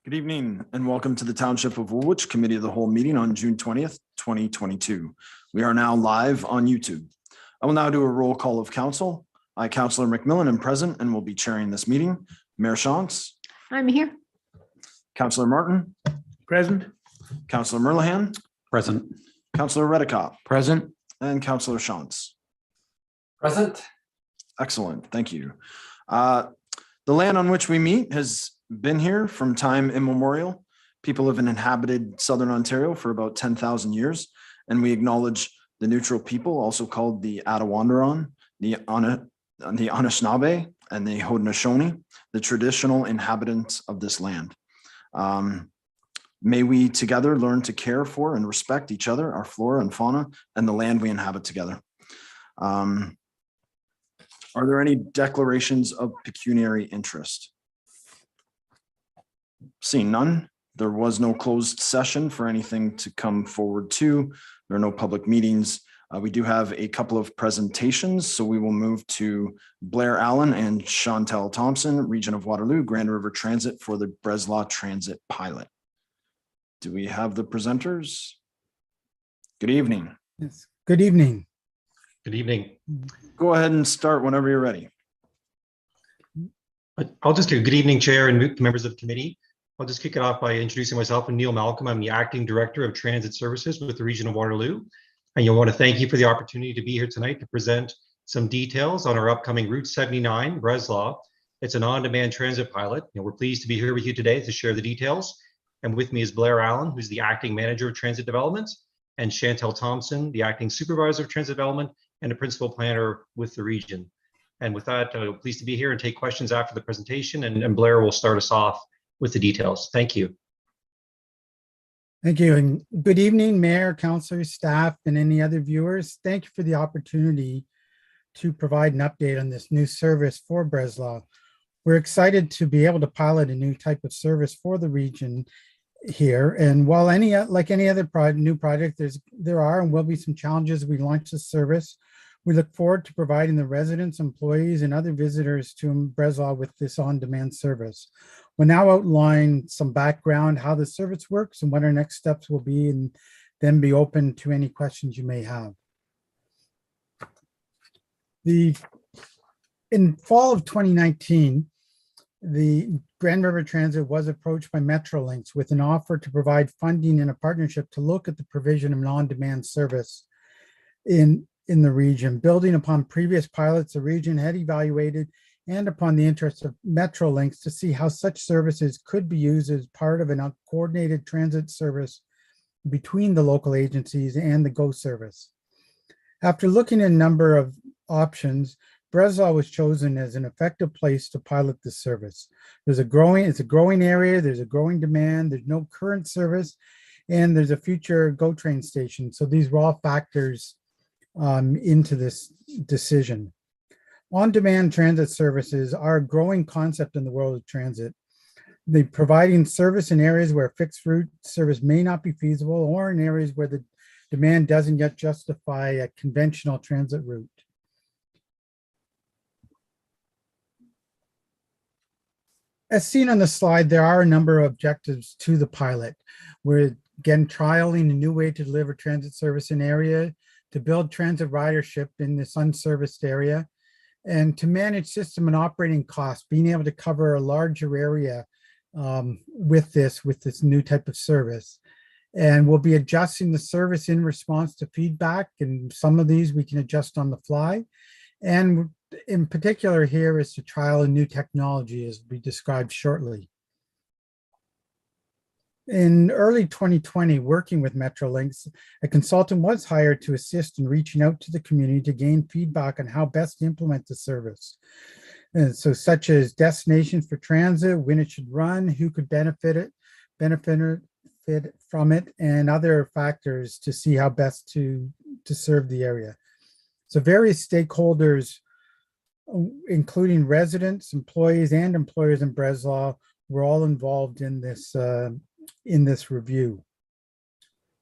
Good evening and welcome to the Township of Woolwich Committee of the Whole meeting on June 20th, 2022. We are now live on YouTube. I will now do a roll call of council. I, Councillor McMillan, am present and will be chairing this meeting. Mayor Shantz. I'm here. Councillor Martin. Present. Councillor Merlihan. Present. Councillor Redicott. Present. And Councillor Shantz. Present. Excellent. Thank you. The land on which we meet has been here from time immemorial. People have inhabited Southern Ontario for about 10,000 years, and we acknowledge the neutral people, also called the Attawandaron, the Anishinaabe, and the Haudenosaunee, the traditional inhabitants of this land. May we together learn to care for and respect each other, our flora and fauna, and the land we inhabit together. Are there any declarations of pecuniary interest? Seeing none, there was no closed session for anything to come forward to. There are no public meetings. We do have a couple of presentations, so we will move to Blair Allen and Chantel Thompson, Region of Waterloo, Grand River Transit for the Breslau Transit Pilot. Do we have the presenters? Good evening. Yes. Good evening. Good evening. Go ahead and start whenever you're ready. I'll just do good evening, Chair and members of the committee. I'll just kick it off by introducing myself. I'm Neil Malcolm. I'm the Acting Director of Transit Services with the Region of Waterloo. And you'll want to thank you for the opportunity to be here tonight to present some details on our upcoming Route 79 Breslau. It's an on-demand transit pilot. We're pleased to be here with you today to share the details. And with me is Blair Allen, who's the Acting Manager of Transit Development, and Chantel Thompson, the Acting Supervisor of Transit Development and a Principal Planner with the region. And with that, I'm pleased to be here and take questions after the presentation, and Blair will start us off with the details. Thank you. Thank you. And good evening, Mayor, councillors, staff, and any other viewers. Thank you for the opportunity to provide an update on this new service for Breslau. We're excited to be able to pilot a new type of service for the region here. And while like any other new project, there are and will be some challenges as we launch this service. We look forward to providing the residents, employees, and other visitors to Breslau with this on-demand service. We'll now outline some background, how the service works, and what our next steps will be, and then be open to any questions you may have. In fall of 2019, the Grand River Transit was approached by Metrolinx with an offer to provide funding in a partnership to look at the provision of an on-demand service in the region. Building upon previous pilots, the region had evaluated and upon the interest of Metrolinx to see how such services could be used as part of a coordinated transit service between the local agencies and the GO service. After looking at a number of options, Breslau was chosen as an effective place to pilot this service. It's a growing area, there's a growing demand, there's no current service, and there's a future GO train station. So these were all factors into this decision. On-demand transit services are a growing concept in the world of transit. They're providing service in areas where fixed route service may not be feasible, or in areas where the demand doesn't yet justify a conventional transit route. As seen on the slide, there are a number of objectives to the pilot. We're again trialing a new way to deliver transit service in area, to build transit ridership in this unserviced area, and to manage system and operating costs, being able to cover a larger area with this new type of service. And we'll be adjusting the service in response to feedback, and some of these we can adjust on the fly. And in particular here is to trial a new technology, as we described shortly. In early 2020, working with Metrolinx, a consultant was hired to assist in reaching out to the community to gain feedback on how best to implement the service. And so such as destinations for transit, when it should run, who could benefit from it, and other factors to see how best to serve the area. So various stakeholders, including residents, employees, and employers in Breslau, were all involved in this review.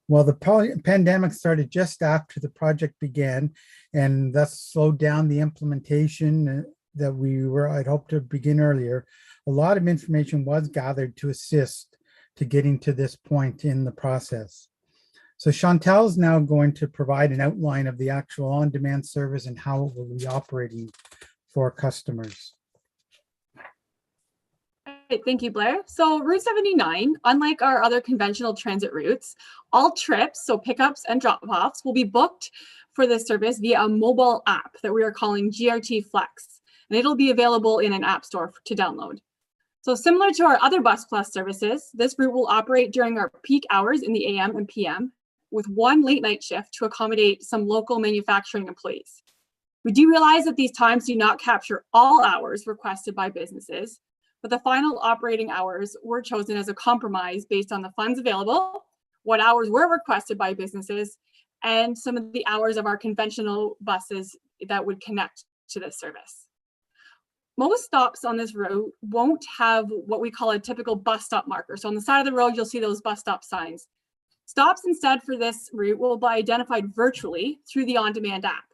Well, the pandemic started just after the project began, and thus slowed down the implementation that I'd hoped to begin earlier, a lot of information was gathered to assist to getting to this point in the process. So Chantal is now going to provide an outline of the actual on-demand service and how it will be operating for customers. Great, thank you, Blair. So Route 79, unlike our other conventional transit routes, all trips, so pickups and drop-offs, will be booked for this service via a mobile app that we are calling GRT Flex, and it'll be available in an app store to download. So similar to our other Bus Plus services, this route will operate during our peak hours in the AM and PM, with one late night shift to accommodate some local manufacturing employees. We do realize that these times do not capture all hours requested by businesses, but the final operating hours were chosen as a compromise based on the funds available, what hours were requested by businesses, and some of the hours of our conventional buses that would connect to this service. Most stops on this route won't have what we call a typical bus stop marker. So on the side of the road, you'll see those bus stop signs. Stops instead for this route will be identified virtually through the on-demand app.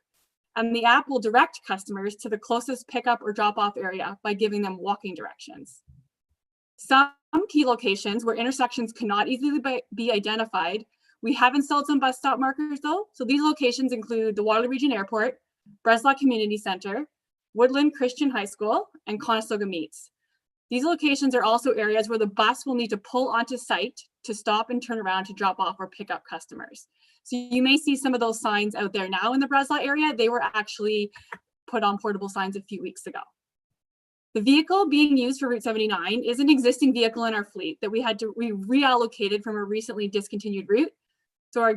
And the app will direct customers to the closest pickup or drop-off area by giving them walking directions. Some key locations where intersections cannot easily be identified, we have installed some bus stop markers though. So these locations include the Waterloo Region Airport, Breslau Community Center, Woodland Christian High School, and Conestoga Meets. These locations are also areas where the bus will need to pull onto site to stop and turn around to drop off or pick up customers. So you may see some of those signs out there now in the Breslau area. They were actually put on portable signs a few weeks ago. The vehicle being used for Route 79 is an existing vehicle in our fleet that we reallocated from a recently discontinued route. So our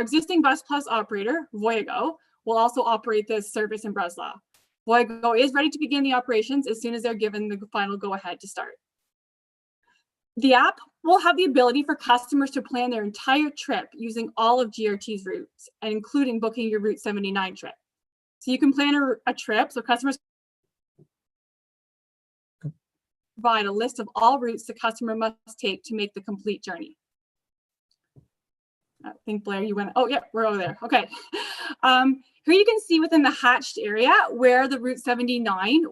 existing Bus Plus operator, Voyago, will also operate this service in Breslau. Voyago is ready to begin the operations as soon as they're given the final go-ahead to start. The app will have the ability for customers to plan their entire trip using all of GRT's routes, and including booking your Route 79 trip. So you can plan a trip, so customers provide a list of all routes the customer must take to make the complete journey. I think Blair, you went, oh yeah, we're over there, okay. Here you can see within the hatched area where the Route 79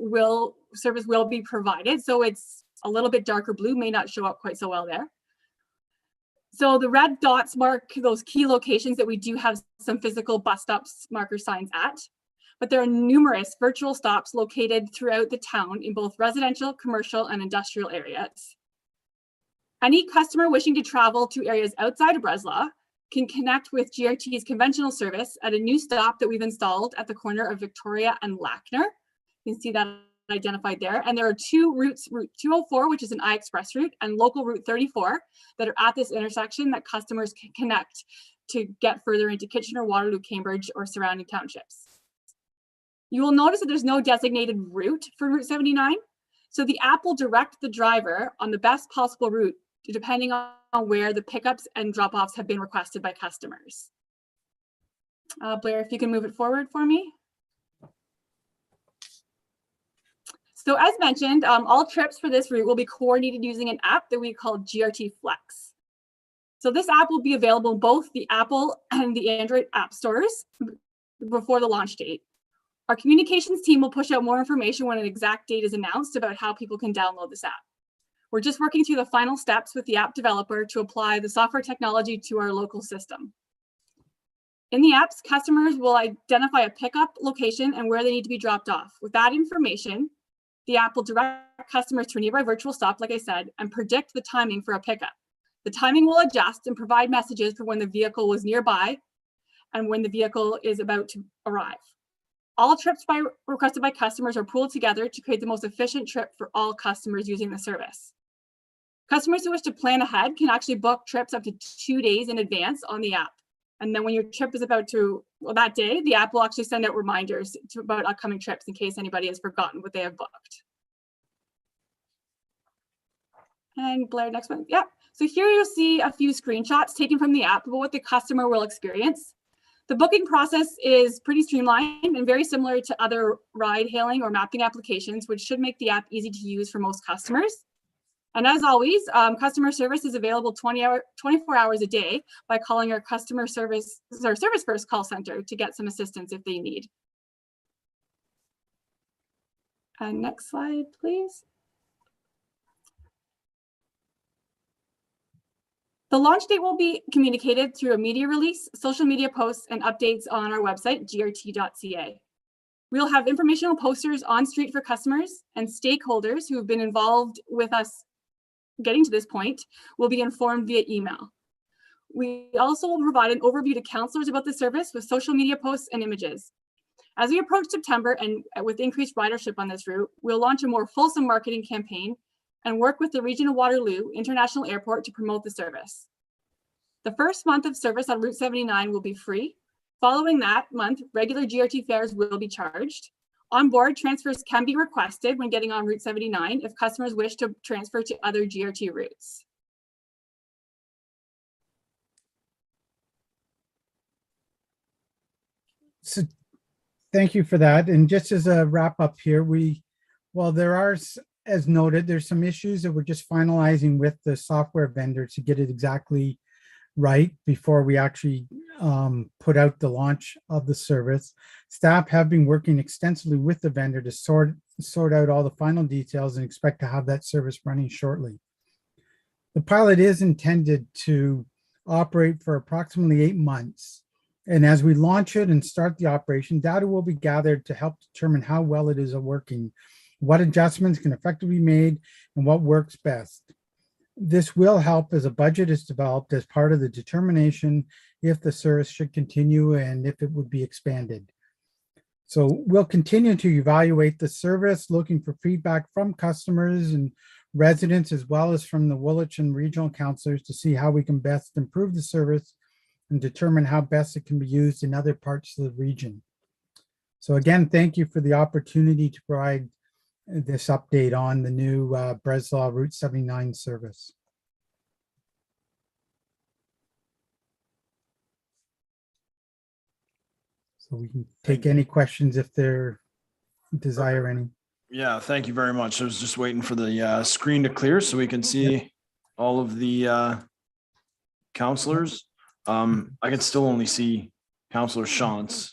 service will be provided. So it's a little bit darker blue, may not show up quite so well there. So the red dots mark those key locations that we do have some physical bus stops marker signs at, but there are numerous virtual stops located throughout the town in both residential, commercial, and industrial areas. Any customer wishing to travel to areas outside of Breslau can connect with GRT's conventional service at a new stop that we've installed at the corner of Victoria and Lackner. You can see that identified there. And there are two routes, Route 204, which is an I-Express route, and local Route 34 that are at this intersection that customers can connect to get further into Kitchener, Waterloo, Cambridge, or surrounding townships. You will notice that there's no designated route for Route 79. So the app will direct the driver on the best possible route depending on where the pickups and drop-offs have been requested by customers. Blair, if you can move it forward for me. So as mentioned, all trips for this route will be coordinated using an app that we call GRT Flex. So this app will be available in both the Apple and the Android app stores before the launch date. Our communications team will push out more information when an exact date is announced about how people can download this app. We're just working through the final steps with the app developer to apply the software technology to our local system. In the apps, customers will identify a pickup location and where they need to be dropped off. With that information, the app will direct customers to a nearby virtual stop, like I said, and predict the timing for a pickup. The timing will adjust and provide messages for when the vehicle was nearby and when the vehicle is about to arrive. All trips requested by customers are pooled together to create the most efficient trip for all customers using the service. Customers who wish to plan ahead can actually book trips up to 2 days in advance on the app. And then when your trip is about to, well, that day, the app will actually send out reminders about upcoming trips in case anybody has forgotten what they have booked. And Blair, next one. Yeah. So here you'll see a few screenshots taken from the app about what the customer will experience. The booking process is pretty streamlined and very similar to other ride hailing or mapping applications, which should make the app easy to use for most customers. And as always, customer service is available 24 hours a day by calling our service first call center to get some assistance if they need. Next slide, please. The launch date will be communicated through a media release, social media posts, and updates on our website, grt.ca. We'll have informational posters on street for customers, and stakeholders who have been involved with us getting to this point will be informed via email. We also will provide an overview to counselors about the service with social media posts and images. As we approach September and with increased ridership on this route, we'll launch a more fulsome marketing campaign and work with the Region of Waterloo International Airport to promote the service. The first month of service on Route 79 will be free. Following that month, regular GRT fares will be charged. On board, transfers can be requested when getting on Route 79 if customers wish to transfer to other GRT routes. So thank you for that. And just as a wrap up here, while there are, as noted, there's some issues that we're just finalizing with the software vendor to get it exactly right before we actually put out the launch of the service. Staff have been working extensively with the vendor to sort out all the final details and expect to have that service running shortly. The pilot is intended to operate for approximately 8 months. And as we launch it and start the operation, data will be gathered to help determine how well it is working, what adjustments can effectively be made, and what works best. This will help as a budget is developed as part of the determination if the service should continue and if it would be expanded. So we'll continue to evaluate the service, looking for feedback from customers and residents, as well as from the Woolwich and regional councillors, to see how we can best improve the service and determine how best it can be used in other parts of the region. So again, thank you for the opportunity to provide this update on the new Breslau Route 79 service. So we can take any questions if there desire any. Yeah, thank you very much. I was just waiting for the screen to clear so we can see all of the counselors. I can still only see Councillor Shantz.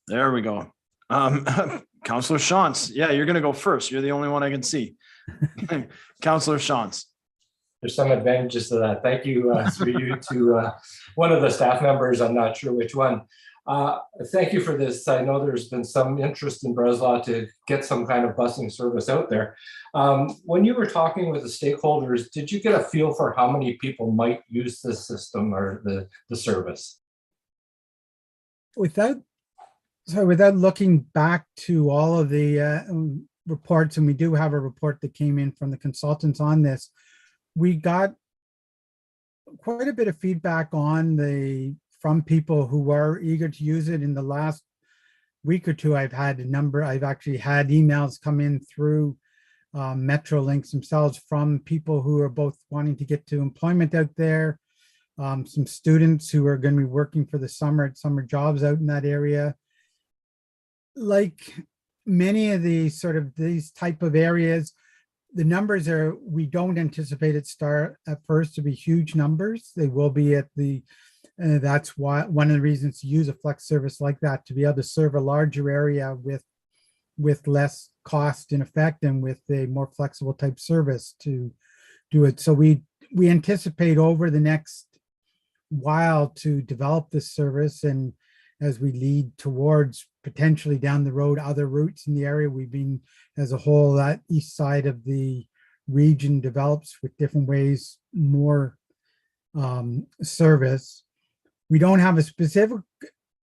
There we go. Councillor Shantz. Yeah, you're going to go first. You're the only one I can see. Councillor Shantz. There's some advantages to that. Thank you through you to one of the staff members. I'm not sure which one. Thank you for this. I know there's been some interest in Breslau to get some kind of busing service out there. When you were talking with the stakeholders, did you get a feel for how many people might use this system or the service? Without looking back to all of the reports, and we do have a report that came in from the consultants on this, we got quite a bit of feedback from people who are eager to use it. In the last week or two, I've actually had emails come in through Metrolinx themselves from people who are both wanting to get to employment out there, some students who are going to be working for the summer at summer jobs out in that area. Like many of these type of areas, the numbers we don't anticipate it start at first to be huge numbers. They will be at that's why one of the reasons to use a flex service like that, to be able to serve a larger area with less cost in effect and with a more flexible type service to do it. So we anticipate over the next while to develop this service, and as we lead towards potentially down the road other routes in the area, we've been as a whole that east side of the region develops with different ways more service. We don't have a specific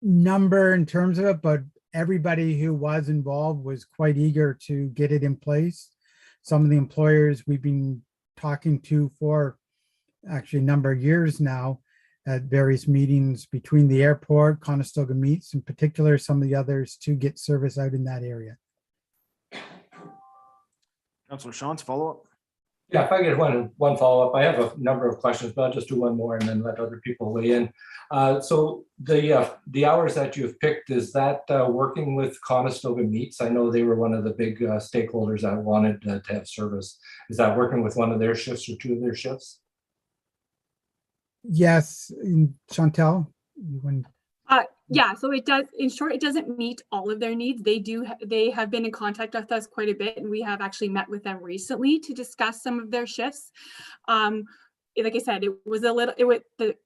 number in terms of it, but everybody who was involved was quite eager to get it in place. Some of the employers we've been talking to for actually a number of years now at various meetings between the airport, Conestoga Meats in particular, some of the others, to get service out in that area. Councillor Shantz, follow up. Yeah, if I get one follow-up, I have a number of questions, but I'll just do one more and then let other people weigh in. So the hours that you've picked, is that working with Conestoga Meats? I know they were one of the big stakeholders that wanted to have service. Is that working with one of their shifts or two of their shifts? Yes, Chantel. Yeah, so it does, in short, it doesn't meet all of their needs. They have been in contact with us quite a bit, and we have actually met with them recently to discuss some of their shifts. Like I said, the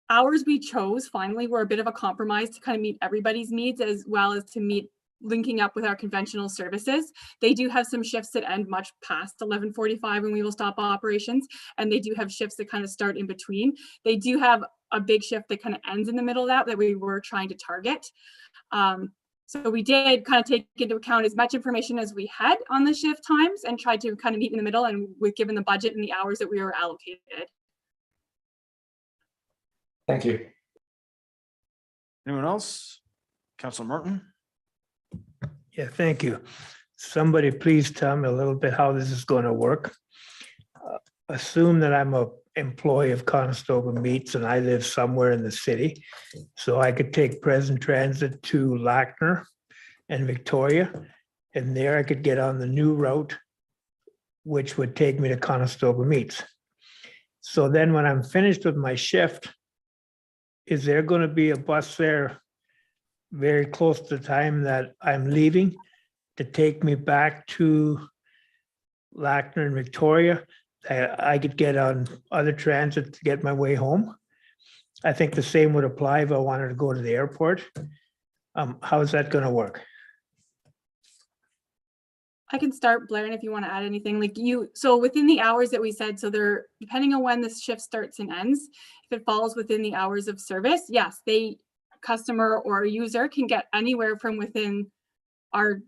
hours we chose finally were a bit of a compromise to kind of meet everybody's needs, as well as to meet linking up with our conventional services. They do have some shifts that end much past 11:45 when we will stop operations, and they do have shifts that kind of start in between. They do have a big shift that kind of ends in the middle of that we were trying to target. So we did kind of take into account as much information as we had on the shift times and tried to kind of meet in the middle, and with given the budget and the hours that we were allocated. Thank you. Anyone else? Councilor Martin? Yeah, thank you. Somebody please tell me a little bit how this is going to work. Assume that I'm a employee of Conestoga Meats and I live somewhere in the city. So I could take present transit to Lackner and Victoria, and there I could get on the new route, which would take me to Conestoga Meats. So then when I'm finished with my shift, is there going to be a bus there very close to the time that I'm leaving to take me back to Lackner and Victoria? I could get on other transit to get my way home. I think the same would apply if I wanted to go to the airport. How is that going to work? I can start, Blair, and if you want to add anything, so within the hours that we said, so they're depending on when this shift starts and ends, if it falls within the hours of service, yes, customer or user can get anywhere from within our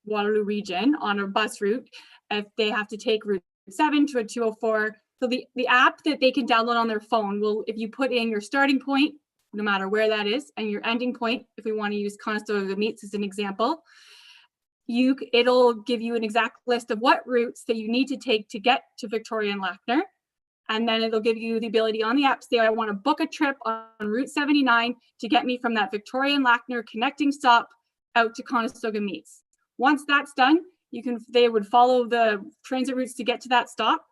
Waterloo region on a bus route. If they have to take Route 7 to a 204, so the app that they can download on their phone will, if you put in your starting point, no matter where that is, and your ending point, if we want to use Conestoga Meats as an example, it'll give you an exact list of what routes that you need to take to get to Victoria and Lackner. And then it'll give you the ability on the app to say, I want to book a trip on Route 79 to get me from that Victoria and Lackner connecting stop out to Conestoga Meats. Once that's done, they would follow the transit routes to get to that stop.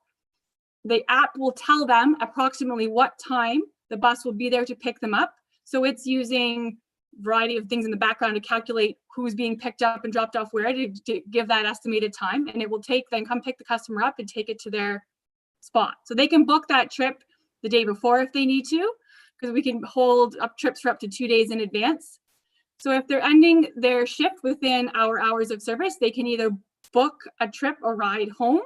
The app will tell them approximately what time the bus will be there to pick them up. So it's using a variety of things in the background to calculate who's being picked up and dropped off where to give that estimated time. And it will then come pick the customer up and take it to their spot. So they can book that trip the day before if they need to, because we can hold up trips for up to 2 days in advance. So if they're ending their shift within our hours of service, they can either book a trip or ride home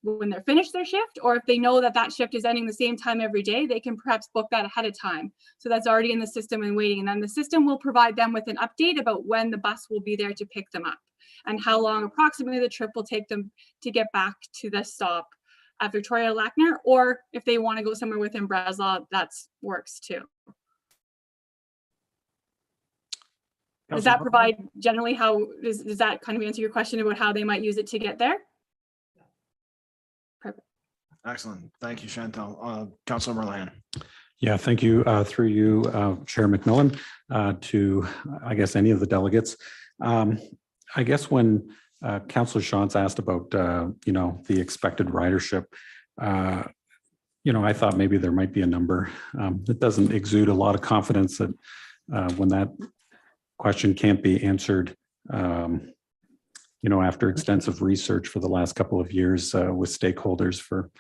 when they're finished their shift, or if they know that that shift is ending the same time every day, they can perhaps book that ahead of time. So that's already in the system and waiting. And then the system will provide them with an update about when the bus will be there to pick them up and how long approximately the trip will take them to get back to the stop at Victoria Lackner, or if they want to go somewhere within Breslau, that works too. Does that provide generally does that kind of answer your question about how they might use it to get there? Perfect. Excellent. Thank you, Chantal. Councilor Merlan. Yeah, thank you. Through you, Chair McMillan, to, I guess, any of the delegates. I guess when Councilor Shantz asked about, the expected ridership, I thought maybe there might be a number. It doesn't exude a lot of confidence that when that question can't be answered, after extensive research for the last couple of years with stakeholders for,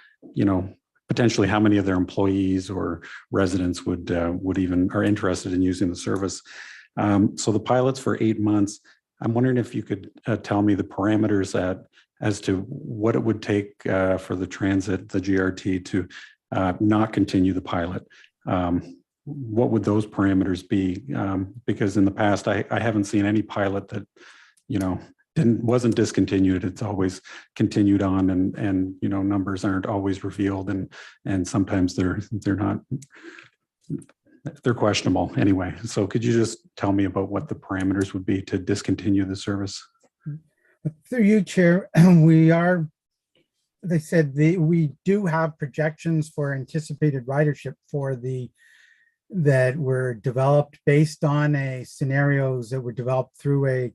potentially how many of their employees or residents would even are interested in using the service. So the pilot's for 8 months. I'm wondering if you could tell me the parameters as to what it would take for the transit, the GRT, to not continue the pilot. What would those parameters be? Because in the past, I haven't seen any pilot that, wasn't discontinued. It's always continued on, and numbers aren't always revealed, and sometimes they're not. They're questionable anyway. So could you just tell me about what the parameters would be to discontinue the service? Through you, Chair, we do have projections for anticipated ridership that were developed based on scenarios that were developed through a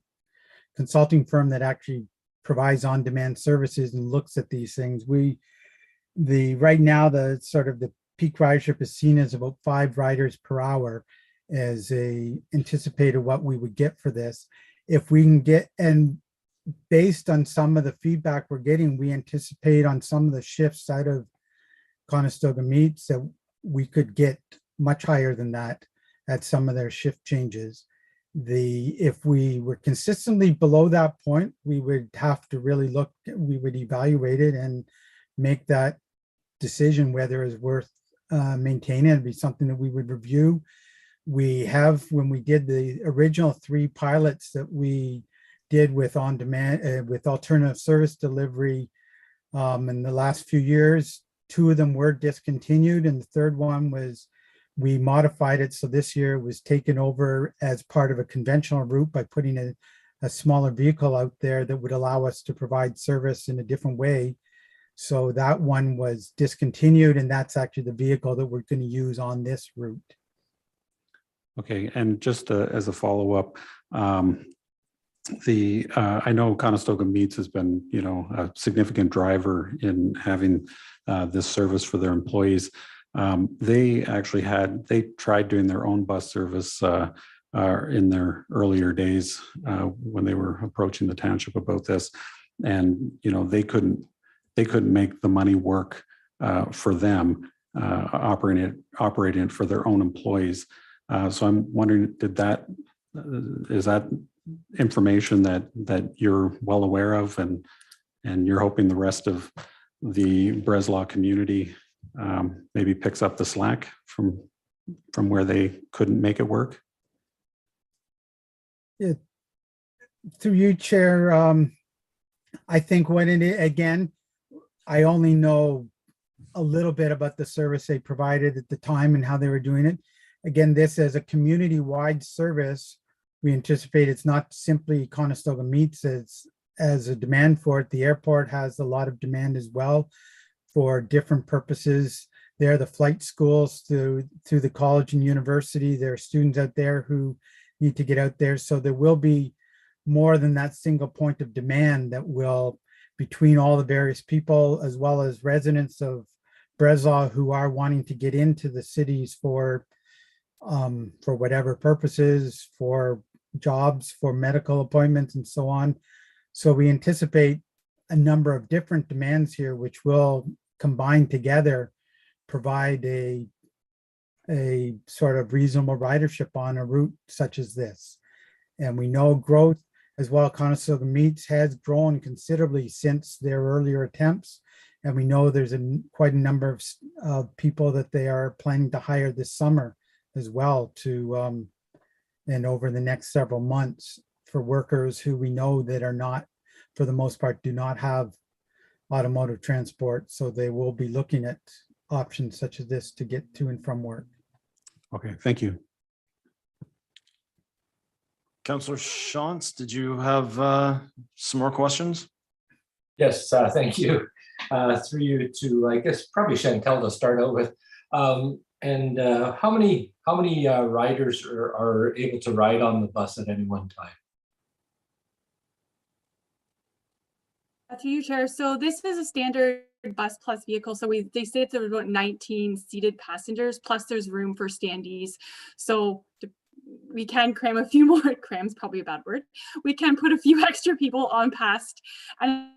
consulting firm that actually provides on-demand services and looks at these things. Right now, the peak ridership is seen as about 5 riders per hour. as a anticipated what we would get for this. If we can get, and based on some of the feedback we're getting, we anticipate on some of the shifts out of Conestoga Meats that we could get much higher than that at some of their shift changes. If we were consistently below that point, we would have to really look, we would evaluate it and make that decision whether it's worth maintaining. It'd be something that we would review. We have, when we did the original 3 pilots that we did with on-demand, with alternative service delivery in the last few years, 2 of them were discontinued, and the third one was, we modified it. So this year it was taken over as part of a conventional route by putting a smaller vehicle out there that would allow us to provide service in a different way. So that one was discontinued, and that's actually the vehicle that we're going to use on this route. Okay, and just as a follow-up, I know Conestoga Meats has been, you know, a significant driver in having this service for their employees. They tried doing their own bus service in their earlier days when they were approaching the township about this, and you know they couldn't make the money work for them operating it for their own employees. So I'm wondering, is that information that you're well aware of, and you're hoping the rest of the Breslau community maybe picks up the slack from where they couldn't make it work? Through you, Chair, I think what it is, again, I only know a little bit about the service they provided at the time and how they were doing it. Again, this is a community-wide service. We anticipate it's not simply Conestoga Meats as a demand for it. The airport has a lot of demand as well for different purposes. There are the flight schools through the college and university. There are students out there who need to get out there. So there will be more than that single point of demand that will, between all the various people, as well as residents of Breslau who are wanting to get into the cities for whatever purposes, for jobs, for medical appointments, and so on. So we anticipate a number of different demands here, which will combine together, provide a sort of reasonable ridership on a route such as this. And we know growth as well. Conestoga Meats has grown considerably since their earlier attempts. And we know there's quite a number of people that they are planning to hire this summer as well and over the next several months, for workers who we know that are not, for the most part, do not have automotive transport. So they will be looking at options such as this to get to and from work. Okay, thank you. Councillor Shantz, did you have some more questions? Yes, thank you. Through you to, I guess, probably Chantel to start out with. And how many riders are able to ride on the bus at any one time? Through you, Chair. So this is a standard bus plus vehicle. So they say it's about 19 seated passengers, plus there's room for standees. So we can cram a few more, cram's probably a bad word. We can put a few extra people on past. And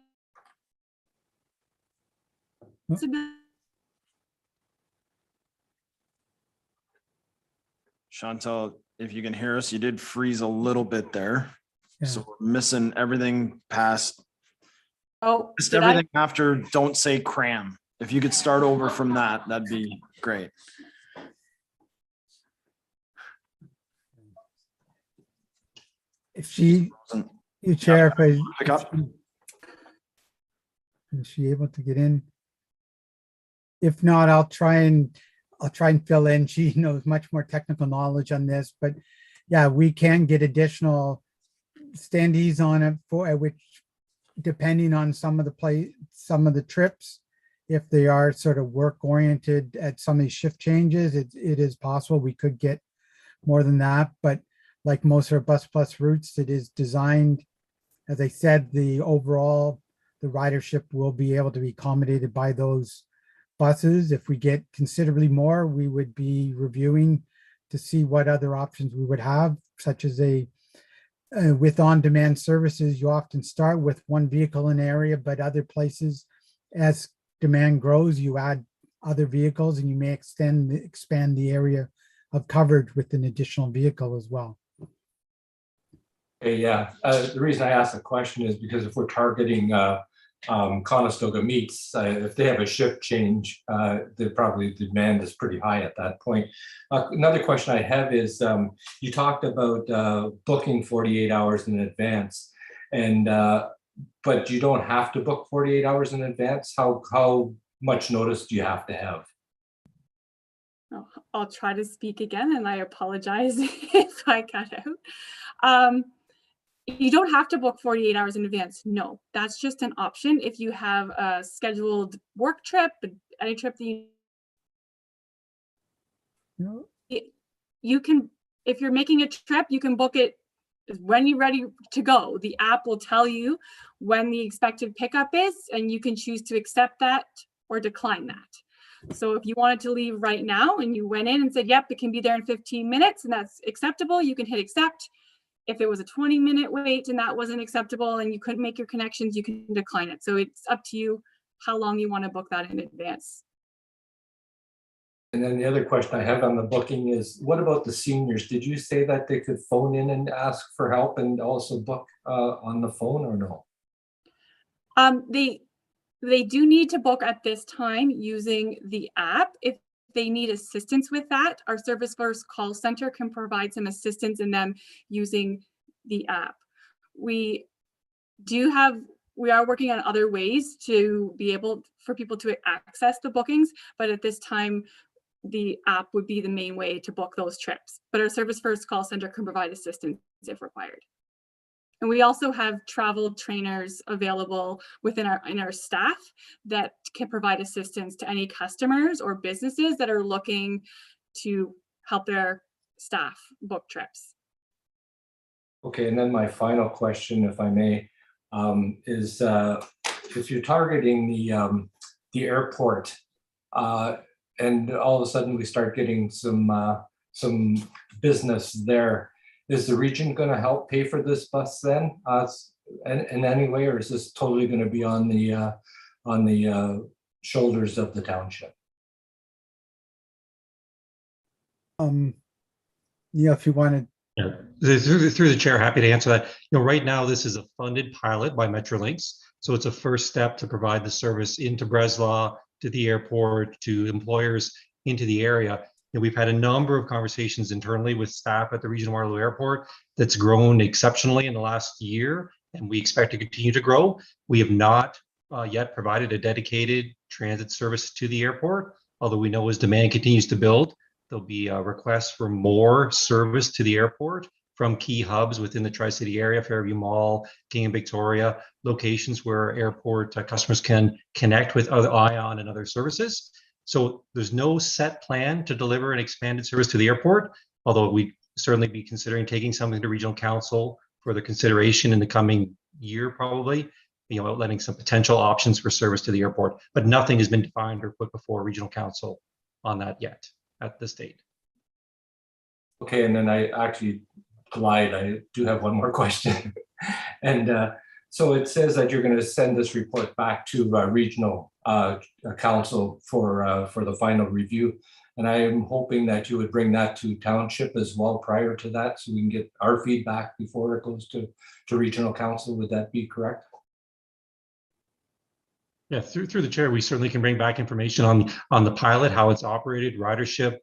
Chantal, if you can hear us, you did freeze a little bit there. Yeah. So we're missing everything past, just did everything after don't say cram. If you could start over from that, that'd be great. If you Chair, Pick up. is she able to get in? If not, I'll try and fill in. She knows much more technical knowledge on this, but yeah, we can get additional standees on it for which, depending on some of the trips, if they are sort of work oriented at some of these shift changes, it is possible we could get more than that. But like most of our bus plus routes, it is designed, as I said, the ridership will be able to be accommodated by those buses. If we get considerably more, we would be reviewing to see what other options we would have, such as with on-demand services, you often start with one vehicle in area, but other places, as demand grows, you add other vehicles and you may expand the area of coverage with an additional vehicle as well. Okay, yeah. The reason I asked the question is because if we're targeting Conestoga meets, if they have a shift change, the demand is pretty high at that point. Another question I have is, you talked about booking 48 hours in advance, and but you don't have to book 48 hours in advance. How much notice do you have to have? I'll try to speak again, and I apologize if I cut out. You don't have to book 48 hours in advance. No, that's just an option. If you have a scheduled work trip, any trip that you can, if you're making a trip, you can book it when you're ready to go. The app will tell you when the expected pickup is, and you can choose to accept that or decline that. So if you wanted to leave right now and you went in and said, yep, it can be there in 15 minutes and that's acceptable, you can hit accept. If it was a 20-minute wait and that wasn't acceptable and you couldn't make your connections, you can decline it. So it's up to you how long you want to book that in advance. And then the other question I have on the booking is, what about the seniors? Did you say that they could phone in and ask for help and also book on the phone, or no? They do need to book at this time using the app. If they need assistance with that, our Service First call center can provide some assistance in them using the app. We are working on other ways to be able for people to access the bookings, but at this time, the app would be the main way to book those trips. But our Service First call center can provide assistance if required. And we also have travel trainers available within our staff that can provide assistance to any customers or businesses that are looking to help their staff book trips. Okay, and then my final question, if I may, is if you're targeting the airport, and all of a sudden we start getting some business there, is the region going to help pay for this bus then in any way, or is this totally going to be on the shoulders of the township? Yeah, if you wanted. Yeah. Through the chair, happy to answer that. Right now this is a funded pilot by Metrolinx, so it's a first step to provide the service into Breslau, to the airport, to employers into the area. We've had a number of conversations internally with staff at the Regional Waterloo Airport that's grown exceptionally in the last year, and we expect to continue to grow. We have not yet provided a dedicated transit service to the airport, although we know as demand continues to build, there'll be a request for more service to the airport from key hubs within the Tri-City area, Fairview Mall, King and Victoria, locations where airport customers can connect with other ION and other services. So there's no set plan to deliver an expanded service to the airport, although we'd certainly be considering taking something to Regional Council for the consideration in the coming year, probably, outlining some potential options for service to the airport, but nothing has been defined or put before Regional Council on that yet at this date. Okay, and then I actually lied. I do have one more question. And so it says that you're going to send this report back to Regional Council for the final review. And I am hoping that you would bring that to Township as well prior to that, so we can get our feedback before it goes to Regional Council. Would that be correct? Yeah, through the chair, we certainly can bring back information on the pilot, how it's operated, ridership.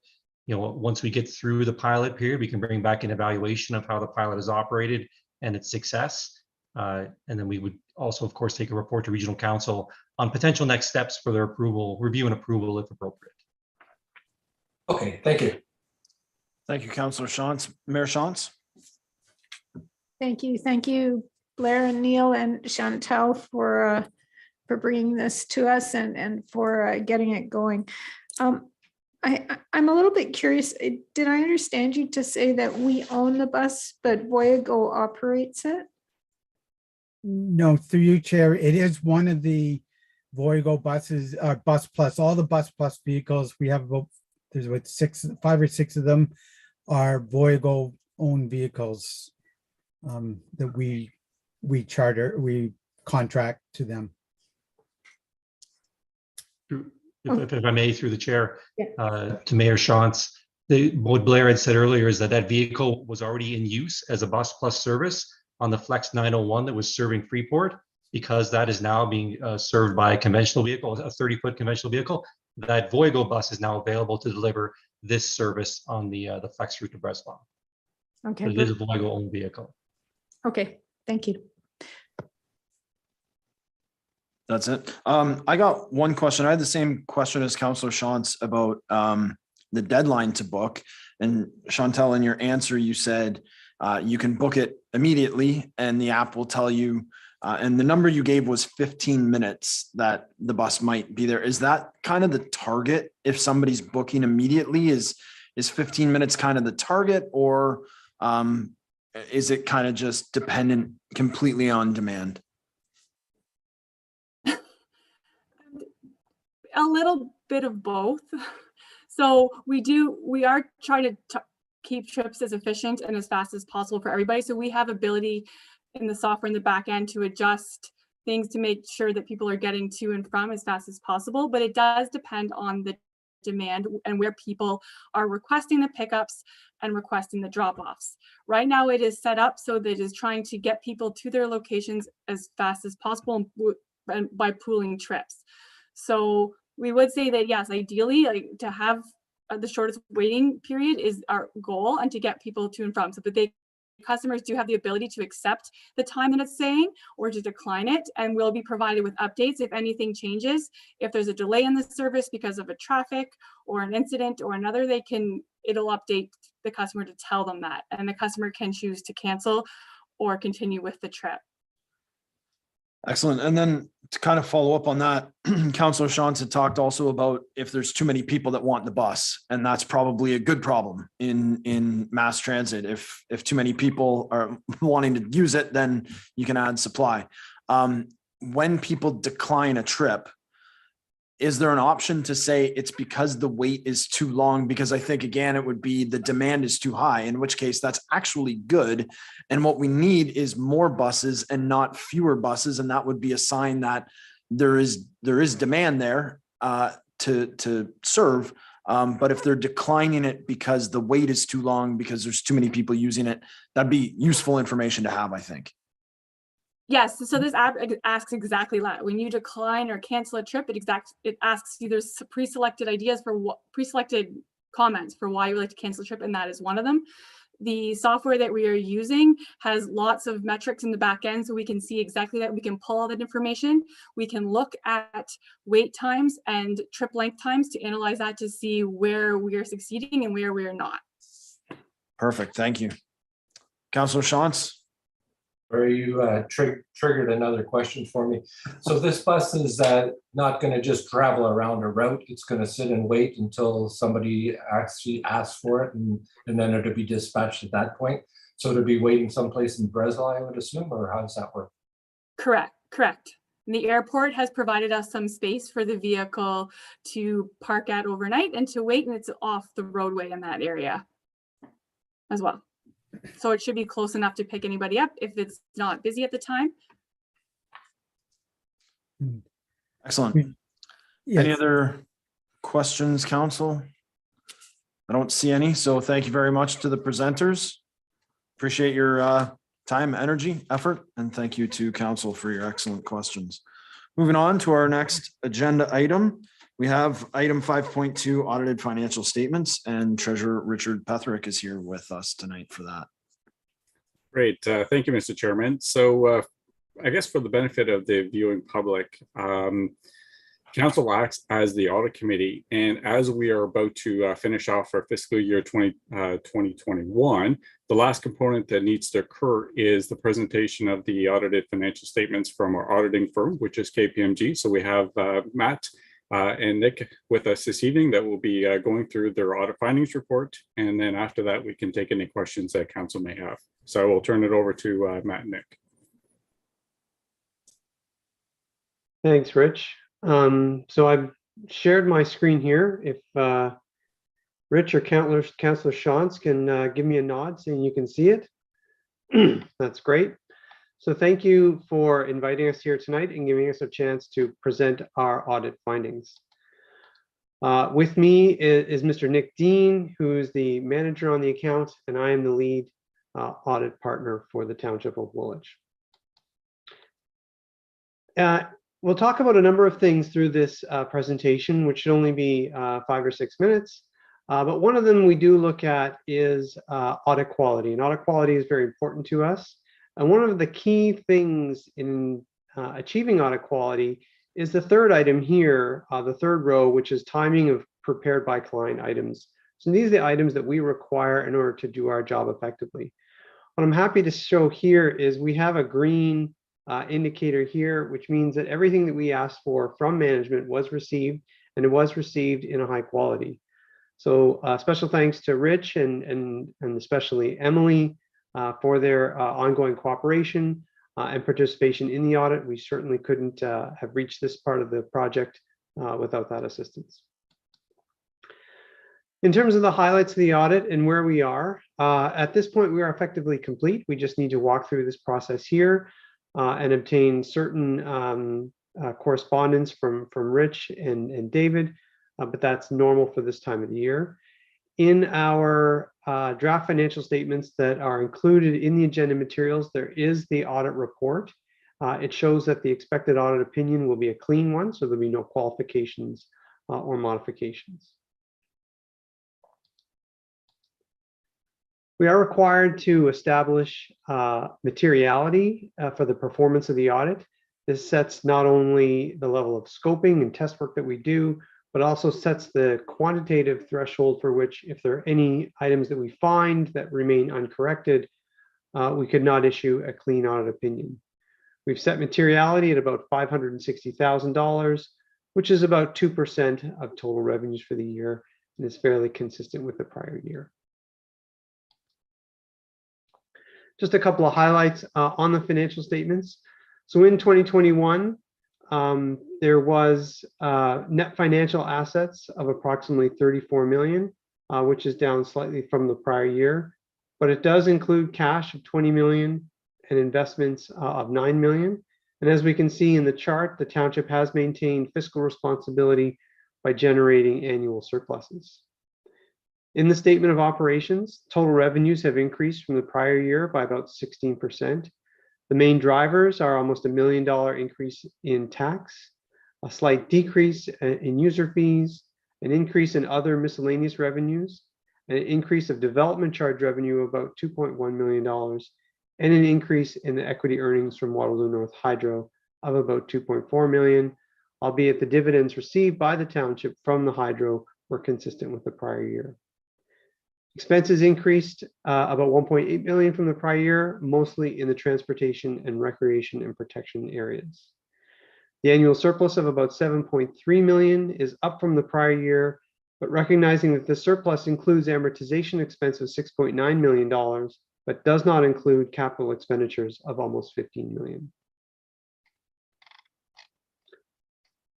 Once we get through the pilot period, we can bring back an evaluation of how the pilot is operated and its success. And then we would also, of course, take a report to Regional Council on potential next steps for their approval, review and approval if appropriate. Okay, thank you. Thank you, Councillor Shantz. Mayor Shantz. Thank you, Blair and Neil and Chantal for bringing this to us and for getting it going. I'm a little bit curious. Did I understand you to say that we own the bus, but Voyago operates it? No, through you, Chair. It is one of the Voyago buses, Bus Plus, all the Bus Plus vehicles. We have there's 5 or 6 of them are Voyago owned vehicles that we contract to them. If I may, through the chair, Yeah. to Mayor Shantz, what Blair had said earlier is that vehicle was already in use as a bus plus service on the Flex 901 that was serving Freeport. Because that is now being served by a conventional vehicle, a 30-foot conventional vehicle, that Voyago bus is now available to deliver this service on the Flex route to Breslau. Okay. But it is a Voyago owned vehicle. Okay, thank you. That's it. I got one question. I had the same question as Councillor Shantz about the deadline to book. And Chantel, in your answer, you said you can book it immediately and the app will tell you, and the number you gave was 15 minutes that the bus might be there. Is that kind of the target? If somebody's booking immediately, is 15 minutes kind of the target, or is it kind of just dependent completely on demand? A little bit of both. So we are trying to keep trips as efficient and as fast as possible for everybody. So we have ability in the software in the back end to adjust things to make sure that people are getting to and from as fast as possible. But it does depend on the demand and where people are requesting the pickups and requesting the drop-offs. Right now it is set up so that it is trying to get people to their locations as fast as possible and by pooling trips. So we would say that yes, ideally, like to have the shortest waiting period is our goal, and to get people to and from. So that customers do have the ability to accept the time that it's saying or to decline it, and we'll be provided with updates if anything changes. If there's a delay in the service because of a traffic or an incident or another, it'll update the customer to tell them that, and the customer can choose to cancel or continue with the trip. Excellent. And then to kind of follow up on that, Councillor Shantz had talked also about if there's too many people that want the bus, and that's probably a good problem in mass transit. If too many people are wanting to use it, then you can add supply. When people decline a trip, is there an option to say it's because the wait is too long? Because I think, again, it would be the demand is too high, in which case that's actually good. And what we need is more buses and not fewer buses. And that would be a sign that there is demand there to serve. But if they're declining it because the wait is too long, because there's too many people using it, that'd be useful information to have, I think. Yes, so this app asks exactly that. When you decline or cancel a trip, it asks you, there's pre-selected ideas for pre-selected comments for why you would like to cancel a trip, and that is one of them. The software that we are using has lots of metrics in the back end, so we can see exactly that. We can pull all that information. We can look at wait times and trip length times to analyze that to see where we are succeeding and where we are not. Perfect. Thank you. Councillor Shantz. Or you triggered another question for me. So this bus is not going to just travel around a route. It's going to sit and wait until somebody actually asks for it, and then it'll be dispatched at that point. So it'll be waiting someplace in Breslau, I would assume, or how does that work? Correct. And the airport has provided us some space for the vehicle to park at overnight and to wait, and it's off the roadway in that area as well. So it should be close enough to pick anybody up if it's not busy at the time. Excellent. Yes. Any other questions, council? I don't see any. So thank you very much to the presenters. Appreciate your time, energy, effort, and thank you to council for your excellent questions. Moving on to our next agenda item. We have item 5.2 audited financial statements, and Treasurer Richard Petherick is here with us tonight for that. Great. Thank you, Mr. Chairman. So I guess for the benefit of the viewing public, Council acts as the audit committee, and as we are about to finish off our fiscal year 2021, the last component that needs to occur is the presentation of the audited financial statements from our auditing firm, which is KPMG. So we have Matt and Nick with us this evening that will be going through their audit findings report. And then after that, we can take any questions that council may have. So I will turn it over to Matt and Nick. Thanks, Rich. So I've shared my screen here. If Rich or Councillor Shantz can give me a nod saying you can see it. That's great. So thank you for inviting us here tonight and giving us a chance to present our audit findings. With me is Mr. Nick Dean, who is the manager on the account, and I am the lead audit partner for the Township of Woolwich. We'll talk about a number of things through this presentation, which should only be 5 or 6 minutes. But one of them we do look at is audit quality, and audit quality is very important to us. And one of the key things in achieving audit quality is the third item here, the third row, which is timing of prepared by client items. So these are the items that we require in order to do our job effectively. What I'm happy to show here is we have a green indicator here, which means that everything that we asked for from management was received, and it was received in a high quality. So special thanks to Rich and especially Emily for their ongoing cooperation and participation in the audit. We certainly couldn't have reached this part of the project without that assistance. In terms of the highlights of the audit and where we are, at this point, we are effectively complete. We just need to walk through this process here and obtain certain correspondence from Rich and David, but that's normal for this time of the year. In our draft financial statements that are included in the agenda materials, there is the audit report. It shows that the expected audit opinion will be a clean one, so there'll be no qualifications or modifications. We are required to establish materiality for the performance of the audit. This sets not only the level of scoping and test work that we do, but also sets the quantitative threshold for which, if there are any items that we find that remain uncorrected, we could not issue a clean audit opinion. We've set materiality at about $560,000, which is about 2% of total revenues for the year, and is fairly consistent with the prior year. Just a couple of highlights on the financial statements. So in 2021, there was net financial assets of approximately 34 million, which is down slightly from the prior year, but it does include cash of 20 million and investments of 9 million. And as we can see in the chart, the township has maintained fiscal responsibility by generating annual surpluses. In the statement of operations, total revenues have increased from the prior year by about 16%. The main drivers are almost $1 million increase in tax, a slight decrease in user fees, an increase in other miscellaneous revenues, an increase of development charge revenue of about $2.1 million, and an increase in the equity earnings from Waterloo North Hydro of about $2.4 million, albeit the dividends received by the township from the hydro were consistent with the prior year. Expenses increased about 1.8 million from the prior year, mostly in the transportation and recreation and protection areas. The annual surplus of about 7.3 million is up from the prior year, but recognizing that the surplus includes amortization expense of $6.9 million, but does not include capital expenditures of almost 15 million.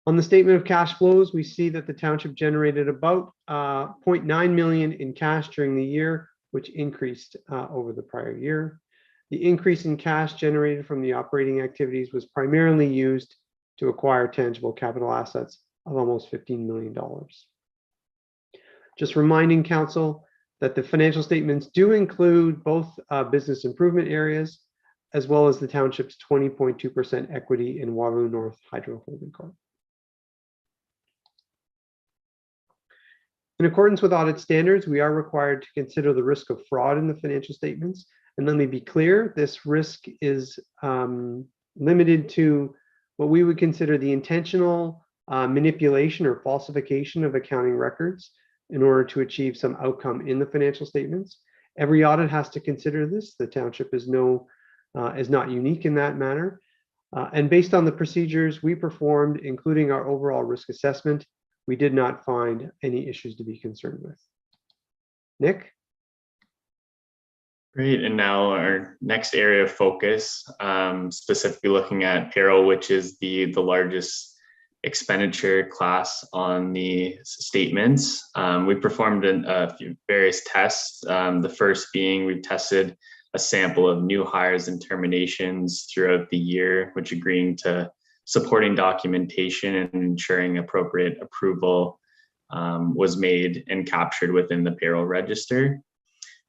On the statement of cash flows, we see that the township generated about 0.9 million in cash during the year, which increased over the prior year. The increase in cash generated from the operating activities was primarily used to acquire tangible capital assets of almost $15 million. Just reminding council that the financial statements do include both business improvement areas, as well as the township's 20.2% equity in Waterloo North Hydro Holding Corp. In accordance with audit standards, we are required to consider the risk of fraud in the financial statements. And let me be clear, this risk is limited to what we would consider the intentional manipulation or falsification of accounting records in order to achieve some outcome in the financial statements. Every audit has to consider this. The township is not unique in that manner. And based on the procedures we performed, including our overall risk assessment, we did not find any issues to be concerned with. Nick? Great, and now our next area of focus, specifically looking at payroll, which is the largest expenditure class on the statements. We performed a few various tests. The first being we've tested a sample of new hires and terminations throughout the year, which agreeing to supporting documentation and ensuring appropriate approval was made and captured within the payroll register.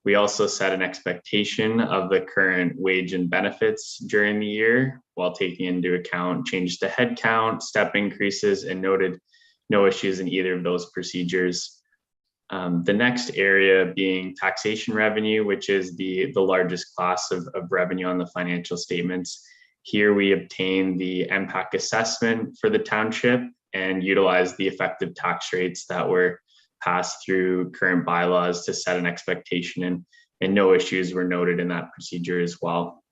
We also set an expectation of the current wage and benefits during the year while taking into account changes to headcount, step increases, and noted no issues in either of those procedures. The next area being taxation revenue, which is the largest class of revenue on the financial statements. Here we obtain the MPAC assessment for the township and utilize the effective tax rates that were passed through current bylaws to set an expectation, and no issues were noted in that procedure as well.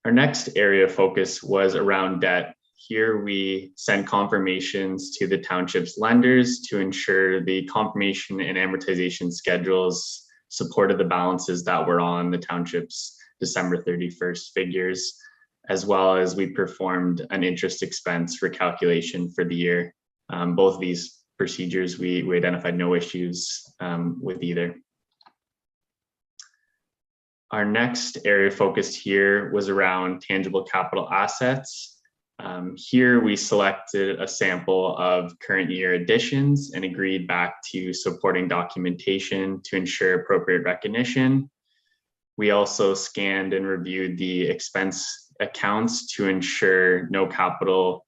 Our next area of focus was around debt. Here we send confirmations to the township's lenders to ensure the confirmation and amortization schedules supported the balances that were on the township's December 31st figures, as well as we performed an interest expense for calculation for the year. Both of these procedures, we identified no issues with either. Our next area of focus here was around tangible capital assets. Here we selected a sample of current year additions and agreed back to supporting documentation to ensure appropriate recognition. We also scanned and reviewed the expense accounts to ensure no capital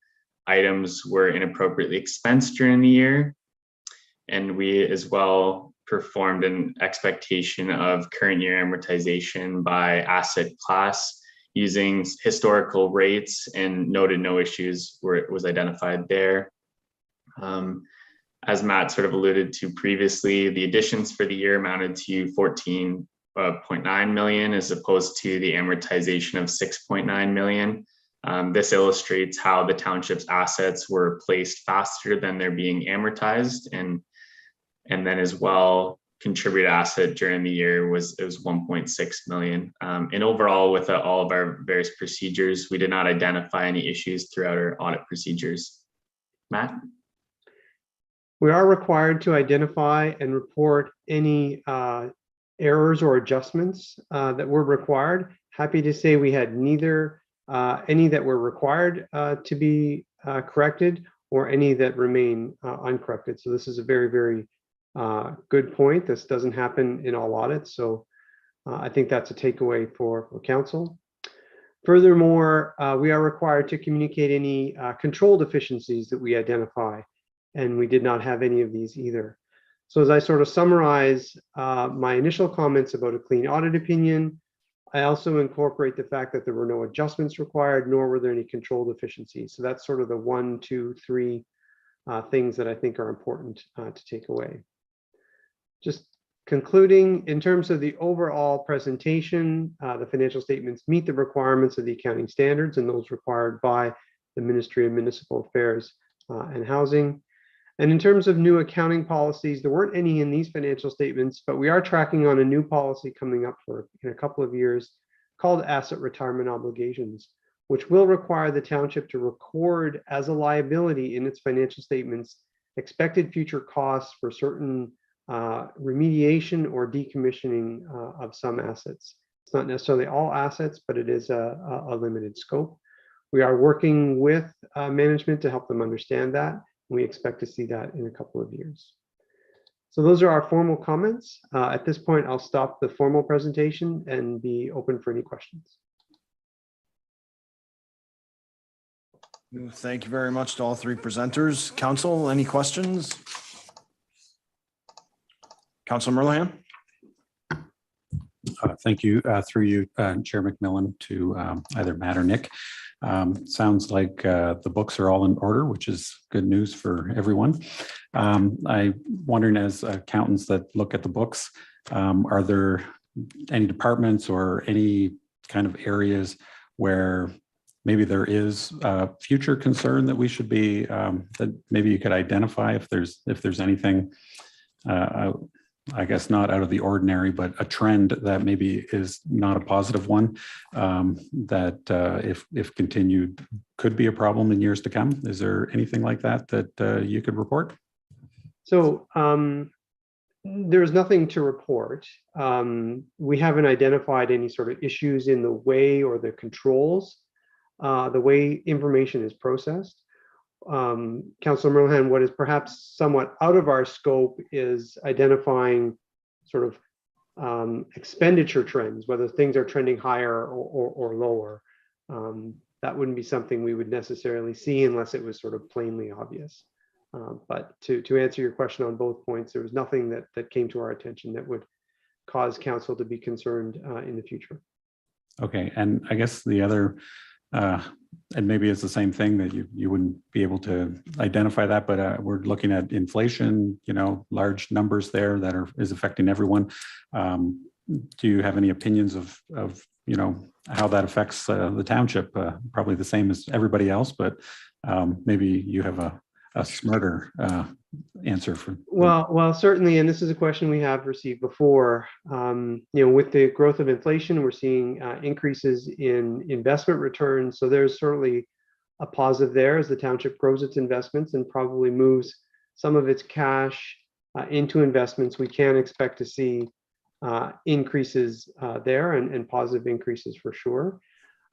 items were inappropriately expensed during the year. And we as well performed an expectation of current year amortization by asset class using historical rates, and noted no issues where it was identified there. As Matt sort of alluded to previously, the additions for the year amounted to 14.9 million as opposed to the amortization of 6.9 million. This illustrates how the township's assets were placed faster than they're being amortized, and then as well, contributed asset during the year was 1.6 million. And overall, with all of our various procedures, we did not identify any issues throughout our audit procedures. Matt? We are required to identify and report any errors or adjustments that were required. Happy to say we had neither any that were required to be corrected or any that remain uncorrected. So this is a very, very good point. This doesn't happen in all audits. So I think that's a takeaway for council. Furthermore, we are required to communicate any control deficiencies that we identify, and we did not have any of these either. So as I sort of summarize my initial comments about a clean audit opinion, I also incorporate the fact that there were no adjustments required, nor were there any control deficiencies. So that's sort of the 1, 2, 3 things that I think are important to take away. Just concluding, in terms of the overall presentation, the financial statements meet the requirements of the accounting standards and those required by the Ministry of Municipal Affairs and Housing. And in terms of new accounting policies, there weren't any in these financial statements, but we are tracking on a new policy coming up in a couple of years called Asset Retirement Obligations, which will require the township to record as a liability in its financial statements expected future costs for certain remediation or decommissioning of some assets. It's not necessarily all assets, but it is a limited scope. We are working with management to help them understand that. We expect to see that in a couple of years. So those are our formal comments. At this point, I'll stop the formal presentation and be open for any questions. Thank you very much to all three presenters. Council, any questions? Councilor Merlihan? Thank you. Through you, Chair McMillan, to either Matt or Nick. Sounds like the books are all in order, which is good news for everyone. I'm wondering, as accountants that look at the books, are there any departments or any kind of areas where maybe there is future concern that we should be, that maybe you could identify if there's anything I guess not out of the ordinary, but a trend that maybe is not a positive one, that if continued could be a problem in years to come? Is there anything like that that you could report? So there's nothing to report. We haven't identified any sort of issues in the way or the controls, the way information is processed. Councilor Merlehan, what is perhaps somewhat out of our scope is identifying sort of expenditure trends, whether things are trending higher or lower. That wouldn't be something we would necessarily see unless it was sort of plainly obvious. But to answer your question on both points, there was nothing that came to our attention that would cause council to be concerned in the future. Okay, and I guess the other, and maybe it's the same thing that you wouldn't be able to identify that, but we're looking at inflation, large numbers there that is affecting everyone. Do you have any opinions of how that affects the township? Probably the same as everybody else, but maybe you have a smarter answer for. Well, certainly, and this is a question we have received before. With the growth of inflation, we're seeing increases in investment returns. So there's certainly a positive there as the township grows its investments and probably moves some of its cash into investments. We can expect to see increases there and positive increases for sure.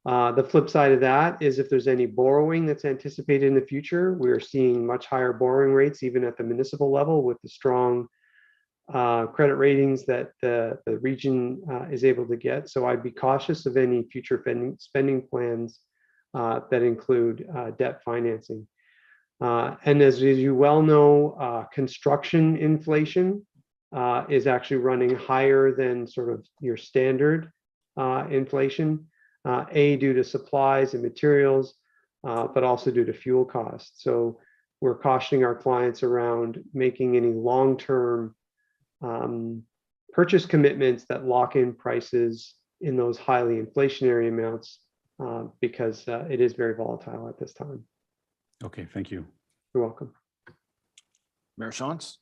The flip side of that is if there's any borrowing that's anticipated in the future, we're seeing much higher borrowing rates, even at the municipal level, with the strong credit ratings that the region is able to get. So I'd be cautious of any future spending plans that include debt financing. And as you well know, construction inflation is actually running higher than sort of your standard inflation. Due to supplies and materials, but also due to fuel costs. So we're cautioning our clients around making any long-term purchase commitments that lock in prices in those highly inflationary amounts because it is very volatile at this time. Okay, thank you. You're welcome. Mayor Shantz?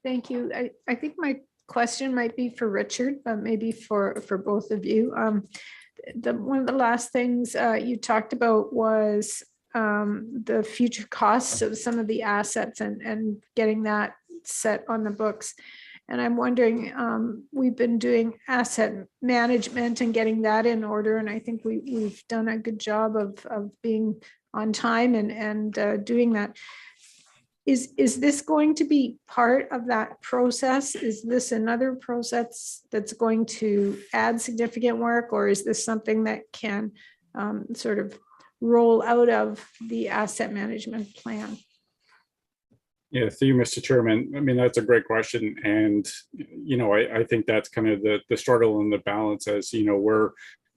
Thank you. I think my question might be for Richard, but maybe for both of you. One of the last things you talked about was the future costs of some of the assets and getting that set on the books. And I'm wondering, we've been doing asset management and getting that in order. And I think we've done a good job of being on time and doing that. Is this going to be part of that process? Is this another process that's going to add significant work, or is this something that can sort of roll out of the asset management plan? Yeah, through you, Mr. Chairman. I mean, that's a great question. And, I think that's kind of the struggle and the balance as, we're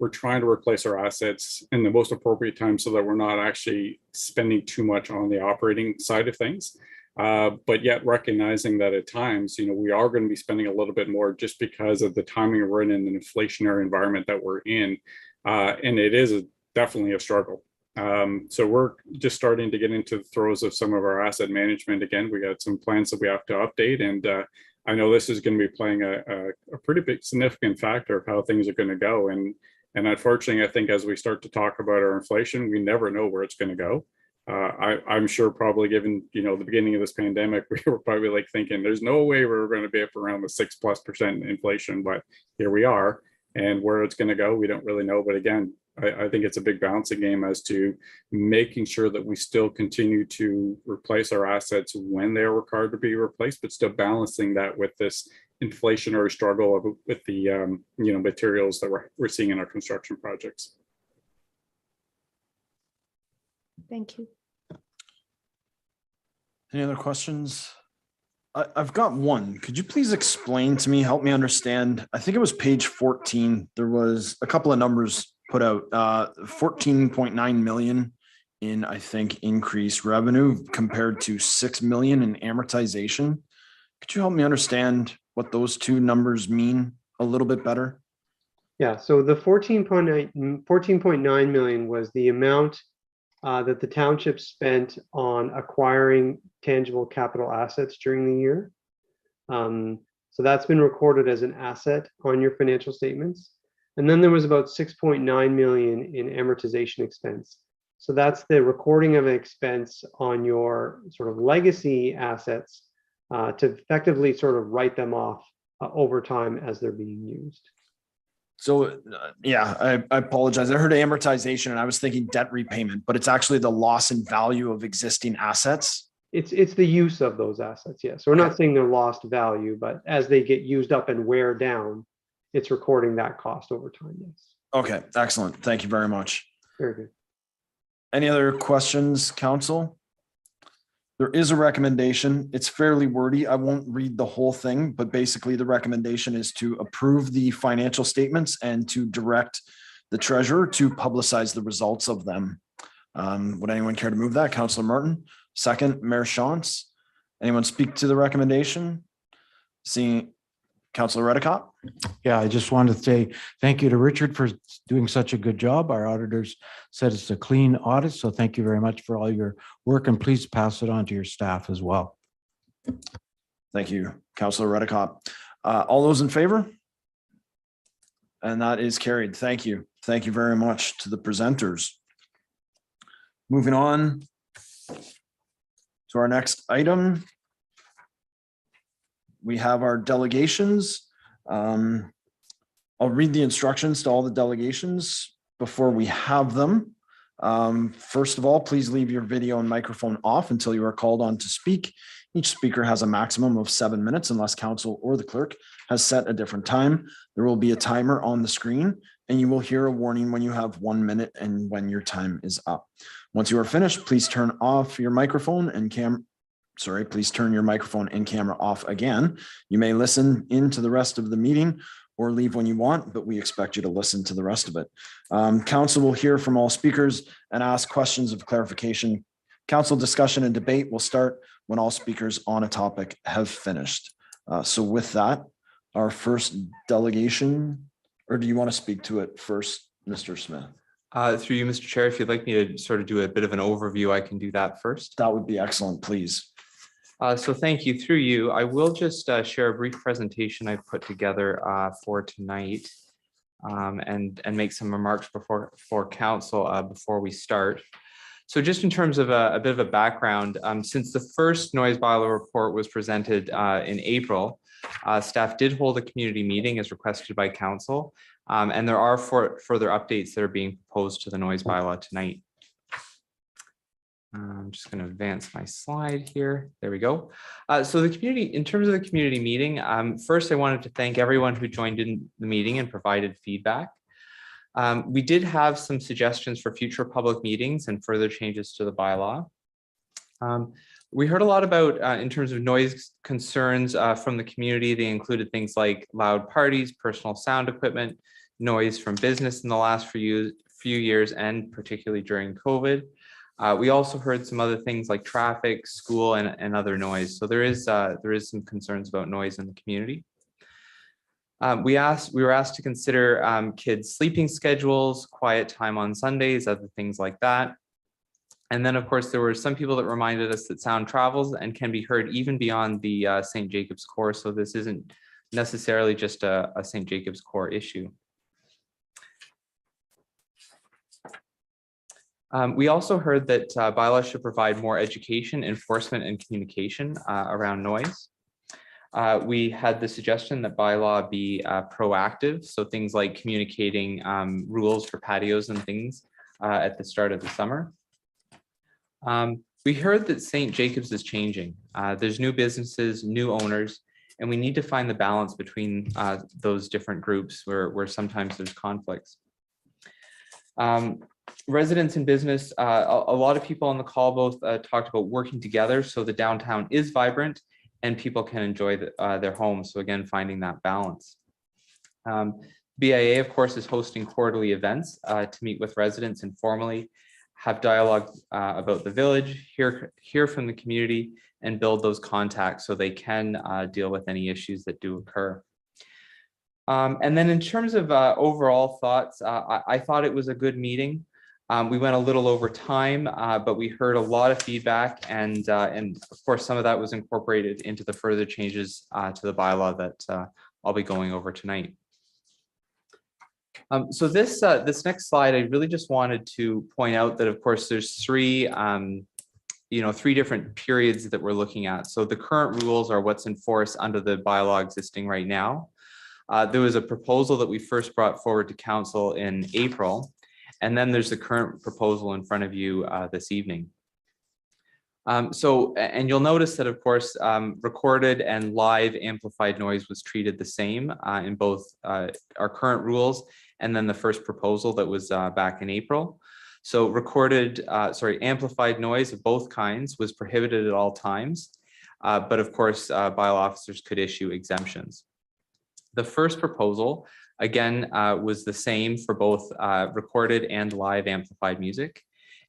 trying to replace our assets in the most appropriate time so that we're not actually spending too much on the operating side of things. But yet recognizing that at times, we are going to be spending a little bit more just because of the timing we're in an inflationary environment that we're in. And it is definitely a struggle. So we're just starting to get into the throes of some of our asset management. Again, we got some plans that we have to update. And I know this is going to be playing a pretty big significant factor of how things are going to go. And unfortunately, I think as we start to talk about our inflation, we never know where it's going to go. I'm sure probably given, the beginning of this pandemic, we were probably like thinking there's no way we're going to be up around the 6+% inflation, but here we are. And where it's going to go, we don't really know. But again, I think it's a big balancing game as to making sure that we still continue to replace our assets when they're required to be replaced, but still balancing that with this inflationary struggle with the materials that we're seeing in our construction projects. Thank you. Any other questions? I've got one. Could you please explain to me, help me understand? I think it was page 14. There was a couple of numbers put out, 14.9 million in, I think, increased revenue compared to 6 million in amortization. Could you help me understand what those two numbers mean a little bit better? Yeah, so the 14.9 million was the amount that the township spent on acquiring tangible capital assets during the year. So that's been recorded as an asset on your financial statements. And then there was about 6.9 million in amortization expense. So that's the recording of an expense on your sort of legacy assets to effectively sort of write them off over time as they're being used. So yeah, I apologize. I heard amortization and I was thinking debt repayment, but it's actually the loss in value of existing assets. It's the use of those assets, yes. So we're not saying they're lost value, but as they get used up and wear down, it's recording that cost over time, yes. Okay, excellent. Thank you very much. Very good. Any other questions, council? There is a recommendation. It's fairly wordy. I won't read the whole thing, but basically the recommendation is to approve the financial statements and to direct the treasurer to publicize the results of them. Would anyone care to move that? Councillor Martin. Second, Mayor Shantz. Anyone speak to the recommendation? Seeing Councillor Redicott. Yeah, I just wanted to say thank you to Richard for doing such a good job. Our auditors said it's a clean audit, so thank you very much for all your work, and please pass it on to your staff as well. Thank you, Councillor Redicott. All those in favor? And that is carried. Thank you. Thank you very much to the presenters. Moving on to our next item. We have our delegations. I'll read the instructions to all the delegations before we have them. First of all, please leave your video and microphone off until you are called on to speak. Each speaker has a maximum of 7 minutes unless council or the clerk has set a different time. There will be a timer on the screen and you will hear a warning when you have 1 minute and when your time is up. Once you are finished, please turn off your microphone and please turn your microphone and camera off again. You may listen into the rest of the meeting or leave when you want, but we expect you to listen to the rest of it. Council will hear from all speakers and ask questions of clarification. Council discussion and debate will start when all speakers on a topic have finished. So with that, our first delegation, or do you want to speak to it first, Mr. Smith? Through you, Mr. Chair, if you'd like me to sort of do a bit of an overview, I can do that first. That would be excellent, please. So thank you. Through you, I will just share a brief presentation I've put together for tonight and make some remarks for council before we start. So just in terms of a bit of a background, since the first noise bylaw report was presented in April, staff did hold a community meeting as requested by council. And there are further updates that are being proposed to the noise bylaw tonight. I'm just going to advance my slide here. There we go. So the community, in terms of the community meeting, first I wanted to thank everyone who joined in the meeting and provided feedback. We did have some suggestions for future public meetings and further changes to the bylaw. We heard a lot about, in terms of noise concerns from the community. They included things like loud parties, personal sound equipment, noise from business in the last few years, and particularly during COVID. We also heard some other things like traffic, school, and other noise. So there is some concerns about noise in the community. We were asked to consider kids' sleeping schedules, quiet time on Sundays, other things like that. And then, of course, there were some people that reminded us that sound travels and can be heard even beyond the St. Jacobs Core. So this isn't necessarily just a St. Jacobs Core issue. We also heard that bylaws should provide more education, enforcement, and communication around noise. We had the suggestion that bylaw be proactive, so things like communicating rules for patios and things at the start of the summer. We heard that St. Jacobs is changing. There's new businesses, new owners, and we need to find the balance between those different groups where sometimes there's conflicts. Residents and business, a lot of people on the call both talked about working together so the downtown is vibrant and people can enjoy their homes. So again, finding that balance. BIA, of course, is hosting quarterly events to meet with residents informally, have dialogue about the village, hear from the community, and build those contacts so they can deal with any issues that do occur. And then in terms of overall thoughts, I thought it was a good meeting. We went a little over time, but we heard a lot of feedback, and of course, some of that was incorporated into the further changes to the bylaw that I'll be going over tonight. So this next slide, I really just wanted to point out that, of course, there's three different periods that we're looking at. So the current rules are what's in force under the bylaw existing right now. There was a proposal that we first brought forward to council in April, and then there's the current proposal in front of you this evening. And you'll notice that, of course, recorded and live amplified noise was treated the same in both our current rules and then the first proposal that was back in April. So amplified noise of both kinds was prohibited at all times, but of course, bylaw officers could issue exemptions. The first proposal, again, was the same for both recorded and live amplified music.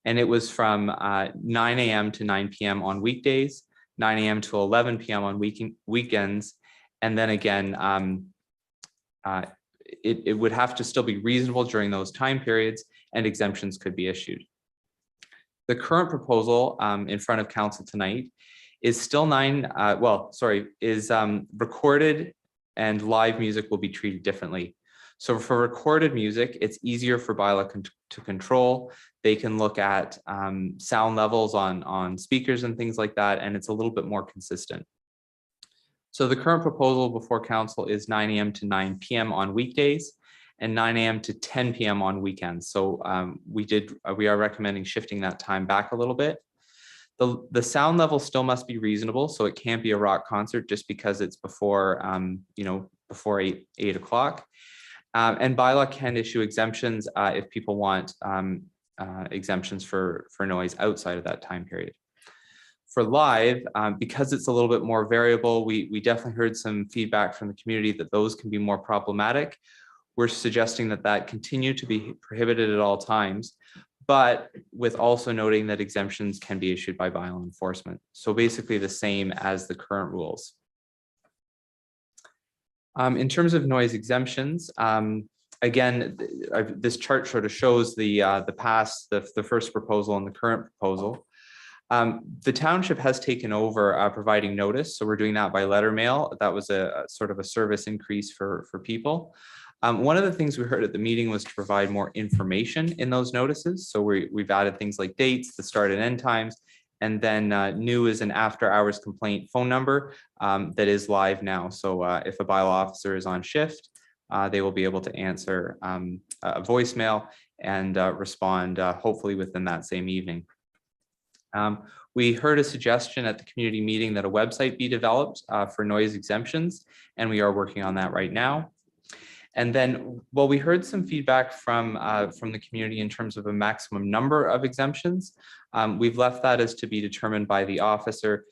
And it was from 9 a.m. to 9 p.m. on weekdays, 9 a.m. to 11 p.m. on weekends. And then again, it would have to still be reasonable during those time periods, and exemptions could be issued. The current proposal in front of council tonight is still recorded and live music will be treated differently. So for recorded music, it's easier for bylaw to control. They can look at sound levels on speakers and things like that, and it's a little bit more consistent. So the current proposal before council is 9 a.m. to 9 p.m. on weekdays and 9 a.m. to 10 p.m. on weekends. So we are recommending shifting that time back a little bit. The sound level still must be reasonable, so it can't be a rock concert just because it's before before 8 o'clock. And bylaw can issue exemptions if people want exemptions for noise outside of that time period. For live, because it's a little bit more variable, we definitely heard some feedback from the community that those can be more problematic. We're suggesting that continue to be prohibited at all times, but with also noting that exemptions can be issued by bylaw enforcement. So basically the same as the current rules. In terms of noise exemptions, again, this chart sort of shows the first proposal and the current proposal. The township has taken over providing notice, so we're doing that by letter mail. That was a sort of a service increase for people. One of the things we heard at the meeting was to provide more information in those notices. So we've added things like dates, the start and end times, and then new is an after-hours complaint phone number that is live now. So if a bylaw officer is on shift, they will be able to answer a voicemail and respond hopefully within that same evening. We heard a suggestion at the community meeting that a website be developed for noise exemptions, and we are working on that right now. And then, well, we heard some feedback from the community in terms of a maximum number of exemptions. We've left that as to be determined by the officer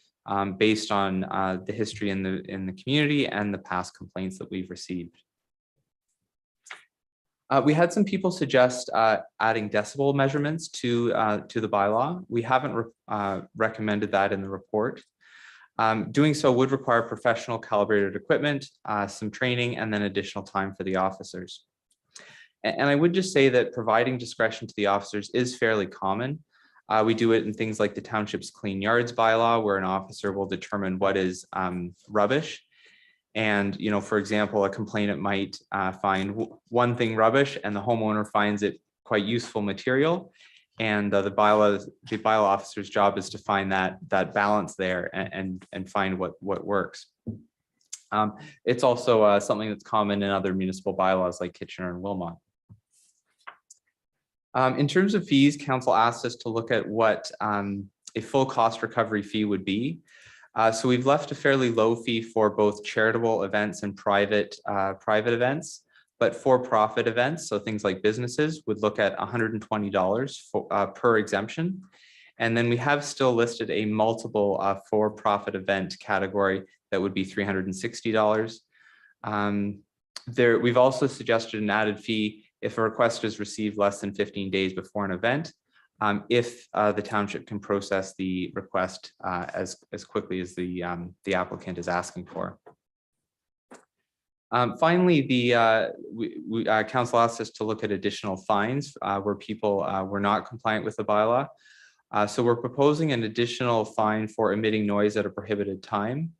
based on the history in the community and the past complaints that we've received. We had some people suggest adding decibel measurements to the bylaw. We haven't recommended that in the report. Doing so would require professional calibrated equipment, some training, and then additional time for the officers. And I would just say that providing discretion to the officers is fairly common. We do it in things like the township's clean yards bylaw, where an officer will determine what is rubbish. And, for example, a complainant might find one thing rubbish and the homeowner finds it quite useful material. And the bylaw officer's job is to find that balance there and find what works. It's also something that's common in other municipal bylaws like Kitchener and Wilmot. In terms of fees, council asked us to look at what a full cost recovery fee would be. So we've left a fairly low fee for both charitable events and private events. But for-profit events, so things like businesses, would look at $120 per exemption. And then we have still listed a multiple for-profit event category that would be $360. We've also suggested an added fee if a request is received less than 15 days before an event, if the township can process the request as quickly as the applicant is asking for. Finally, the council asked us to look at additional fines where people were not compliant with the bylaw. So we're proposing an additional fine for emitting noise at a prohibited time.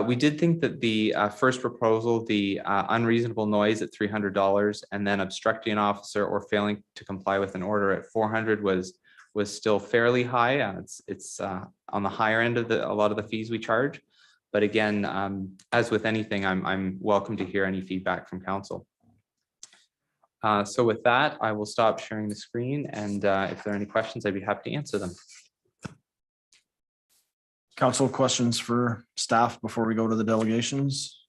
We did think that the first proposal, the unreasonable noise at $300 and then obstructing an officer or failing to comply with an order at $400 was still fairly high. It's on the higher end of a lot of the fees we charge. But again, as with anything, I'm welcome to hear any feedback from council. So with that, I will stop sharing the screen, and if there are any questions, I'd be happy to answer them. Council questions for staff before we go to the delegations?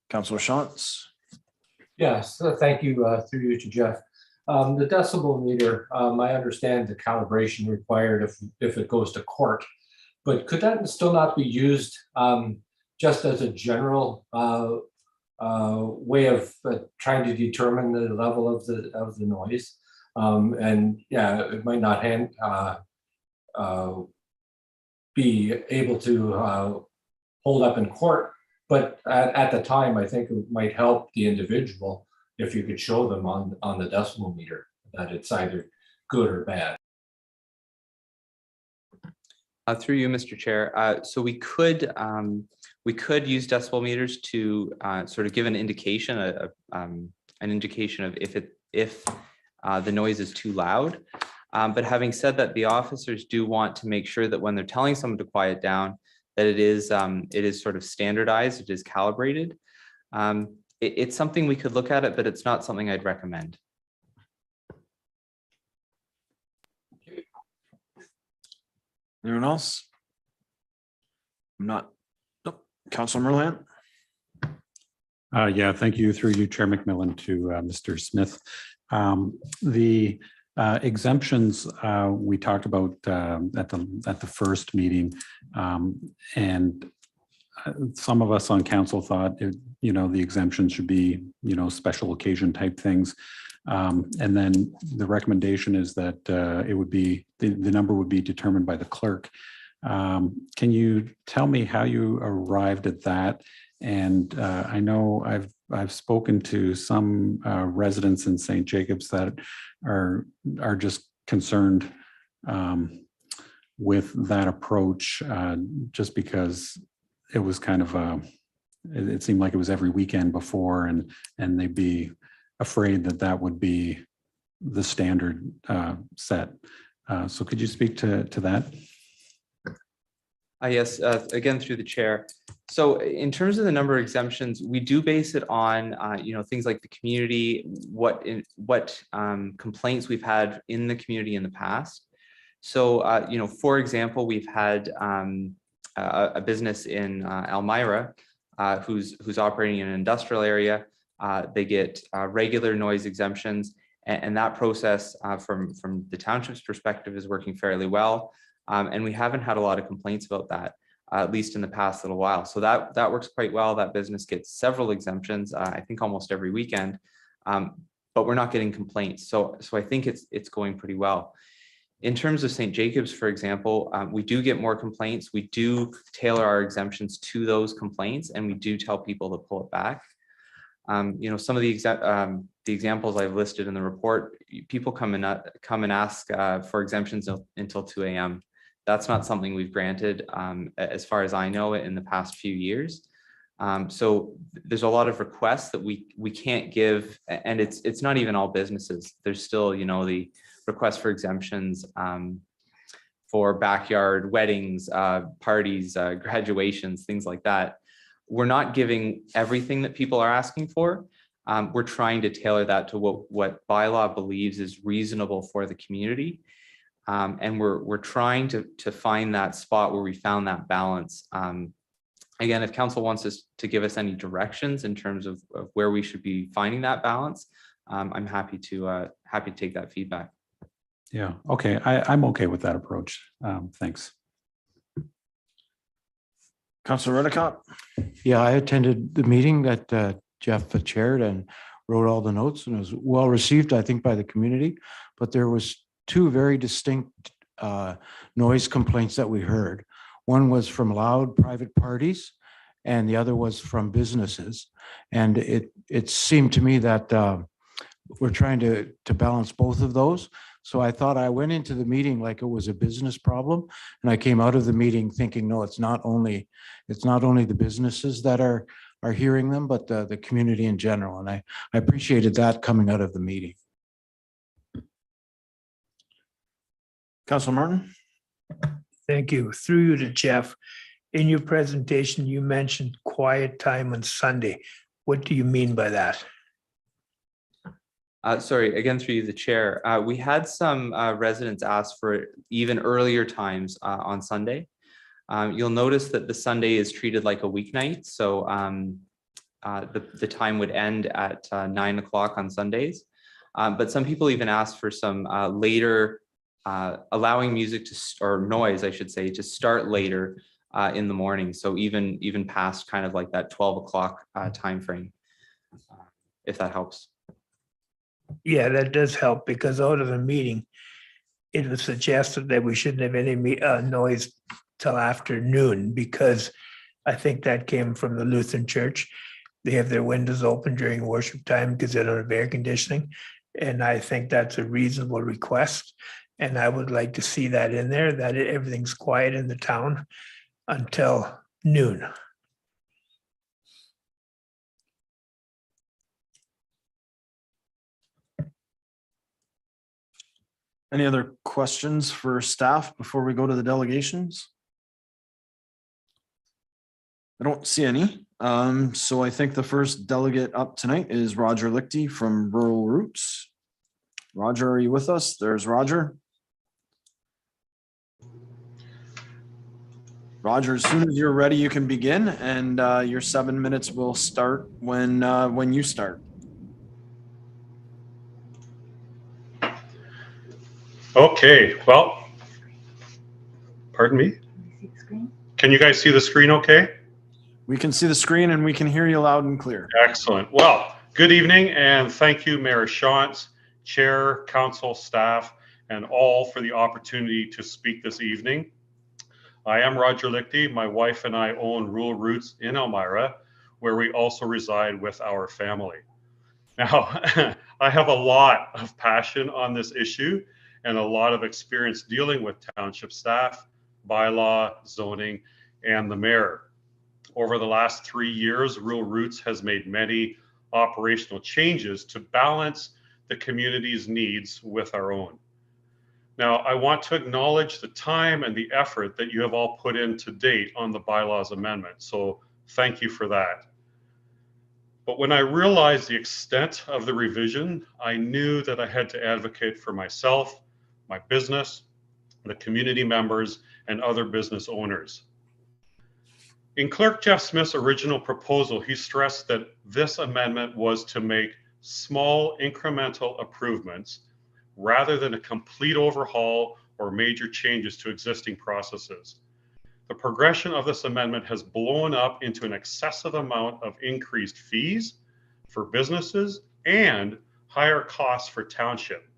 Councillor Shantz. Yes, thank you, through you to Jeff. The decibel meter, I understand the calibration required if it goes to court, but could that still not be used just as a general way of trying to determine the level of the noise? And yeah, it might not be able to hold up in court, but at the time, I think it might help the individual if you could show them on the decibel meter that it's either good or bad. Through you, Mr. Chair. So we could use decibel meters to sort of give an indication, of if the noise is too loud. But having said that, the officers do want to make sure that when they're telling someone to quiet down, that it is sort of standardized, it is calibrated. It's something we could look at it, but it's not something I'd recommend. Anyone else? Not. Nope. Councilor Merlant. Yeah, thank you. Through you, Chair McMillan, to Mr. Smith. The exemptions we talked about at the first meeting, and some of us on council thought the exemption should be special occasion type things, and then the recommendation is that it would be the number would be determined by the clerk. Can you tell me how you arrived at that? And I know I've spoken to some residents in St. Jacobs that are just concerned with that approach, just because it was kind of it seemed like it was every weekend before, and they'd be afraid that would be the standard set. So could you speak to that? Yes, again, through the chair. So in terms of the number of exemptions, we do base it on, things like the community, what complaints we've had in the community in the past. So, for example, we've had a business in Elmira who's operating in an industrial area. They get regular noise exemptions, and that process from the township's perspective is working fairly well. And we haven't had a lot of complaints about that, at least in the past little while. So that works quite well. That business gets several exemptions, I think almost every weekend, but we're not getting complaints. So I think it's going pretty well. In terms of St. Jacobs, for example, we do get more complaints. We do tailor our exemptions to those complaints, and we do tell people to pull it back. Some of the examples I've listed in the report, people come and ask for exemptions until 2 a.m. That's not something we've granted, as far as I know, in the past few years. So there's a lot of requests that we can't give, and it's not even all businesses. There's still, the request for exemptions for backyard weddings, parties, graduations, things like that. We're not giving everything that people are asking for. We're trying to tailor that to what bylaw believes is reasonable for the community. And we're trying to find that spot where we found that balance. Again, if council wants us to give us any directions in terms of where we should be finding that balance, I'm happy to take that feedback. Yeah, okay, I'm okay with that approach. Thanks. Councilor Redicott. Yeah, I attended the meeting that Jeff chaired and wrote all the notes, and it was well received, I think, by the community. But there was two very distinct noise complaints that we heard. One was from loud private parties, and the other was from businesses. And it seemed to me that we're trying to balance both of those. So I thought I went into the meeting like it was a business problem, and I came out of the meeting thinking, no, it's not only the businesses that are hearing them, but the community in general. And I appreciated that coming out of the meeting. Councilor Martin? Thank you. Through you to Jeff. In your presentation, you mentioned quiet time on Sunday. What do you mean by that? Sorry, again, through you, the chair. We had some residents ask for even earlier times on Sunday. You'll notice that the Sunday is treated like a weeknight. So the time would end at 9 o'clock on Sundays. But some people even asked for some later, allowing music or noise, I should say, to start later in the morning. So even past kind of like that 12 o'clock time frame, if that helps. Yeah, that does help, because out of the meeting, it was suggested that we shouldn't have any noise till afternoon, because I think that came from the Lutheran Church. They have their windows open during worship time because they don't have air conditioning. And I think that's a reasonable request. And I would like to see that in there, that everything's quiet in the town until noon. Any other questions for staff before we go to the delegations? I don't see any. So I think the first delegate up tonight is Roger Lichty from Rural Roots. Roger, are you with us? There's Roger. Roger, as soon as you're ready, you can begin, and your 7 minutes will start when you start. Okay, well, pardon me. Can you guys see the screen okay? We can see the screen and we can hear you loud and clear. Excellent. Well, good evening, and thank you, Mayor Shantz, Chair, Council, staff, and all for the opportunity to speak this evening. I am Roger Lichty. My wife and I own Rural Roots in Elmira, where we also reside with our family. Now, I have a lot of passion on this issue and a lot of experience dealing with township staff, bylaw, zoning, and the mayor. Over the last 3 years, Rural Roots has made many operational changes to balance the community's needs with our own. Now, I want to acknowledge the time and the effort that you have all put in to date on the bylaws amendment, so thank you for that. But when I realized the extent of the revision, I knew that I had to advocate for myself, my business, the community members, and other business owners. In Clerk Jeff Smith's original proposal, he stressed that this amendment was to make small incremental improvements rather than a complete overhaul or major changes to existing processes. The progression of this amendment has blown up into an excessive amount of increased fees for businesses and higher costs for township.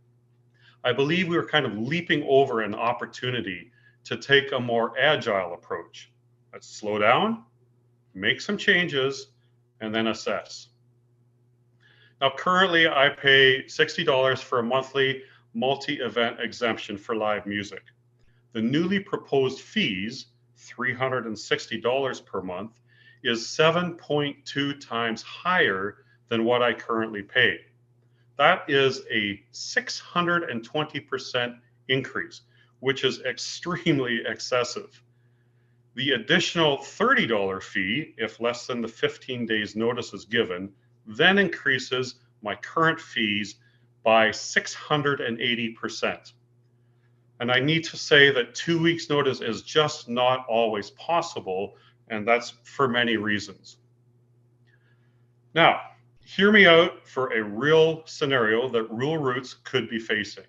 I believe we were kind of leaping over an opportunity to take a more agile approach. Let's slow down, make some changes, and then assess. Now, currently I pay $60 for a monthly multi-event exemption for live music. The newly proposed fees, $360 per month, is 7.2 times higher than what I currently pay. That is a 620% increase, which is extremely excessive. The additional $30 fee, if less than the 15 days notice is given, then increases my current fees by 680%. And I need to say that 2 weeks notice is just not always possible, and that's for many reasons. Now, hear me out for a real scenario that Rural Roots could be facing,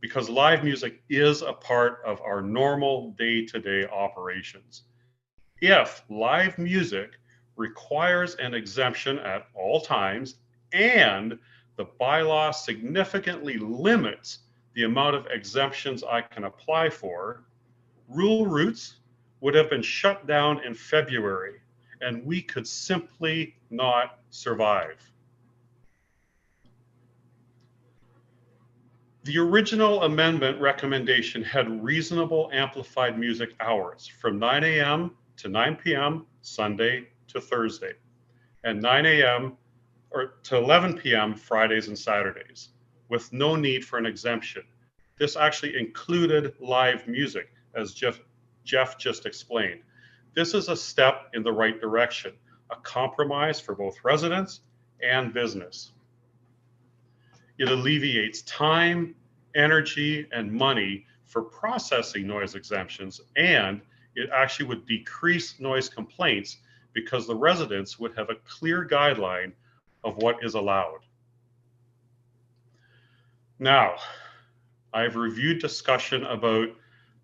because live music is a part of our normal day-to-day operations. If live music requires an exemption at all times and the bylaw significantly limits the amount of exemptions I can apply for, Rural Roots would have been shut down in February, and we could simply not survive. The original amendment recommendation had reasonable amplified music hours from 9 a.m. to 9 p.m. Sunday to Thursday, and 9 a.m. or to 11 p.m. Fridays and Saturdays, with no need for an exemption. This actually included live music, as Jeff just explained. This is a step in the right direction, a compromise for both residents and business. It alleviates time, energy, and money for processing noise exemptions, and it actually would decrease noise complaints because the residents would have a clear guideline of what is allowed. Now, I've reviewed discussion about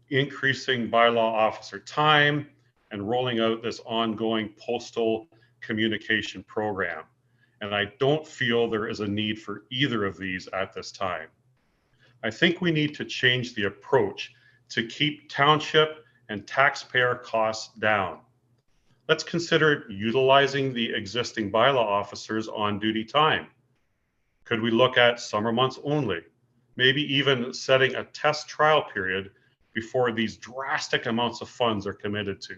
increasing bylaw officer time and rolling out this ongoing postal communication program. And I don't feel there is a need for either of these at this time. I think we need to change the approach to keep township and taxpayer costs down. Let's consider utilizing the existing bylaw officers on duty time. Could we look at summer months only? Maybe even setting a test trial period before these drastic amounts of funds are committed to.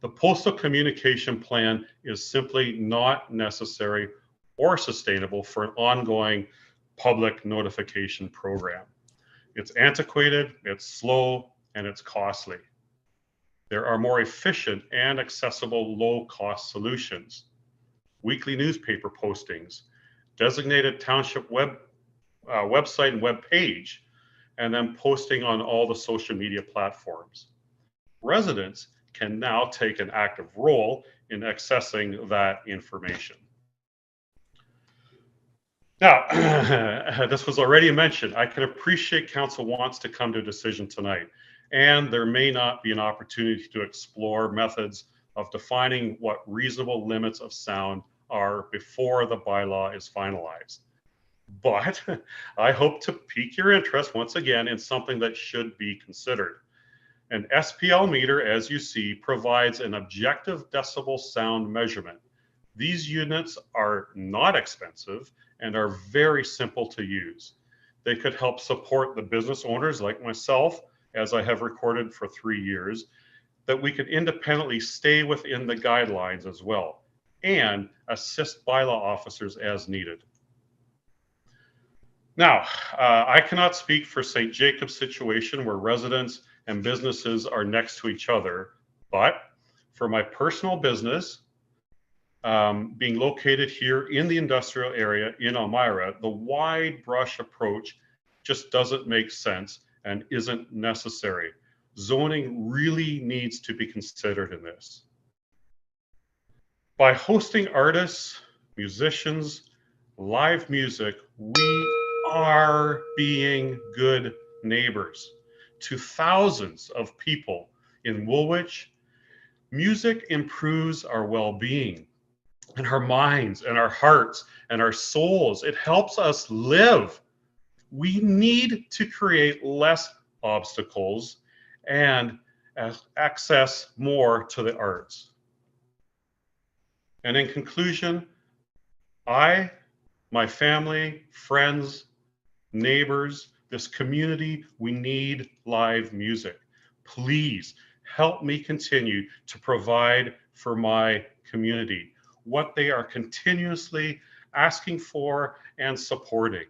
The postal communication plan is simply not necessary or sustainable for an ongoing public notification program. It's antiquated, it's slow, and it's costly. There are more efficient and accessible low-cost solutions. Weekly newspaper postings, designated township website and web page, and then posting on all the social media platforms. Residents can now take an active role in accessing that information. Now, this was already mentioned. I can appreciate council wants to come to a decision tonight, and there may not be an opportunity to explore methods of defining what reasonable limits of sound are before the bylaw is finalized. But I hope to pique your interest once again in something that should be considered. An SPL meter, as you see, provides an objective decibel sound measurement. These units are not expensive and are very simple to use. They could help support the business owners like myself, as I have recorded for 3 years, that we could independently stay within the guidelines as well, and assist bylaw officers as needed. Now, I cannot speak for St. Jacob's situation where residents and businesses are next to each other, but for my personal business, being located here in the industrial area in Elmira, the wide brush approach just doesn't make sense and isn't necessary. Zoning really needs to be considered in this. By hosting artists, musicians, live music, we are being good neighbors to thousands of people in Woolwich. Music improves our well-being and our minds and our hearts and our souls. It helps us live. We need to create less obstacles and access more to the arts. And in conclusion, I, my family, friends, neighbors, this community, we need live music. Please help me continue to provide for my community what they are continuously asking for and supporting.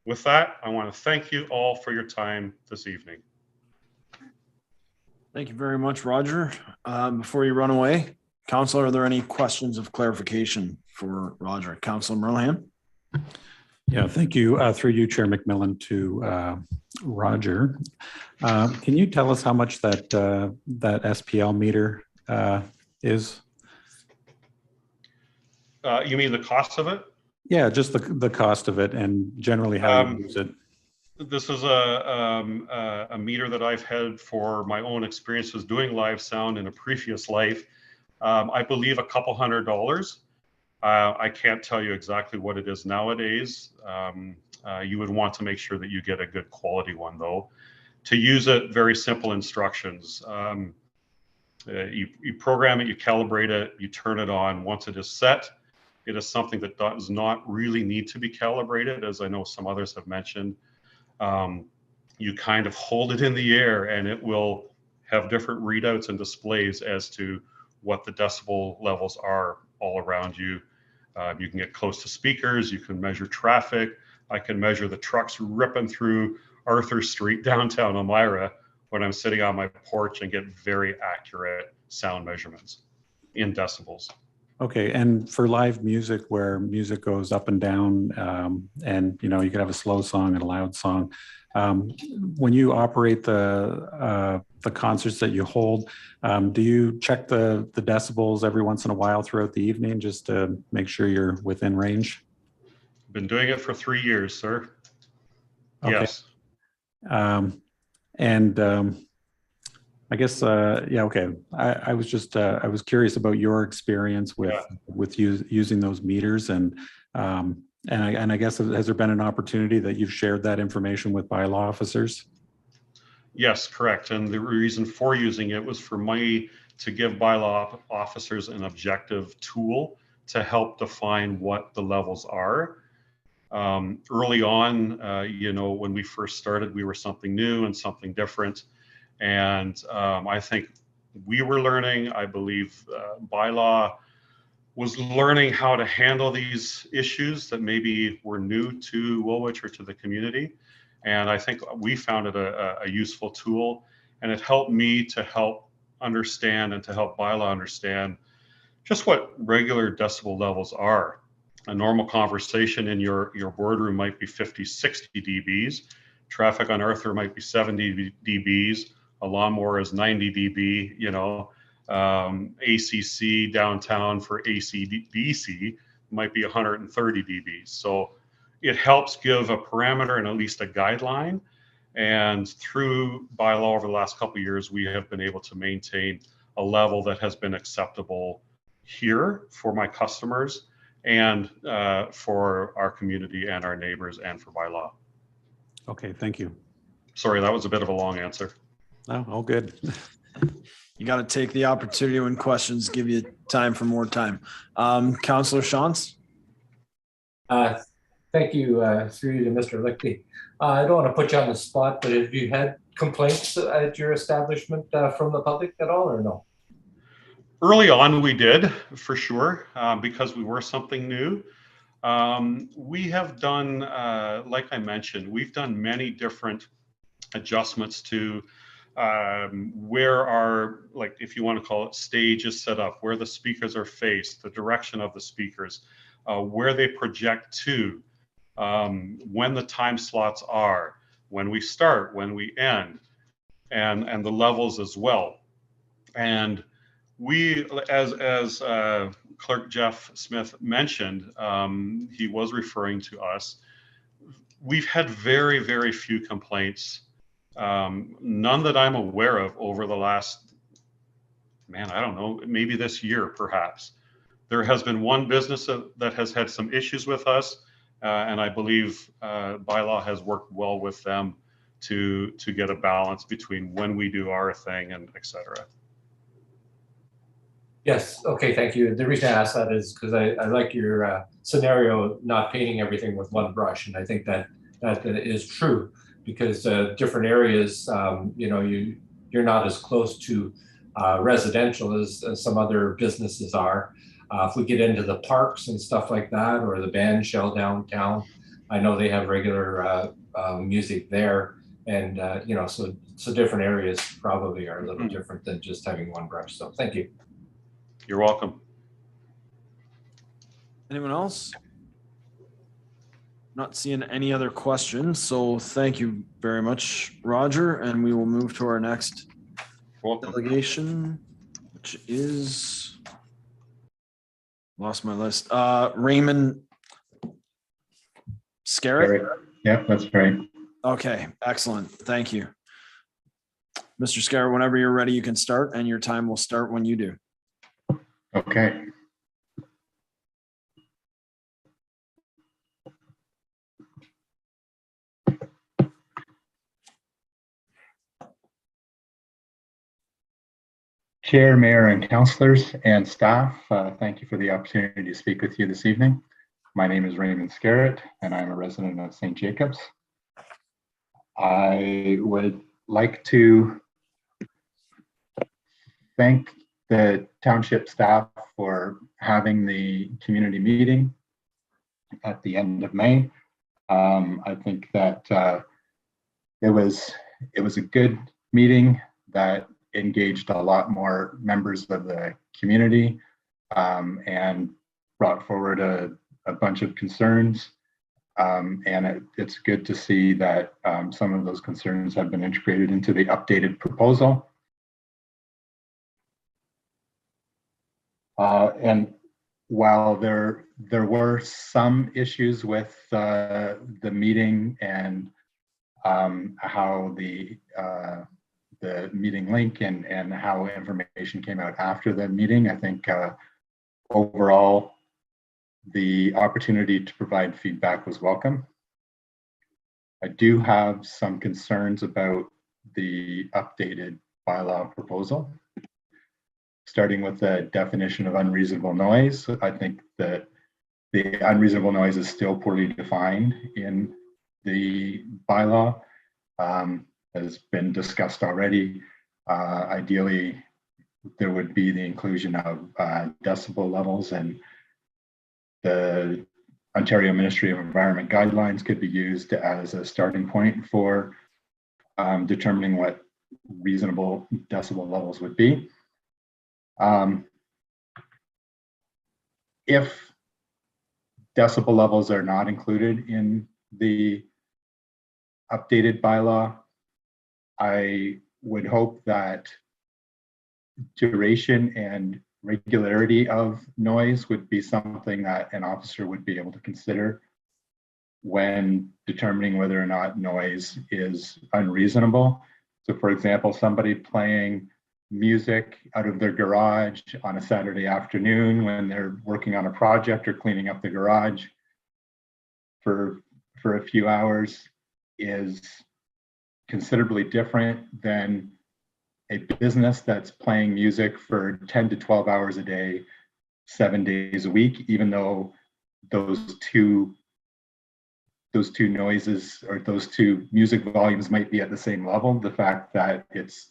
With that, I want to thank you all for your time this evening. Thank you very much, Roger. Before you run away, Councillor, are there any questions of clarification for Roger? Councillor Merlehan? Yeah, thank you. Through you, Chair McMillan, to Roger. Can you tell us how much that SPL meter is? You mean the cost of it? Yeah, just the cost of it and generally how you use it. This is a meter that I've had for my own experiences doing live sound in a previous life. I believe a couple $100. I can't tell you exactly what it is nowadays. You would want to make sure that you get a good quality one though. To use it, very simple instructions. You program it, you calibrate it, you turn it on. Once it is set, it is something that does not really need to be calibrated, as I know some others have mentioned. You kind of hold it in the air and it will have different readouts and displays as to what the decibel levels are all around you. You can get close to speakers, you can measure traffic. I can measure the trucks ripping through Arthur Street downtown Elmira when I'm sitting on my porch and get very accurate sound measurements in decibels. Okay, and for live music where music goes up and down, and you could have a slow song and a loud song. When you operate the concerts that you hold, do you check the decibels every once in a while throughout the evening just to make sure you're within range? Been doing it for 3 years, sir. Okay. Yes. I guess, yeah, okay. I was just, I was curious about your experience with using those meters, and I guess, has there been an opportunity that you've shared that information with bylaw officers? Yes, correct. And the reason for using it was for me to give bylaw officers an objective tool to help define what the levels are. Early on, when we first started, we were something new and something different. And I think we were learning. I believe bylaw was learning how to handle these issues that maybe were new to Woolwich or to the community. And I think we found it a useful tool, and it helped me to help understand and to help bylaw understand just what regular decibel levels are. A normal conversation in your boardroom might be 50, 60 dBs. Traffic on Arthur might be 70 dBs. A lawnmower is 90 dB, ACC downtown for ACDC might be 130 dBs. So it helps give a parameter and at least a guideline. And through bylaw over the last couple of years, we have been able to maintain a level that has been acceptable here for my customers and for our community and our neighbors and for bylaw. Okay, thank you. Sorry, that was a bit of a long answer. No, all good. You got to take the opportunity when questions give you time for more time. Councillor Shantz? Thank you, through you to Mr. Lichty. I don't want to put you on the spot, but have you had complaints at your establishment from the public at all, or no? Early on, we did, for sure, because we were something new. We have done, like I mentioned, we've done many different adjustments to where our, like, if you want to call it, stage is set up, where the speakers are faced, the direction of the speakers, where they project to, when the time slots are, when we start, when we end, and the levels as well. And we, as Clerk Jeff Smith mentioned, he was referring to us. We've had very, very few complaints, none that I'm aware of over the last, I don't know, maybe this year, perhaps. There has been one business that has had some issues with us, and I believe bylaw has worked well with them to get a balance between when we do our thing and et cetera. Yes, okay, thank you. The reason I asked that is because I like your scenario, not painting everything with one brush. And I think that is true, because different areas, you're not as close to residential as some other businesses are. If we get into the parks and stuff like that, or the band shell downtown, I know they have regular music there. And, so different areas probably are a little different than just having one brush. So thank you. You're welcome. Anyone else? Not seeing any other questions, so thank you very much, Roger, and we will move to our next delegation, which is, lost my list, Raymond Scarrett? Yeah, that's right. Okay, excellent, thank you. Mr. Scarrett, whenever you're ready, you can start, and your time will start when you do. Okay. Chair, Mayor, and councillors and staff, thank you for the opportunity to speak with you this evening. My name is Raymond Scarrett, and I'm a resident of St. Jacobs. I would like to thank the township staff for having the community meeting at the end of May. I think that it was a good meeting that engaged a lot more members of the community and brought forward a bunch of concerns. And it's good to see that some of those concerns have been integrated into the updated proposal. And while there were some issues with the meeting and how the meeting link and how information came out after the meeting, I think overall the opportunity to provide feedback was welcome. I do have some concerns about the updated bylaw proposal. Starting with the definition of unreasonable noise, I think that the unreasonable noise is still poorly defined in the bylaw. Has been discussed already. Ideally, there would be the inclusion of decibel levels, and the Ontario Ministry of Environment guidelines could be used as a starting point for determining what reasonable decibel levels would be. If decibel levels are not included in the updated bylaw, I would hope that duration and regularity of noise would be something that an officer would be able to consider when determining whether or not noise is unreasonable. So for example, somebody playing music out of their garage on a Saturday afternoon when they're working on a project or cleaning up the garage for a few hours is considerably different than a business that's playing music for 10 to 12 hours a day, 7 days a week, even though those two noises or those two music volumes might be at the same level. The fact that it's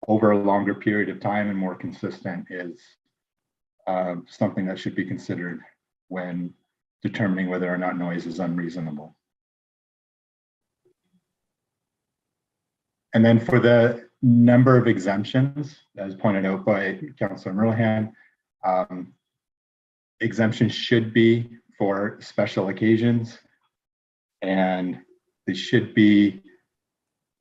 over a longer period of time and more consistent is something that should be considered when determining whether or not noise is unreasonable. And then for the number of exemptions, as pointed out by Councillor Merlehan, exemptions should be for special occasions, and they should be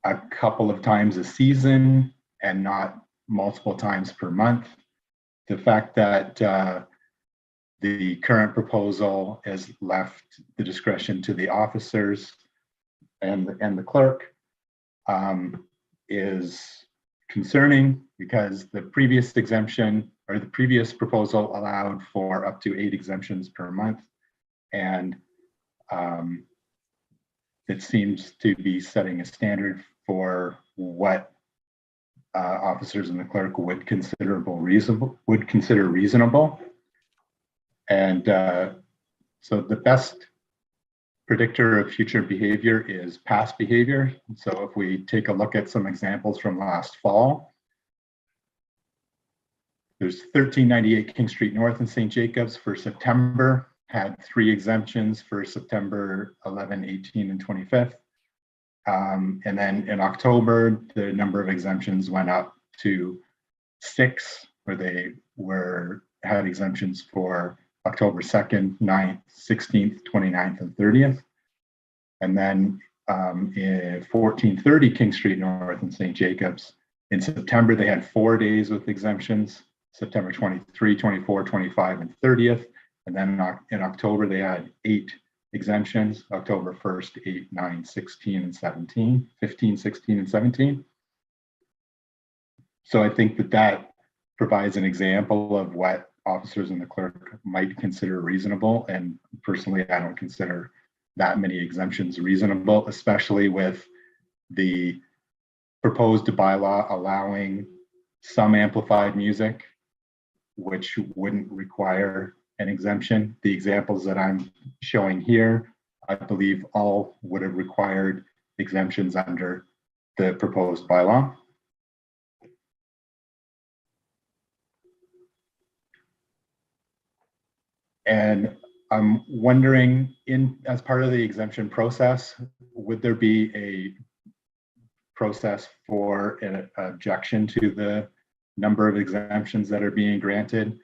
a couple of times a season and not multiple times per month. The fact that the current proposal has left the discretion to the officers and the clerk is concerning, because the previous exemption or the previous proposal allowed for up to 8 exemptions per month, and it seems to be setting a standard for what officers and the clerk would consider reasonable. And so the best predictor of future behavior is past behavior. So if we take a look at some examples from last fall, there's 1398 King Street North in St. Jacobs for September, had 3 exemptions for September 11, 18, and 25th. And then in October, the number of exemptions went up to 6, where they had exemptions for October 2nd, 9th, 16th, 29th, and 30th. And then in 1430 King Street North in St. Jacobs, in September, they had 4 days with exemptions, September 23, 24, 25, and 30th. And then in October, they had 8 exemptions, October 1st, 8, 9, 16, and 17, 15, 16, and 17. So I think that provides an example of what officers and the clerk might consider reasonable. And personally, I don't consider that many exemptions reasonable, especially with the proposed bylaw allowing some amplified music, which wouldn't require an exemption. The examples that I'm showing here, I believe all would have required exemptions under the proposed bylaw. And I'm wondering, as part of the exemption process, would there be a process for an objection to the number of exemptions that are being granted?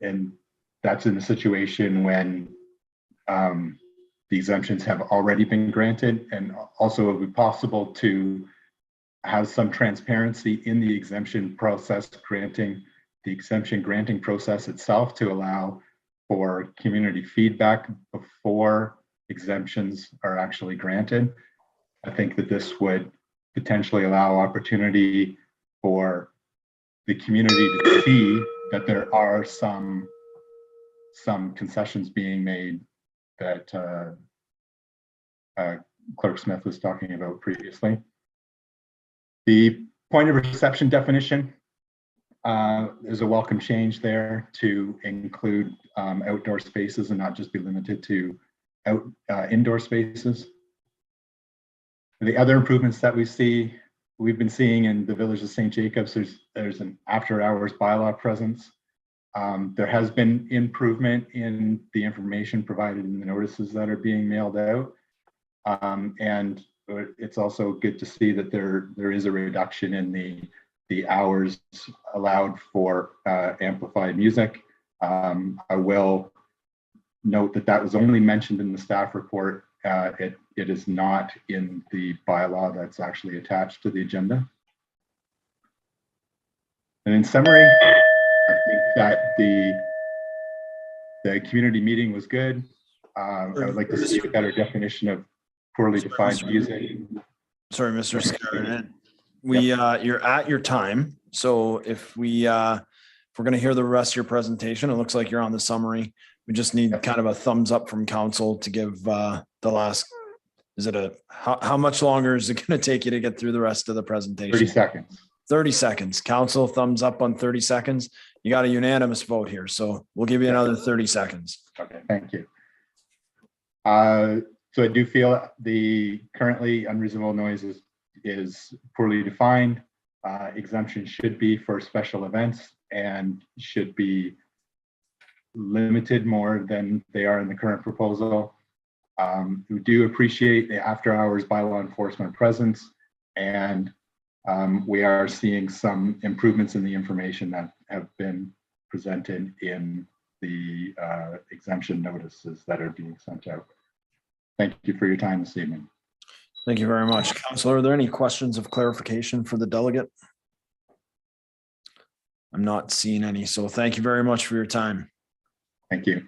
And that's in a situation when the exemptions have already been granted. And also it would be possible to have some transparency in the exemption process, the exemption granting process itself, to allow for community feedback before exemptions are actually granted. I think that this would potentially allow opportunity for the community to see that there are some concessions being made that Clerk Smith was talking about previously. The point of reception definition is a welcome change there to include outdoor spaces and not just be limited to indoor spaces. The other improvements that we've been seeing in the Village of St. Jacobs, there's an after-hours bylaw presence. There has been improvement in the information provided in the notices that are being mailed out. And it's also good to see that there is a reduction in the hours allowed for amplified music. I will note that was only mentioned in the staff report. It is not in the bylaw that's actually attached to the agenda. And in summary, I think that the community meeting was good. I would like to see a better definition of poorly defined music. Sorry, Mr. Scarrett. You're at your time. So if we're going to hear the rest of your presentation, it looks like you're on the summary. We just need kind of a thumbs up from council to give the last. Is it how much longer is it going to take you to get through the rest of the presentation? 30 seconds. 30 seconds. Council, thumbs up on 30 seconds. You got a unanimous vote here, so we'll give you another 30 seconds. Okay, thank you. So I do feel the currently unreasonable noise is poorly defined. Exemption should be for special events and should be limited more than they are in the current proposal. We do appreciate the after hours bylaw enforcement presence, and we are seeing some improvements in the information that have been presented in the exemption notices that are being sent out. Thank you for your time this evening. Thank you very much. Councilor, are there any questions of clarification for the delegate? I'm not seeing any, so thank you very much for your time. Thank you.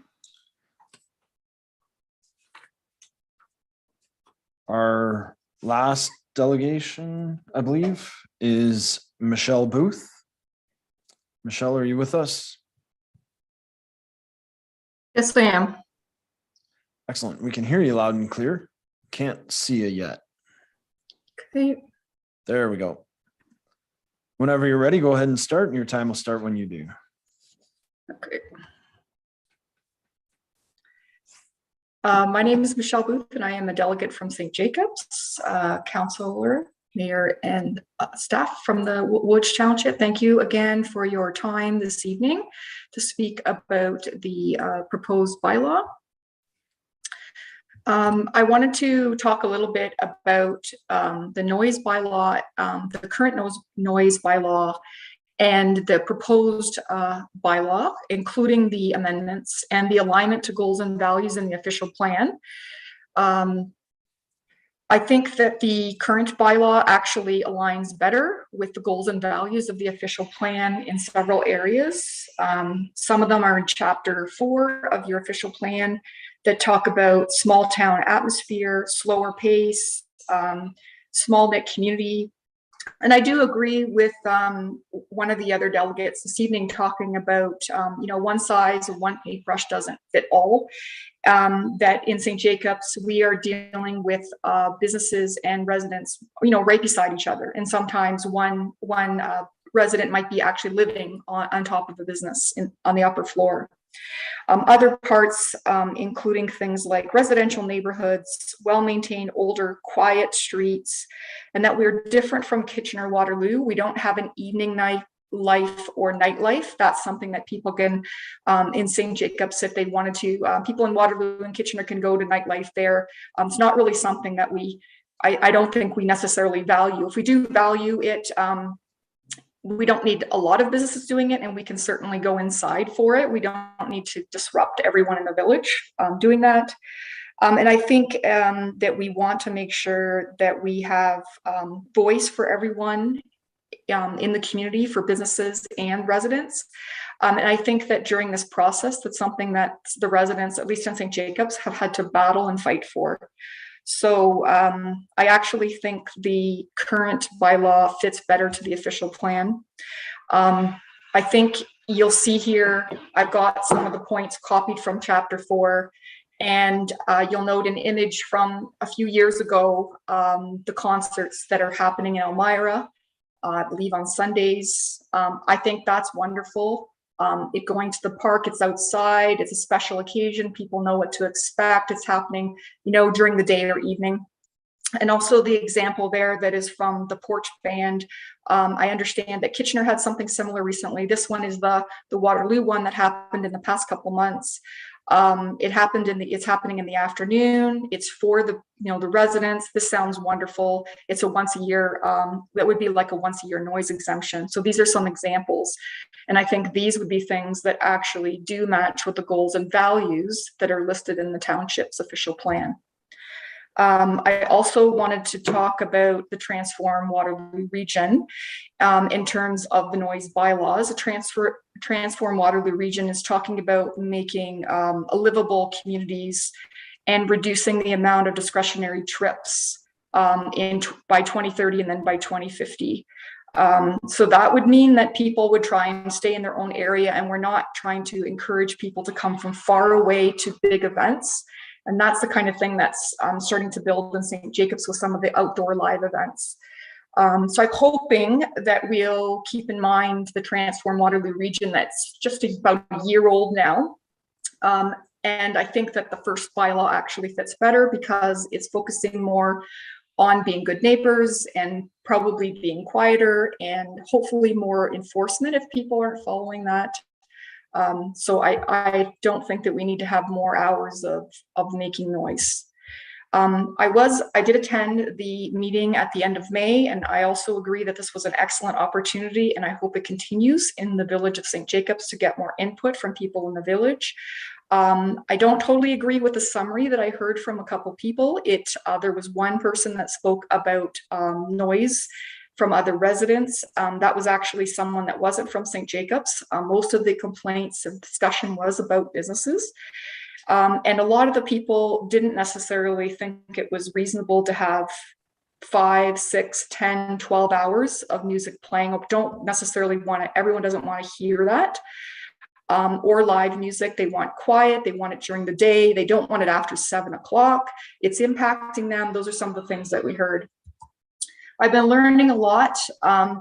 Our last delegation, I believe, is Michelle Booth. Michelle, are you with us? Yes, I am. Excellent. We can hear you loud and clear. Can't see you yet. Okay. There we go. Whenever you're ready, go ahead and start, and your time will start when you do. Okay. My name is Michelle Booth, and I am a delegate from St. Jacobs, councilor, mayor, and staff from the Woolwich Township. Thank you again for your time this evening to speak about the proposed bylaw. I wanted to talk a little bit about the noise bylaw, the current noise bylaw, and the proposed bylaw, including the amendments and the alignment to goals and values in the official plan. I think that the current bylaw actually aligns better with the goals and values of the official plan in several areas. Some of them are in Chapter 4 of your official plan that talk about small town atmosphere, slower pace, small knit community, And I do agree with one of the other delegates this evening talking about, one size of one paintbrush doesn't fit all. That in St. Jacobs, we are dealing with businesses and residents, right beside each other. And sometimes one resident might be actually living on top of the business on the upper floor. Other parts, including things like residential neighborhoods, well-maintained, older, quiet streets, and that we're different from Kitchener-Waterloo. We don't have an evening life or nightlife. That's something that people can, in St. Jacobs, if they wanted to, people in Waterloo and Kitchener can go to nightlife there. It's not really something that I don't think we necessarily value. If we do value it, we don't need a lot of businesses doing it, and we can certainly go inside for it. We don't need to disrupt everyone in the village doing that. And I think that we want to make sure that we have voice for everyone in the community, for businesses and residents. And I think that during this process, that's something that the residents, at least in St. Jacobs, have had to battle and fight for. So I actually think the current bylaw fits better to the official plan. I think you'll see here, I've got some of the points copied from Chapter 4, and you'll note an image from a few years ago, the concerts that are happening in Elmira, I believe on Sundays. I think that's wonderful. It going to the park, it's outside, it's a special occasion, people know what to expect, it's happening, during the day or evening. And also the example there that is from the Porch Band. I understand that Kitchener had something similar recently. This one is the Waterloo one that happened in the past couple months. It's happening in the afternoon. It's for the residents. This sounds wonderful. It's a once a year, that would be like a once a year noise exemption. So these are some examples. And I think these would be things that actually do match with the goals and values that are listed in the township's official plan. I also wanted to talk about the Transform Waterloo region in terms of the noise bylaws. The Transform Waterloo region is talking about making a livable communities and reducing the amount of discretionary trips by 2030 and then by 2050. So that would mean that people would try and stay in their own area, and we're not trying to encourage people to come from far away to big events. And that's the kind of thing that's starting to build in St. Jacobs with some of the outdoor live events. So I'm hoping that we'll keep in mind the Transform Waterloo region that's just about a year old now. And I think that the first bylaw actually fits better because it's focusing more on being good neighbors and probably being quieter and hopefully more enforcement if people aren't following that. So I don't think that we need to have more hours of making noise. I did attend the meeting at the end of May, and I also agree that this was an excellent opportunity, and I hope it continues in the village of St. Jacobs to get more input from people in the village. I don't totally agree with the summary that I heard from a couple people. There was one person that spoke about noise from other residents. That was actually someone that wasn't from St. Jacobs. Most of the complaints and discussion was about businesses. And a lot of the people didn't necessarily think it was reasonable to have 5, 6, 10, 12 hours of music playing. Don't necessarily everyone doesn't want to hear that. Or live music. They want quiet. They want it during the day. They don't want it after 7 o'clock. It's impacting them. Those are some of the things that we heard. I've been learning a lot,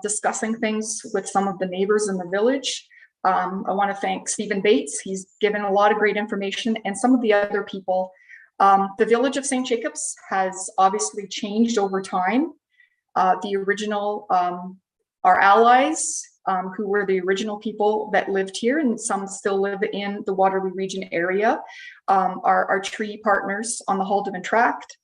discussing things with some of the neighbors in the village. I want to thank Stephen Bates. He's given a lot of great information, and some of the other people. The village of St. Jacobs has obviously changed over time. The original, our allies, who were the original people that lived here, and some still live in the Waterloo region area, our tree partners on the Haldeman Tract.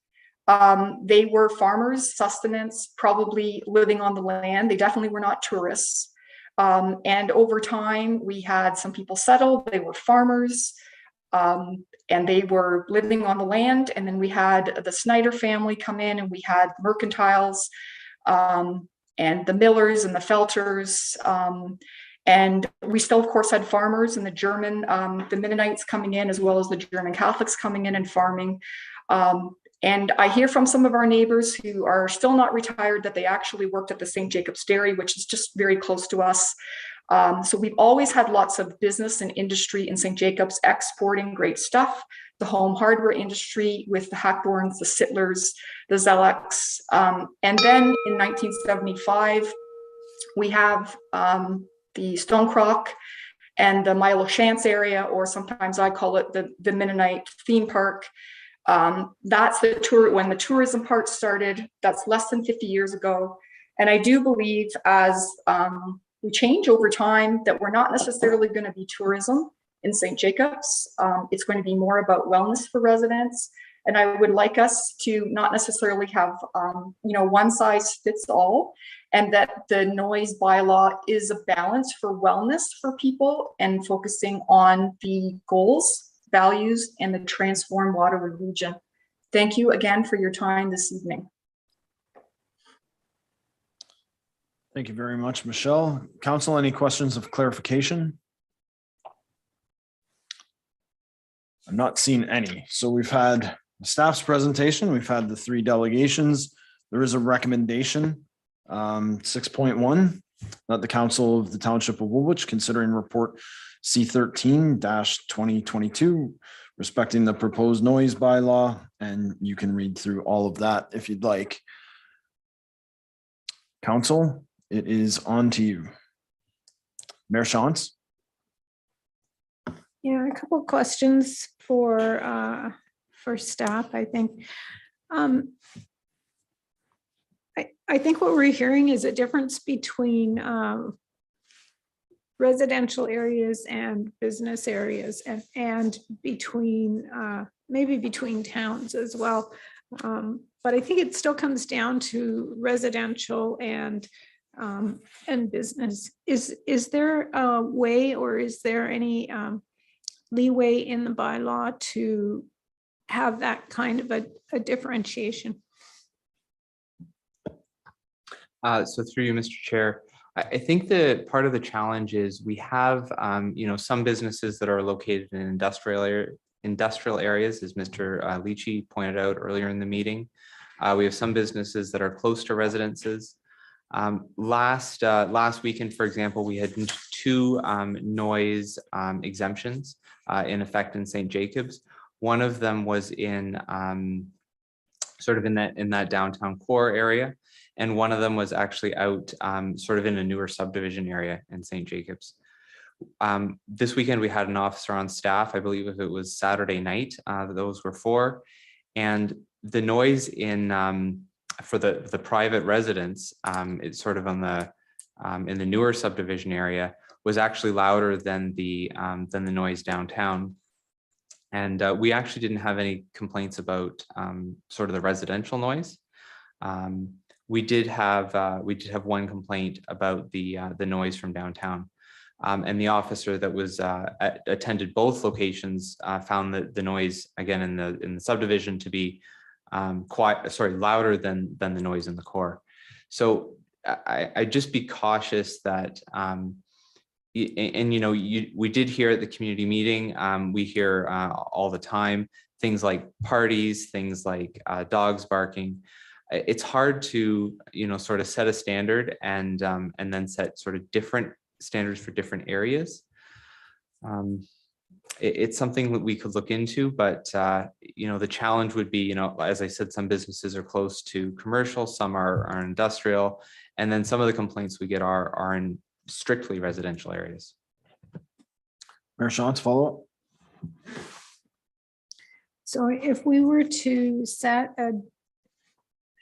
They were farmers, sustenance, probably living on the land. They definitely were not tourists. And over time, we had some people settled. They were farmers, and they were living on the land. And then we had the Snyder family come in, and we had mercantiles, and the Millers and the Felters. And we still, of course, had farmers and the Mennonites coming in, as well as the German Catholics coming in and farming. And I hear from some of our neighbors who are still not retired that they actually worked at the St. Jacobs Dairy, which is just very close to us. So we've always had lots of business and industry in St. Jacobs exporting great stuff. The home hardware industry with the Hackborns, the Sittlers, the Zeleks. And then in 1975, we have the Stonecrock and the Milo Shantz area, or sometimes I call it the Mennonite theme park. That's the tour when the tourism part started. That's less than 50 years ago. And I do believe as we change over time that we're not necessarily going to be tourism in St. Jacobs. It's going to be more about wellness for residents. And I would like us to not necessarily have, one size fits all, and that the noise bylaw is a balance for wellness for people and focusing on the goals, values, and the transform Waterloo region. Thank you again for your time this evening. Thank you very much, Michelle. Council, any questions of clarification? I'm not seeing any. So we've had staff's presentation. We've had the 3 delegations. There is a recommendation, 6.1, that the Council of the Township of Woolwich considering report C13-2022 respecting the proposed noise bylaw. And you can read through all of that if you'd like. Council, it is on to you. Mayor Shantz. Yeah, a couple of questions for staff, I think. I think what we're hearing is a difference between residential areas and business areas, and between maybe between towns as well. But I think it still comes down to residential and business. Is there a way, or is there any leeway in the bylaw to have that kind of a differentiation? So through you, Mr. Chair, I think the part of the challenge is we have, some businesses that are located in industrial areas, as Mr. Leachy pointed out earlier in the meeting. We have some businesses that are close to residences. Last weekend, for example, we had 2 noise exemptions in effect in St. Jacobs. One of them was in sort of in that downtown core area, and one of them was actually out sort of in a newer subdivision area in St. Jacobs. This weekend we had an officer on staff, I believe if it was Saturday night, those were 4, and the noise in for the private residents, it's sort of on the in the newer subdivision area, was actually louder than the noise downtown. And we actually didn't have any complaints about sort of the residential noise. We did have one complaint about the noise from downtown, and the officer that was attended both locations found that the noise again in the subdivision to be louder than the noise in the core. So I'd just be cautious that. We did hear at the community meeting, we hear all the time, things like parties, things like dogs barking. It's hard to, sort of set a standard and then set sort of different standards for different areas. It's something that we could look into, but, the challenge would be, as I said, some businesses are close to commercial, some are industrial, and then some of the complaints we get are in strictly residential areas. Mayor Shantz, follow up. So if we were to set an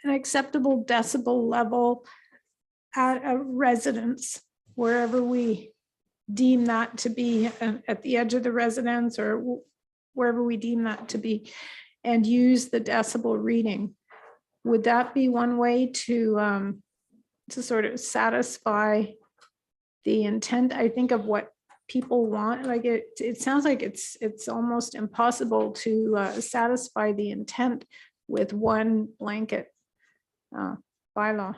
acceptable decibel level at a residence, wherever we deem that to be, at the edge of the residence or wherever we deem that to be, and use the decibel reading, would that be one way to sort of satisfy the intent, I think, of what people want? Like it sounds like it's almost impossible to satisfy the intent with one blanket bylaw.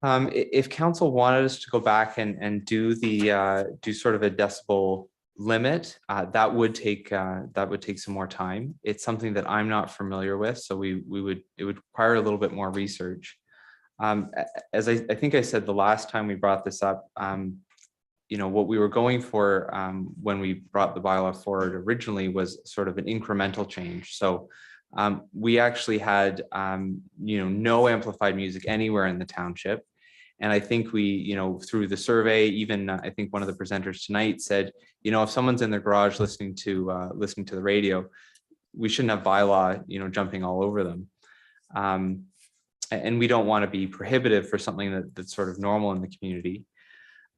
If council wanted us to go back and do sort of a decibel limit, that would take some more time. It's something that I'm not familiar with, so it would require a little bit more research. As I think I said the last time we brought this up, what we were going for when we brought the bylaw forward originally was sort of an incremental change. So we actually had no amplified music anywhere in the township. And I think we, through the survey, even I think one of the presenters tonight said, if someone's in their garage listening to the radio, we shouldn't have bylaw, jumping all over them. And we don't want to be prohibitive for something that's sort of normal in the community.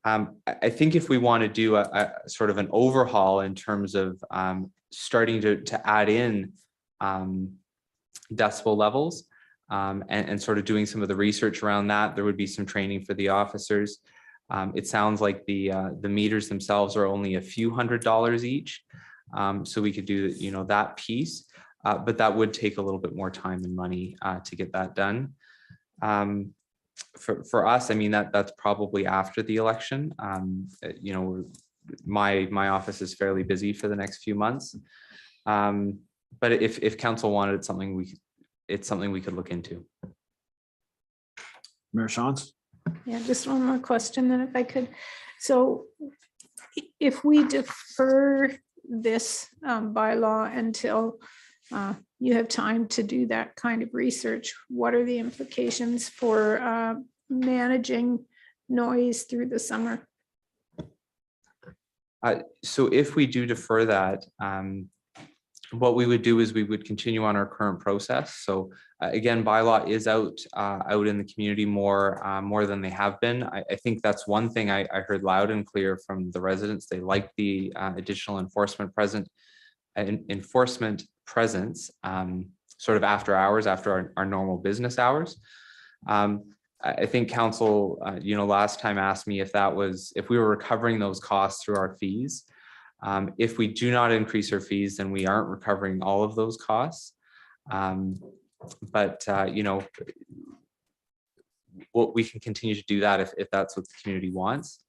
I think if we want to do a sort of an overhaul in terms of starting to add in decibel levels, and sort of doing some of the research around that, there would be some training for the officers. It sounds like the meters themselves are only a few $100s each, so we could do that piece, but that would take a little bit more time and money to get that done. For us, I mean, that's probably after the election. My office is fairly busy for the next few months, but if council wanted it, it's something we could look into. Mayor Shantz? Yeah, just one more question then if I could. So if we defer this bylaw until you have time to do that kind of research, what are the implications for managing noise through the summer? So if we do defer that, what we would do is we would continue on our current process. So again, bylaw is out in the community more than they have been. I think that's one thing I heard loud and clear from the residents. They like the additional enforcement presence, sort of after hours, after our normal business hours. I think council, last time asked me if we were recovering those costs through our fees. If we do not increase our fees, then we aren't recovering all of those costs. But we can continue to do that if that's what the community wants.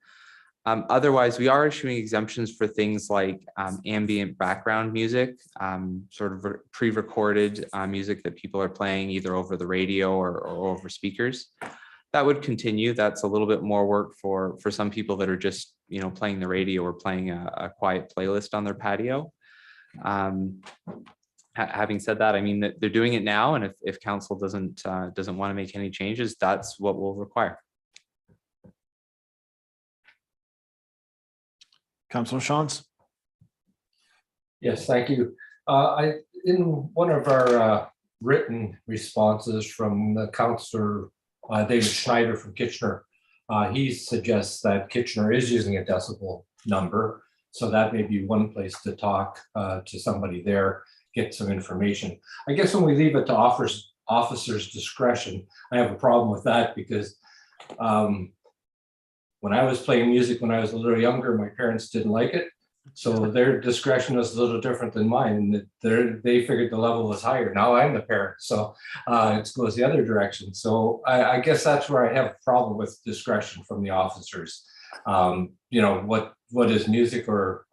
Otherwise, we are issuing exemptions for things like ambient background music, sort of pre-recorded music that people are playing either over the radio or over speakers. That would continue. That's a little bit more work for some people that are just playing the radio or playing a quiet playlist on their patio. Having said that, I mean that they're doing it now, and if council doesn't want to make any changes, that's what we'll require. Councilor Shantz? Yes, thank you. In one of our written responses from the councillor David Schneider from Kitchener, he suggests that Kitchener is using a decibel number, so that may be one place to talk to somebody there, get some information. I guess when we leave it to officers' discretion, I have a problem with that because when I was playing music when I was a little younger, my parents didn't like it. So their discretion was a little different than mine. And they figured the level was higher. Now I'm the parent, so it goes the other direction. So I guess that's where I have a problem with discretion from the officers. What is music or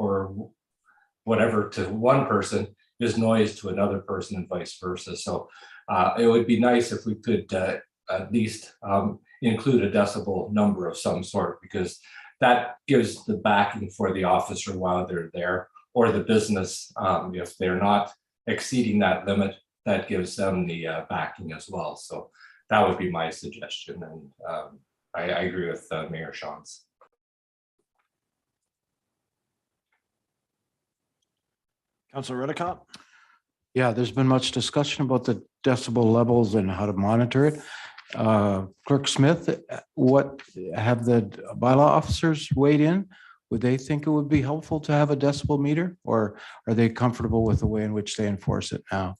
whatever to one person is noise to another person and vice versa. So it would be nice if we could at least include a decibel number of some sort, because that gives the backing for the officer while they're there, or the business. If they're not exceeding that limit, that gives them the backing as well. So that would be my suggestion. And I agree with Mayor Shantz. Councilor Redicott? Yeah, there's been much discussion about the decibel levels and how to monitor it. Clerk Smith, what have the bylaw officers weighed in? Would they think it would be helpful to have a decibel meter, or are they comfortable with the way in which they enforce it now?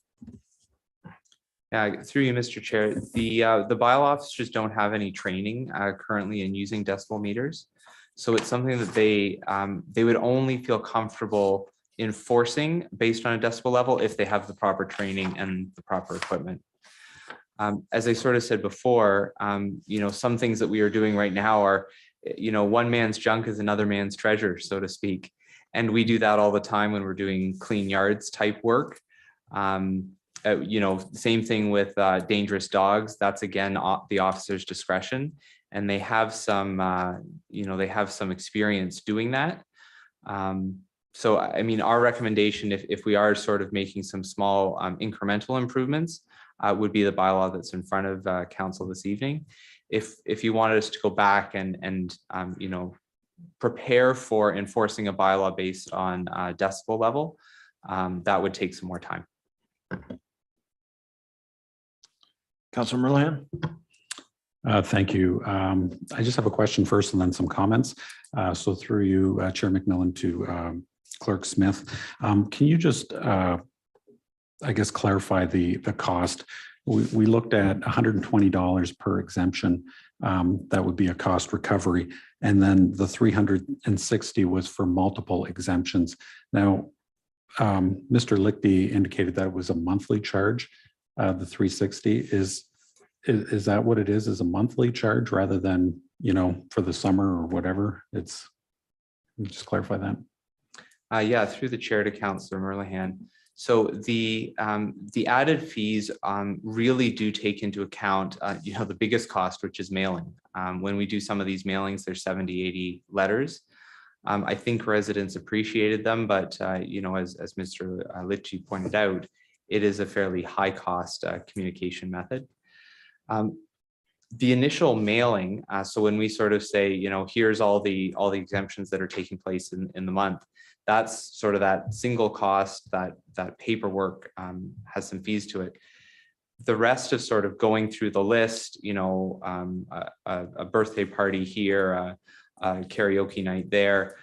Yeah, through you, Mr. Chair, the bylaw officers don't have any training currently in using decibel meters. So it's something that they would only feel comfortable enforcing based on a decibel level if they have the proper training and the proper equipment. As I sort of said before, some things that we are doing right now are, one man's junk is another man's treasure, so to speak. And we do that all the time when we're doing clean yards type work. You know, same thing with dangerous dogs. That's again, the officer's discretion. And they have some, you know, they have some experience doing that. So, I mean, our recommendation, if we are sort of making some small incremental improvements, would be the bylaw that's in front of council this evening. If you wanted us to go back and you know, prepare for enforcing a bylaw based on decibel level, that would take some more time. Councilor Merlihan. Thank you. I just have a question first and then some comments. So through you, Chair McMillan, to Clerk Smith. Can you just, I guess, clarify the cost? We looked at $120 per exemption. That would be a cost recovery. And then the 360 was for multiple exemptions. Now, Mr. Lichty indicated that it was a monthly charge. The 360 is that what it is a monthly charge rather than, you know, for the summer or whatever? It's, just clarify that. Yeah, through the chair to Councillor Merlihan. So the added fees really do take into account, you know, the biggest cost, which is mailing. When we do some of these mailings, there's 70, 80 letters. I think residents appreciated them, but you know, as Mr. Lichty pointed out, it is a fairly high cost communication method. The initial mailing, so when we sort of say, you know, here's all the exemptions that are taking place in the month, that's sort of that single cost, that paperwork has some fees to it. The rest of sort of going through the list, you know, a birthday party here, a karaoke night there,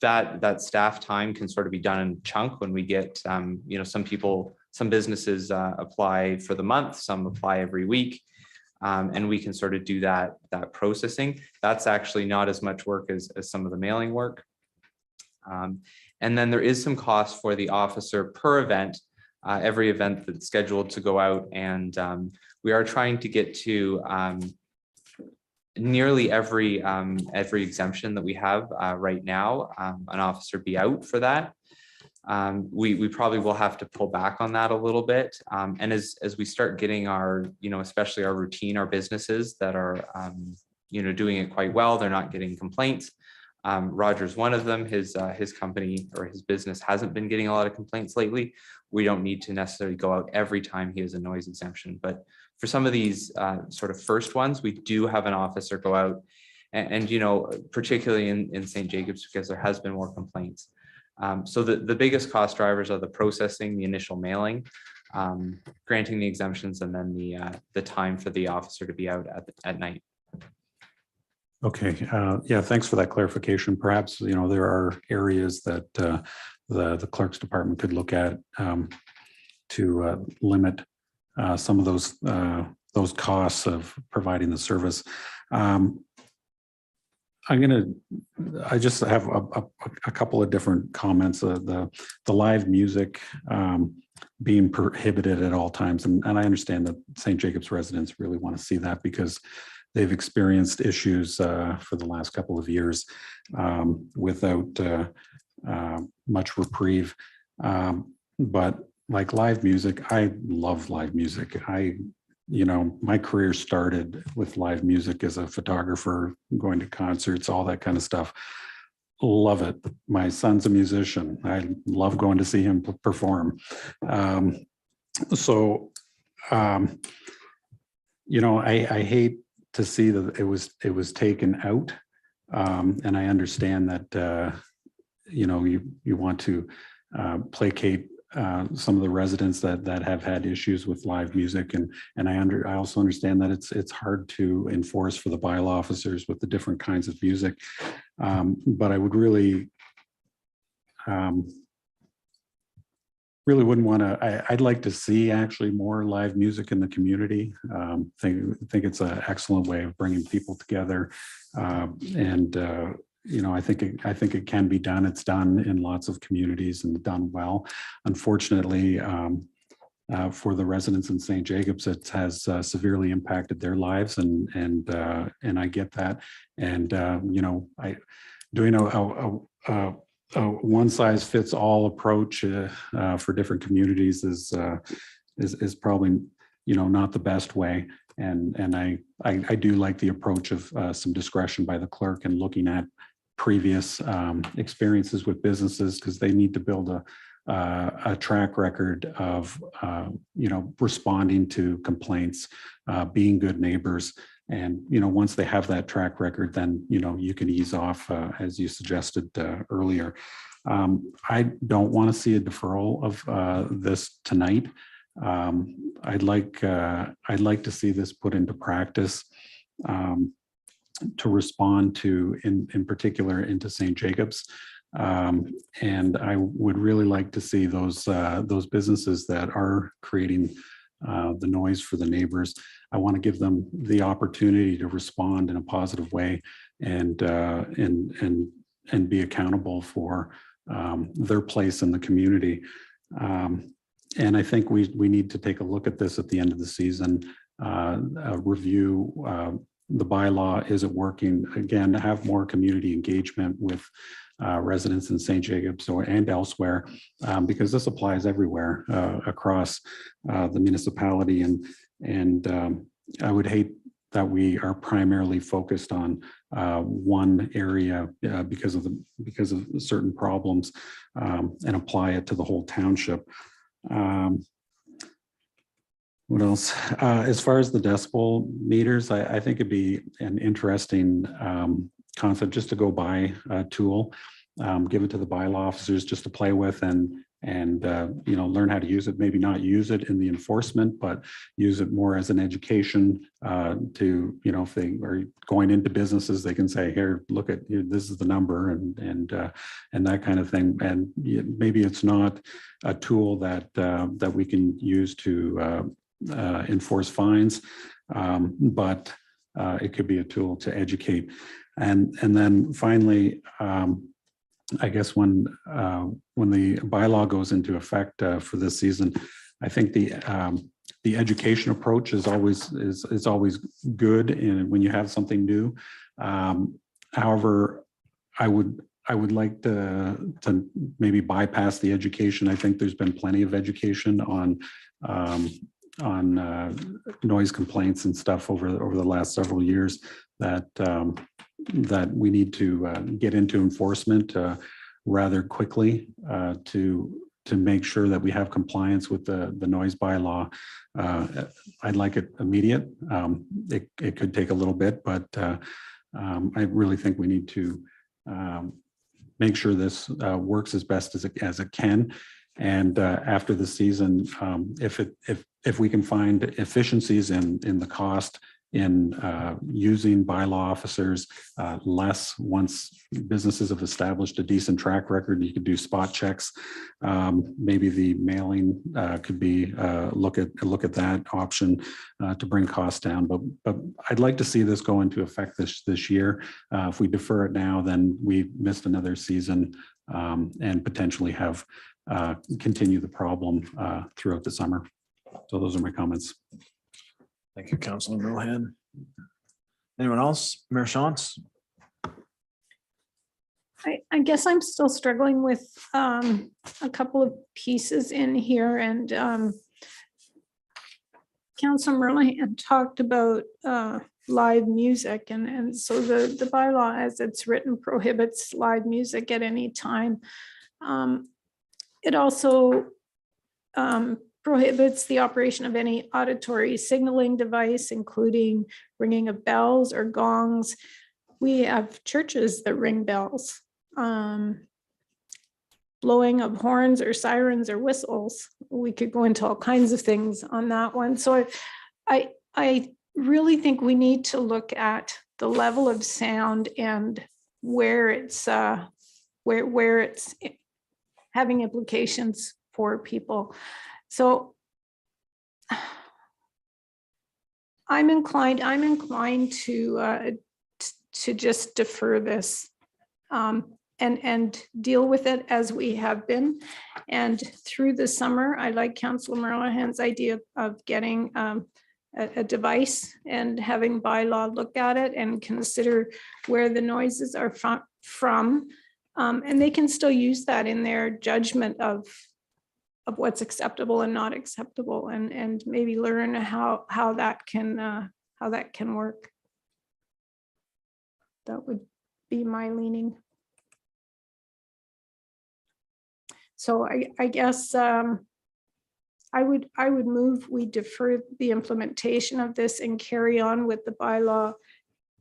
that staff time can sort of be done in a chunk when we get, you know, some businesses apply for the month, some apply every week. And we can sort of do that processing. That's actually not as much work as some of the mailing work. And then there is some cost for the officer per event, every event that's scheduled to go out. And we are trying to get to nearly every exemption that we have right now, an officer be out for that. We probably will have to pull back on that a little bit. And as we start getting our, you know, especially our routine, our businesses that are, you know, doing it quite well, they're not getting complaints. Roger's one of them. His company or his business hasn't been getting a lot of complaints lately. We don't need to necessarily go out every time he has a noise exemption. But for some of these sort of first ones, we do have an officer go out and you know, particularly in St. Jacobs, because there has been more complaints. So the biggest cost drivers are the processing, the initial mailing, granting the exemptions, and then the time for the officer to be out at night. Okay, yeah, thanks for that clarification. Perhaps, you know, there are areas that the clerk's department could look at to limit some of those costs of providing the service. I just have a couple of different comments. The live music being prohibited at all times, and I understand that St. Jacobs residents really want to see that because they've experienced issues for the last couple of years without much reprieve. But like live music, I love live music. You know, my career started with live music as a photographer, going to concerts, all that kind of stuff. Love it. My son's a musician. I love going to see him perform. You know, I hate to see that it was taken out. And I understand that, you know, you want to placate some of the residents that have had issues with live music, and I also understand that it's hard to enforce for the bylaw officers with the different kinds of music. But I would really wouldn't want to. I'd like to see actually more live music in the community. Think it's an excellent way of bringing people together, and you know, I think it can be done. It's done in lots of communities and done well. Unfortunately, for the residents in St. Jacobs, it has severely impacted their lives, and I get that. And you know, doing one size fits all approach for different communities is probably, not the best way. And I do like the approach of some discretion by the clerk and looking at previous experiences with businesses, because they need to build a track record of, responding to complaints, being good neighbors. And, once they have that track record, then, you can ease off, as you suggested earlier. I don't want to see a deferral of this tonight. I'd like to see this put into practice, to respond to, in particular, into St. Jacobs. And I would really like to see those businesses that are creating the noise for the neighbors. I want to give them the opportunity to respond in a positive way and be accountable for their place in the community. And I think we need to take a look at this at the end of the season, review the bylaw. Is it working? Again, have more community engagement with residents in St. Jacobs and elsewhere, because this applies everywhere across the municipality. And I would hate that we are primarily focused on one area because of certain problems, and apply it to the whole township. What else? As far as the decibel meters, I think it'd be an interesting concept just to go buy a tool, give it to the bylaw officers just to play with and learn how to use it. Maybe not use it in the enforcement, but use it more as an education to, if they are going into businesses, they can say, here, look at, this is the number and that kind of thing. And maybe it's not a tool that we can use to enforce fines, but it could be a tool to educate. And then finally, I guess when the bylaw goes into effect for this season, I think the education approach is always good when you have something new. However, I would like to maybe bypass the education. I think there's been plenty of education on noise complaints and stuff over the last several years that we need to get into enforcement rather quickly to make sure that we have compliance with the noise bylaw. I'd like it immediate. It could take a little bit, but I really think we need to make sure this works as best as it can. And after the season, if we can find efficiencies in the cost in using bylaw officers less, once businesses have established a decent track record, you could do spot checks. Maybe the mailing could be look at that option to bring costs down. But I'd like to see this go into effect this year. If we defer it now, then we missed another season and potentially have continue the problem throughout the summer. So those are my comments. Thank you, Councilor Milhan. Anyone else? Mayor Shantz? I guess I'm still struggling with a couple of pieces in here, and Councilor Milhan talked about live music, and so the bylaw as it's written prohibits live music at any time. It also prohibits the operation of any auditory signaling device, including ringing of bells or gongs. We have churches that ring bells, blowing of horns or sirens or whistles. We could go into all kinds of things on that one. So I really think we need to look at the level of sound and where it's having implications for people. So I'm inclined to just defer this and deal with it as we have been. And through the summer, I like Councilor Milhan's idea of getting a device and having bylaw look at it and consider where the noises are from. And they can still use that in their judgment of what's acceptable and not acceptable, and maybe learn how that can work. That would be my leaning. So I guess I would move we defer the implementation of this and carry on with the bylaw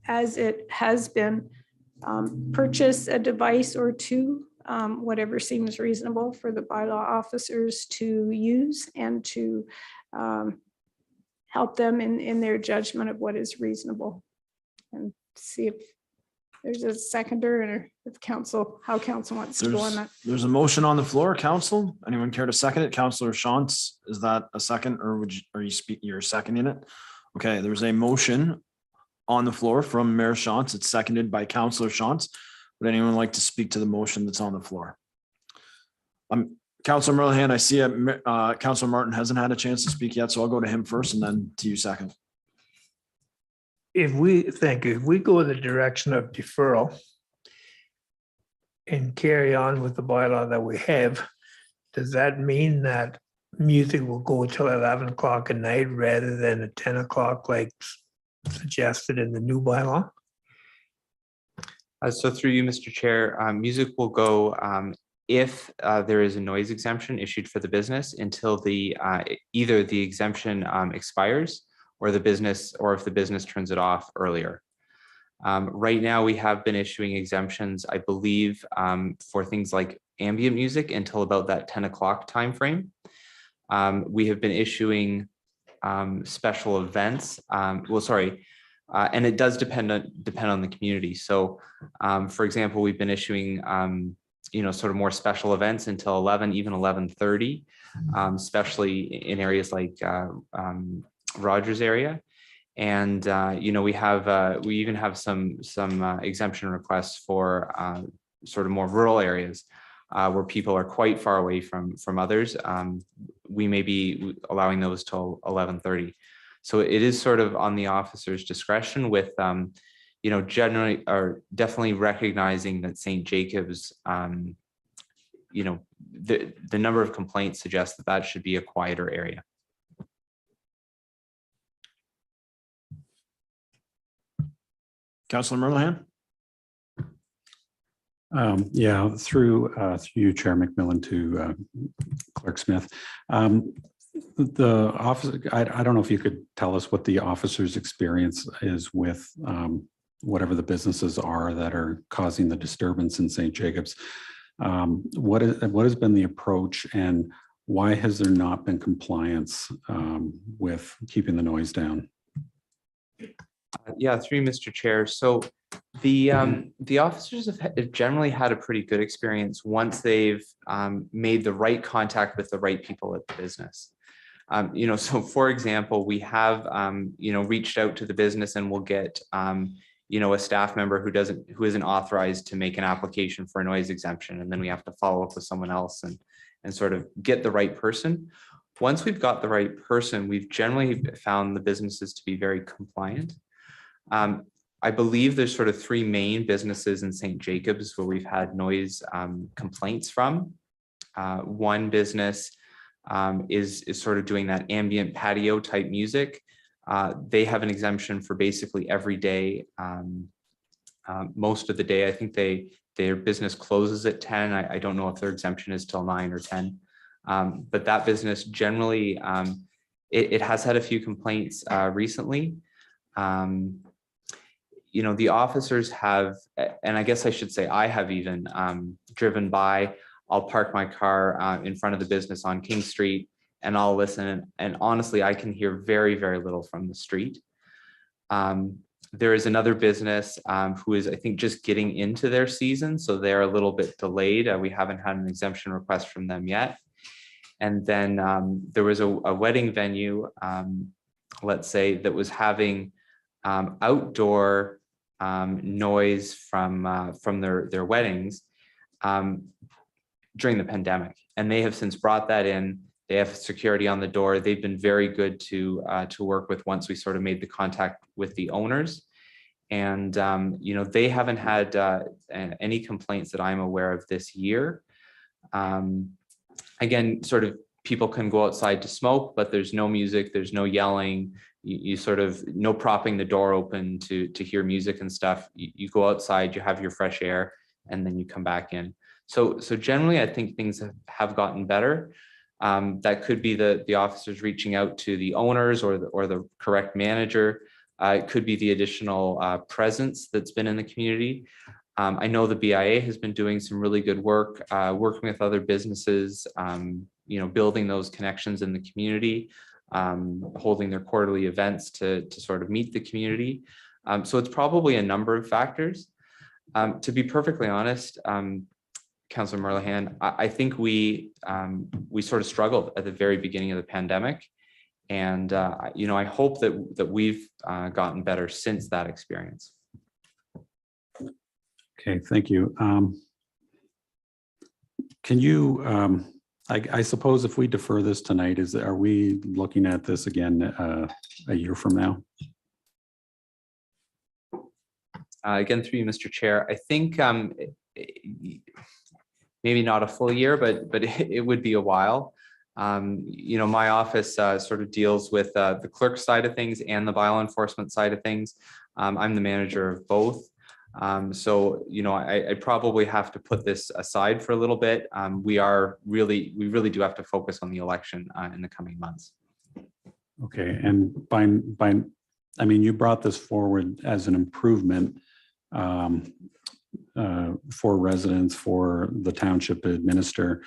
as it has been. Purchase a device or two, whatever seems reasonable for the bylaw officers to use, and to help them in their judgment of what is reasonable. And see if there's a seconder, or if council, how council wants to go on that. There's a motion on the floor, council. Anyone care to second it? Councillor Shantz, is that a second, or you're seconding it? Okay, there's a motion on the floor from Mayor Shantz. It's seconded by Councillor Shantz. Would anyone like to speak to the motion that's on the floor? Councillor Merlehan, I see Councillor Martin hasn't had a chance to speak yet, so I'll go to him first and then to you second. If we go in the direction of deferral and carry on with the bylaw that we have, does that mean that music will go till 11 o'clock at night rather than at 10 o'clock like suggested in the new bylaw? So through you, Mr. Chair, music will go if there is a noise exemption issued for the business until either the exemption expires, or if the business turns it off earlier. Right now, we have been issuing exemptions, I believe, for things like ambient music until about that 10 o'clock timeframe. We have been issuing special events. And it does depend on the community. So, for example, we've been issuing, sort of more special events until 11, even 11:30, especially in areas like Rogers area. And, we even have some exemption requests for sort of more rural areas where people are quite far away from others. We may be allowing those till 11:30. So it is sort of on the officer's discretion, with, generally or definitely recognizing that St. Jacobs, the number of complaints suggests that should be a quieter area. Councillor Merlehan? Yeah, through you, Chair McMillan, to Clerk Smith. The office, I don't know if you could tell us what the officer's experience is with whatever the businesses are that are causing the disturbance in St. Jacobs. What has been the approach, and why has there not been compliance with keeping the noise down? Yeah, through Mr. Chair. So the officers have generally had a pretty good experience once they've made the right contact with the right people at the business. So for example, we have reached out to the business, and we'll get a staff member who isn't authorized to make an application for a noise exemption, and then we have to follow up with someone else and sort of get the right person. Once we've got the right person, we've generally found the businesses to be very compliant. I believe there's sort of three main businesses in St. Jacobs where we've had noise complaints from. One business is sort of doing that ambient patio type music. They have an exemption for basically every day. Most of the day, I think their business closes at 10. I don't know if their exemption is till 9 or 10. But that business generally, it has had a few complaints recently. The officers have, and I guess I should say I have even driven by. I'll park my car in front of the business on King Street, and I'll listen. And honestly, I can hear very, very little from the street. There is another business who is, I think, just getting into their season, so they're a little bit delayed. We haven't had an exemption request from them yet. And then there was a wedding venue, let's say, that was having outdoor noise from their weddings during the pandemic, and they have since brought that in. They have security on the door. They've been very good to work with once we sort of made the contact with the owners, And, you know, they haven't had any complaints that I'm aware of this year. Again, sort of people can go outside to smoke, but there's no music, there's no yelling. You sort of no propping the door open to hear music and stuff. You go outside, you have your fresh air, and then you come back in. So generally, I think things have gotten better. That could be the officers reaching out to the owners or the correct manager. It could be the additional presence that's been in the community. I know the BIA has been doing some really good work, working with other businesses, you know, building those connections in the community, holding their quarterly events to sort of meet the community. So it's probably a number of factors. To be perfectly honest, Councillor Merlehan, I think we sort of struggled at the very beginning of the pandemic. And, you know, I hope that we've gotten better since that experience. Okay, thank you. Can you, I suppose if we defer this tonight, are we looking at this again a year from now? Again, through you, Mr. Chair, I think maybe not a full year, but it would be a while. You know, my office sort of deals with the clerk side of things and the bylaw enforcement side of things. I'm the manager of both. So, you know, I probably have to put this aside for a little bit. We really do have to focus on the election in the coming months. Okay, and I mean, you brought this forward as an improvement for residents, for the township to administer.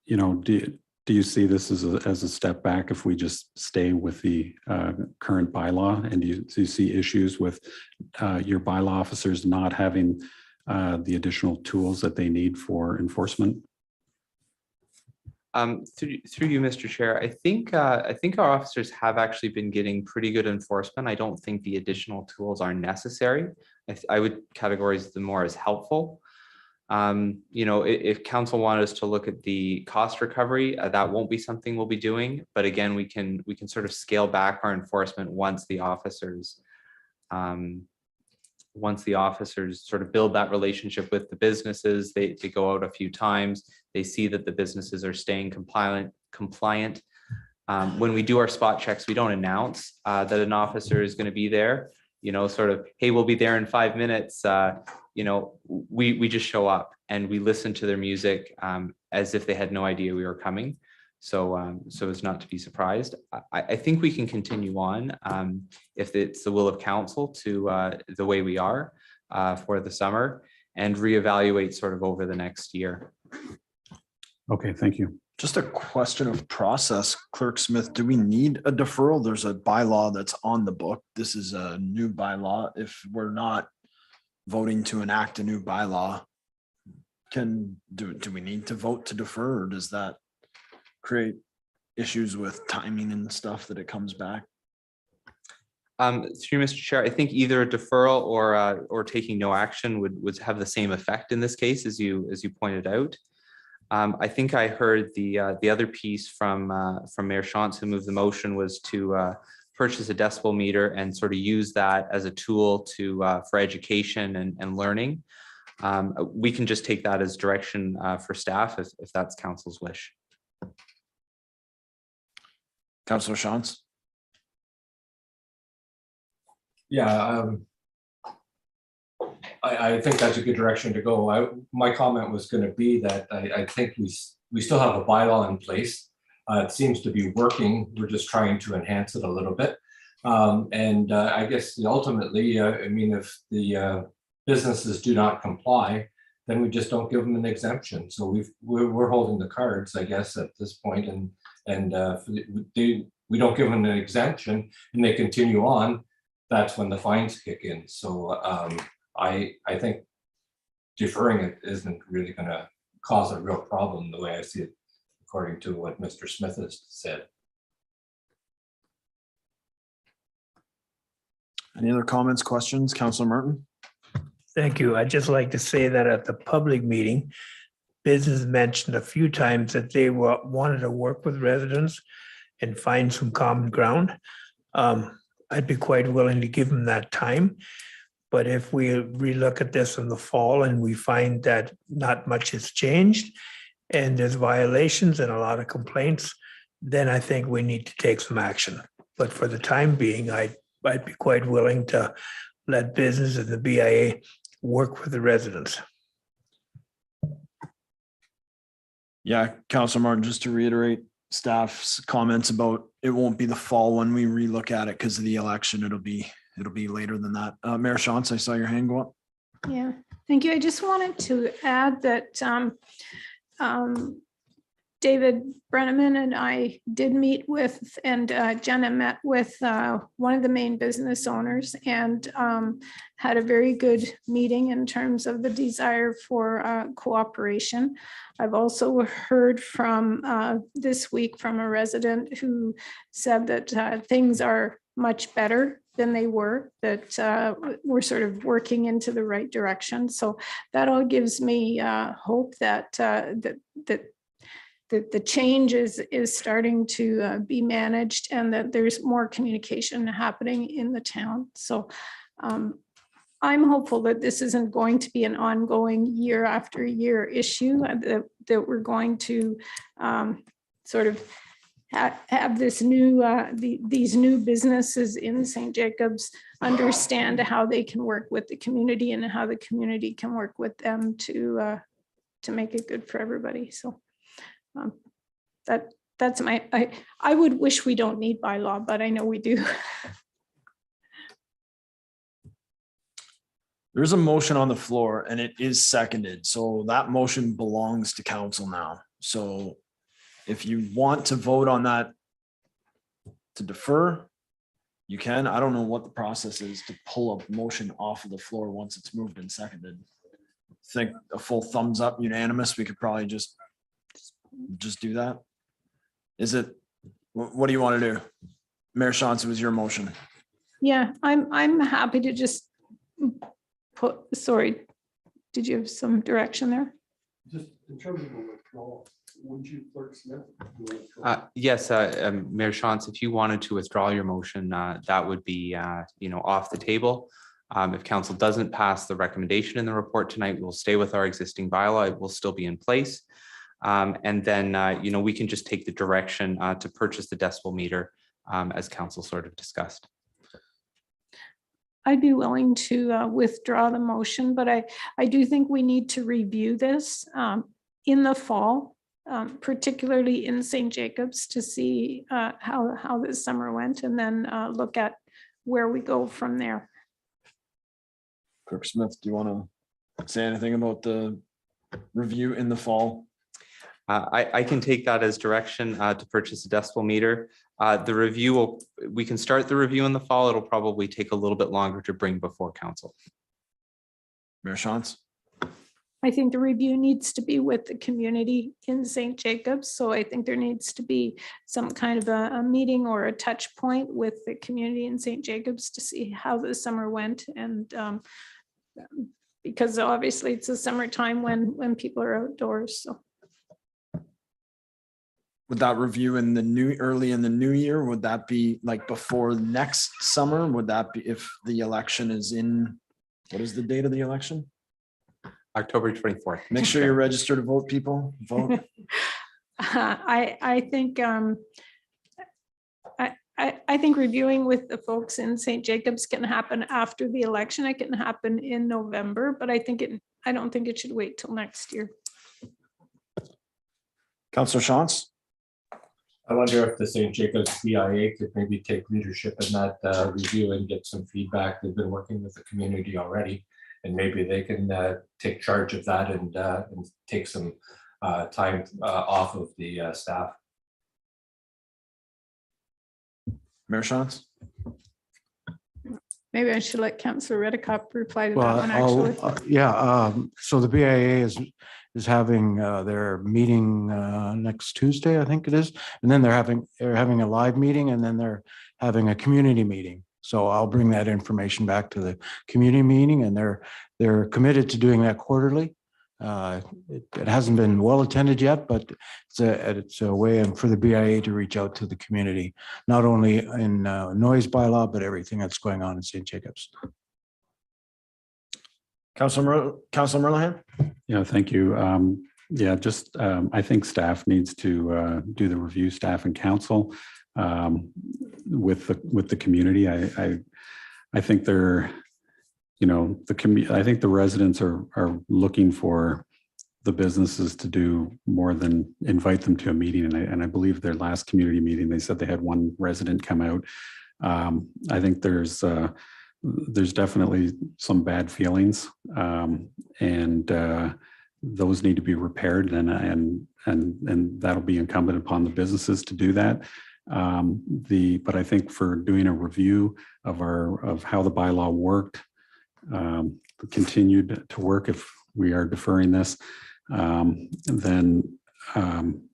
You know, do you see this as a step back if we just stay with the current bylaw? And do you see issues with your bylaw officers not having the additional tools that they need for enforcement? Through you, Mr. Chair, I think our officers have actually been getting pretty good enforcement. I don't think the additional tools are necessary. I would categorize them more as helpful. You know, if council wanted us to look at the cost recovery, that won't be something we'll be doing. But again, we can sort of scale back our enforcement once the officers sort of build that relationship with the businesses. They go out a few times. They see that the businesses are staying compliant. When we do our spot checks, we don't announce that an officer is going to be there. You know, sort of, hey, we'll be there in 5 minutes. You know, we just show up and we listen to their music as if they had no idea we were coming. So as not to be surprised. I think we can continue on if it's the will of council to the way we are for the summer and reevaluate sort of over the next year. Okay, thank you. Just a question of process, Clerk Smith, do we need a deferral? There's a bylaw that's on the book. This is a new bylaw. If we're not voting to enact a new bylaw, do we need to vote to defer, or does that create issues with timing and stuff that it comes back? Through Mr. Chair, I think either a deferral or taking no action would have the same effect in this case, as you pointed out. I think I heard the other piece from Mayor Shantz, who moved the motion, was to purchase a decibel meter and sort of use that as a tool for education and learning. We can just take that as direction for staff if that's council's wish. Councillor Shantz. Yeah, I think that's a good direction to go. My comment was going to be that I think we still have a bylaw in place. It seems to be working. We're just trying to enhance it a little bit. And I guess ultimately, I mean, if the businesses do not comply, then we just don't give them an exemption. So we're holding the cards, I guess, at this point, and we don't give them an exemption and they continue on, that's when the fines kick in. So I think deferring it isn't really going to cause a real problem the way I see it, according to what Mr. Smith has said. Any other comments, questions, Councillor Merton? Thank you. I'd just like to say that at the public meeting, business mentioned a few times that they wanted to work with residents and find some common ground. I'd be quite willing to give them that time. But if we relook at this in the fall and we find that not much has changed and there's violations and a lot of complaints, then I think we need to take some action. But for the time being, I'd be quite willing to let business and the BIA work with the residents. Yeah, Councilor Martin, just to reiterate staff's comments about it won't be the fall when we relook at it because of the election. It'll be later than that. Mayor Shantz, I saw your hand go up. Yeah, thank you. I just wanted to add that David Brenneman and I did meet with, and Jenna met with one of the main business owners and had a very good meeting in terms of the desire for cooperation. I've also heard from this week from a resident who said that things are much better than they were, that we're sort of working into the right direction. So that all gives me hope that the change is starting to be managed and that there's more communication happening in the town. So I'm hopeful that this isn't going to be an ongoing year after year issue, that we're going to sort of have this new these new businesses in St. Jacobs understand how they can work with the community and how the community can work with them to make it good for everybody. So that's my, I would wish we don't need bylaw, but I know we do. There's a motion on the floor and it is seconded. So that motion belongs to council now. So if you want to vote on that to defer, you can. I don't know what the process is to pull a motion off of the floor once it's moved and seconded. I think a full thumbs up unanimous, we could probably just do that. Is it, what do you want to do? Mayor Shantz, it was your motion. Yeah, I'm happy to just put, sorry, did you have some direction there? Just in terms of a withdrawal, would you, Clerk Smith? Yes, Mayor Shantz, if you wanted to withdraw your motion, that would be, off the table. If council doesn't pass the recommendation in the report tonight, we'll stay with our existing bylaw. It will still be in place. And then, we can just take the direction to purchase the decibel meter as council sort of discussed. I'd be willing to withdraw the motion, but I do think we need to review this in the fall, particularly in St. Jacobs, to see how this summer went and then look at where we go from there. Clerk Smith, do you want to say anything about the review in the fall? I can take that as direction to purchase a decibel meter. The review, we can start the review in the fall. It'll probably take a little bit longer to bring before council. Mayor Shantz? I think the review needs to be with the community in St. Jacobs. So I think there needs to be some kind of a meeting or a touch point with the community in St. Jacobs to see how the summer went. And because obviously it's the summertime when people are outdoors. So. Would that review in the early in the new year? Would that be like before next summer? Would that be if the election is in, what is the date of the election? October 24th. Make sure you're registered to vote, people. Vote. I think I think reviewing with the folks in St. Jacobs can happen after the election. It can happen in November, but I don't think it should wait till next year. Councillor Shantz? I wonder if the St. Jacobs BIA could maybe take leadership in that review and get some feedback. They've been working with the community already, and maybe they can take charge of that and take some time off of the staff. Mayor Shantz? Maybe I should let Councillor Redekop reply to that one, actually. So the BIA is having their meeting next Tuesday, I think it is. And then they're having a live meeting, and then they're having a community meeting. So I'll bring that information back to the community meeting, and they're committed to doing that quarterly. It hasn't been well attended yet, but it's a way for the BIA to reach out to the community, not only in noise bylaw, but everything that's going on in St. Jacobs. Councilor Merlehan? Yeah, thank you. Yeah, just I think staff needs to do the review, staff and council with the community. I think they're, I think the residents are looking for the businesses to do more than invite them to a meeting. And I believe their last community meeting, they said they had one resident come out. I think there's definitely some bad feelings, and those need to be repaired, and that'll be incumbent upon the businesses to do that. But I think for doing a review of how the bylaw worked, continued to work, if we are deferring this, then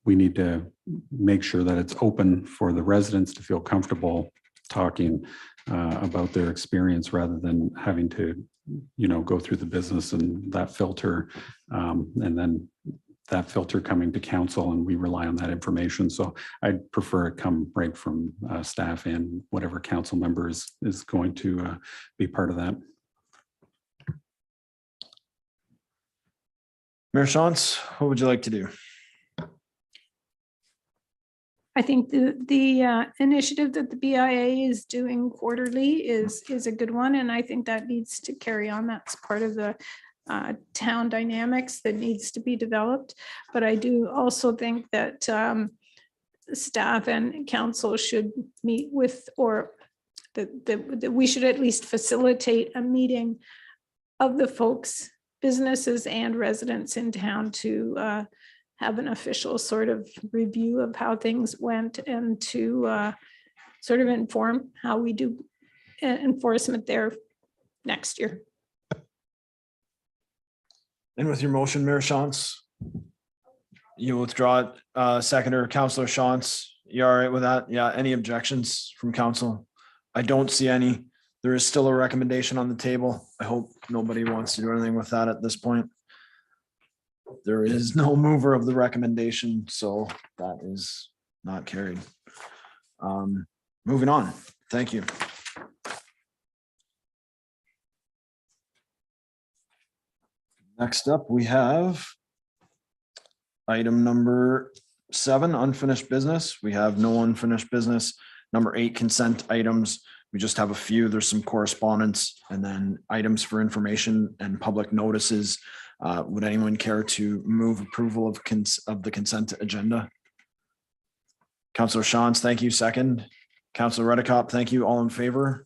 we need to make sure that it's open for the residents to feel comfortable talking about their experience, rather than having to, go through the business and that filter, and then that filter coming to council, and we rely on that information. So I'd prefer it come right from staff and whatever council member is going to be part of that. Mayor Shantz, what would you like to do? I think the initiative that the BIA is doing quarterly is a good one, and I think that needs to carry on. That's part of the town dynamics that needs to be developed. But I do also think that staff and council should meet with, or that we should at least facilitate a meeting of the folks, businesses and residents in town to have an official sort of review of how things went, and to sort of inform how we do enforcement there next year. And with your motion, Mayor Shantz, you withdraw it. Seconder, Councillor Shantz, you all right with that? Yeah, any objections from council? I don't see any. There is still a recommendation on the table. I hope nobody wants to do anything with that at this point. There is no mover of the recommendation, so that is not carried. Moving on. Thank you. Next up, we have item number 7, unfinished business. We have no unfinished business. Number 8, consent items. We just have a few. There's some correspondence, and then items for information and public notices. Would anyone care to move approval of the consent agenda? Councillor Shantz, thank you. Second. Councillor Redekop, thank you. All in favor?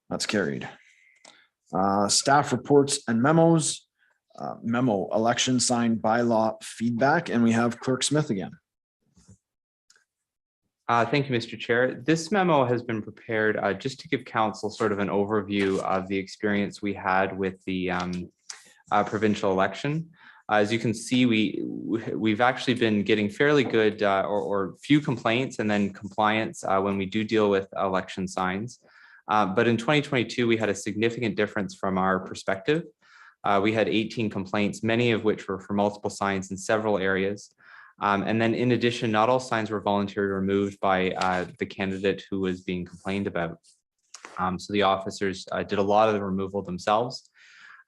That's carried. Staff reports and memos. Memo, election sign bylaw feedback, and we have Clerk Smith again. Thank you, Mr. Chair. This memo has been prepared just to give council sort of an overview of the experience we had with the provincial election. As you can see, we've actually been getting fairly good or few complaints and then compliance when we do deal with election signs. But in 2022, we had a significant difference from our perspective. We had 18 complaints, many of which were for multiple signs in several areas. And then in addition, not all signs were voluntarily removed by the candidate who was being complained about. So the officers did a lot of the removal themselves,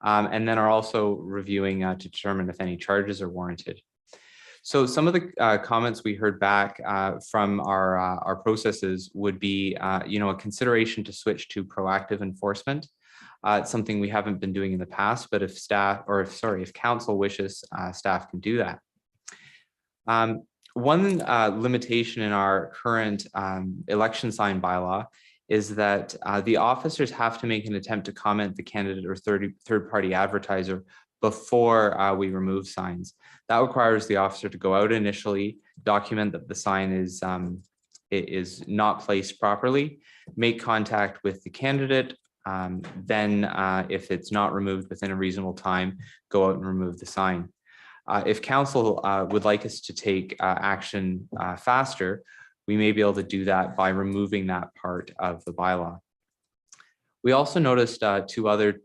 and then are also reviewing to determine if any charges are warranted. So some of the comments we heard back from our processes would be, a consideration to switch to proactive enforcement. It's something we haven't been doing in the past, but if council wishes, staff can do that. One limitation in our current election sign bylaw is that the officers have to make an attempt to comment the candidate or third-party advertiser before we remove signs. That requires the officer to go out initially, document that the sign is not placed properly, make contact with the candidate, then if it's not removed within a reasonable time, go out and remove the sign. If council would like us to take action faster, we may be able to do that by removing that part of the bylaw. We also noticed 2 other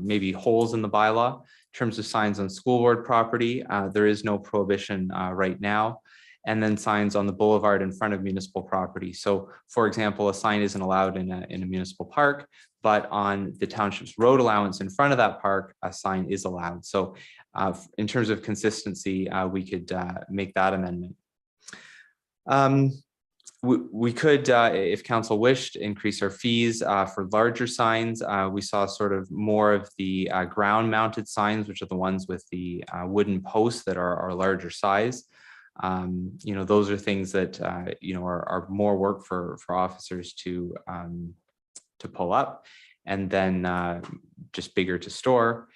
maybe holes in the bylaw. terms of signs on school board property, there is no prohibition right now. And then signs on the boulevard in front of municipal property. So for example, a sign isn't allowed in a municipal park, but on the township's road allowance in front of that park, a sign is allowed. So in terms of consistency, we could make that amendment. We could, if council wished, increase our fees for larger signs. We saw sort of more of the ground mounted signs, which are the ones with the wooden posts that are larger size. You know, those are things that, you know, are more work for officers to pull up, and then just bigger to store.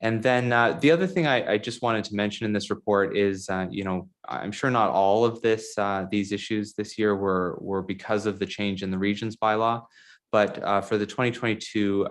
And then the other thing I just wanted to mention in this report is, you know, I'm sure not all of these issues this year were because of the change in the regions bylaw, but for the 2022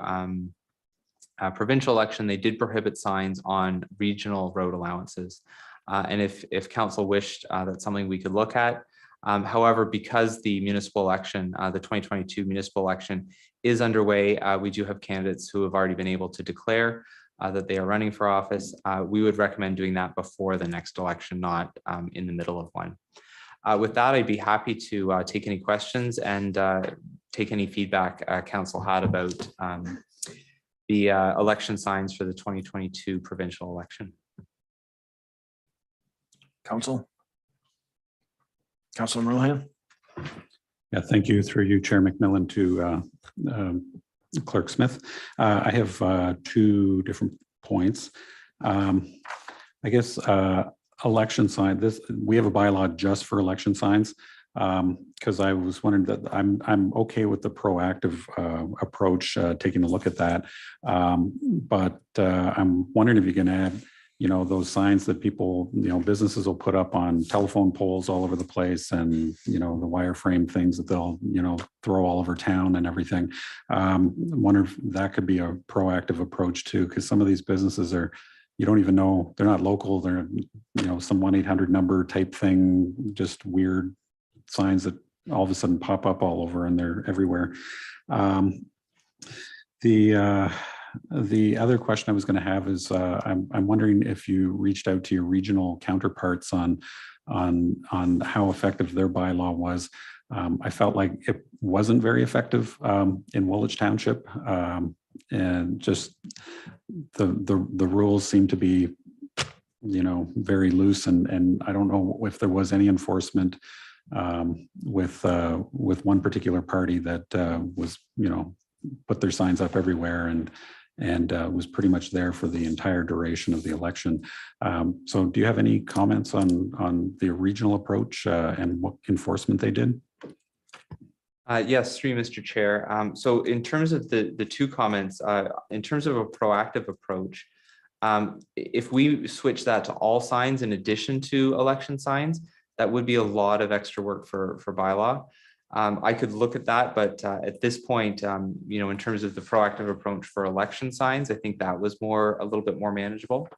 provincial election, they did prohibit signs on regional road allowances. And if council wished, that's something we could look at. However, because the municipal election, the 2022 municipal election is underway, we do have candidates who have already been able to declare that they are running for office. We would recommend doing that before the next election, not in the middle of one. With that, I'd be happy to take any questions and take any feedback council had about the election signs for the 2022 provincial election. Councilor Merlehan. Yeah, thank you. Through you, Chair McMillan, to Clerk Smith. I have two different points. I guess election sign. We have a bylaw just for election signs, because I was wondering that I'm okay with the proactive approach, taking a look at that, but I'm wondering if you can add, you know, those signs that people, you know, businesses will put up on telephone poles all over the place, and, you know, the wireframe things that they'll, you know, throw all over town and everything. I wonder if that could be a proactive approach too, because some of these businesses are, you don't even know, they're not local, they're, you know, some 1-800 number type thing, just weird signs that all of a sudden pop up all over and they're everywhere. The other question I was going to have is, I'm wondering if you reached out to your regional counterparts on how effective their bylaw was. I felt like it wasn't very effective in Woolwich Township, and just the rules seem to be, you know, very loose, and I don't know if there was any enforcement with one particular party that was, you know, put their signs up everywhere and was pretty much there for the entire duration of the election. So do you have any comments on the regional approach and what enforcement they did? Yes, through Mr. Chair. So in terms of the two comments, in terms of a proactive approach, if we switch that to all signs in addition to election signs, that would be a lot of extra work for bylaw. I could look at that, but at this point, you know, in terms of the proactive approach for election signs, I think that was a little bit more manageable.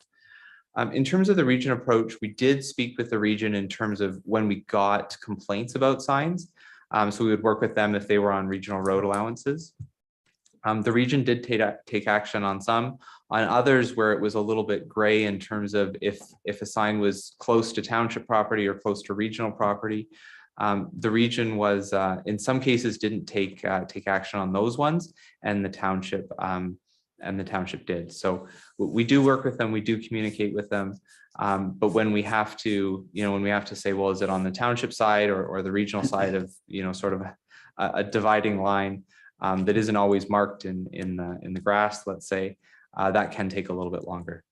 In terms of the region approach, we did speak with the region in terms of when we got complaints about signs. So we would work with them if they were on regional road allowances. The region did take action on some. On others, where it was a little bit gray in terms of if a sign was close to township property or close to regional property, the region was, in some cases, didn't take action on those ones, and the township did. So we do work with them, we do communicate with them, but when we have to, you know, when we have to say, well, is it on the township side or the regional side of, you know, sort of a dividing line that isn't always marked in the grass, let's say, that can take a little bit longer.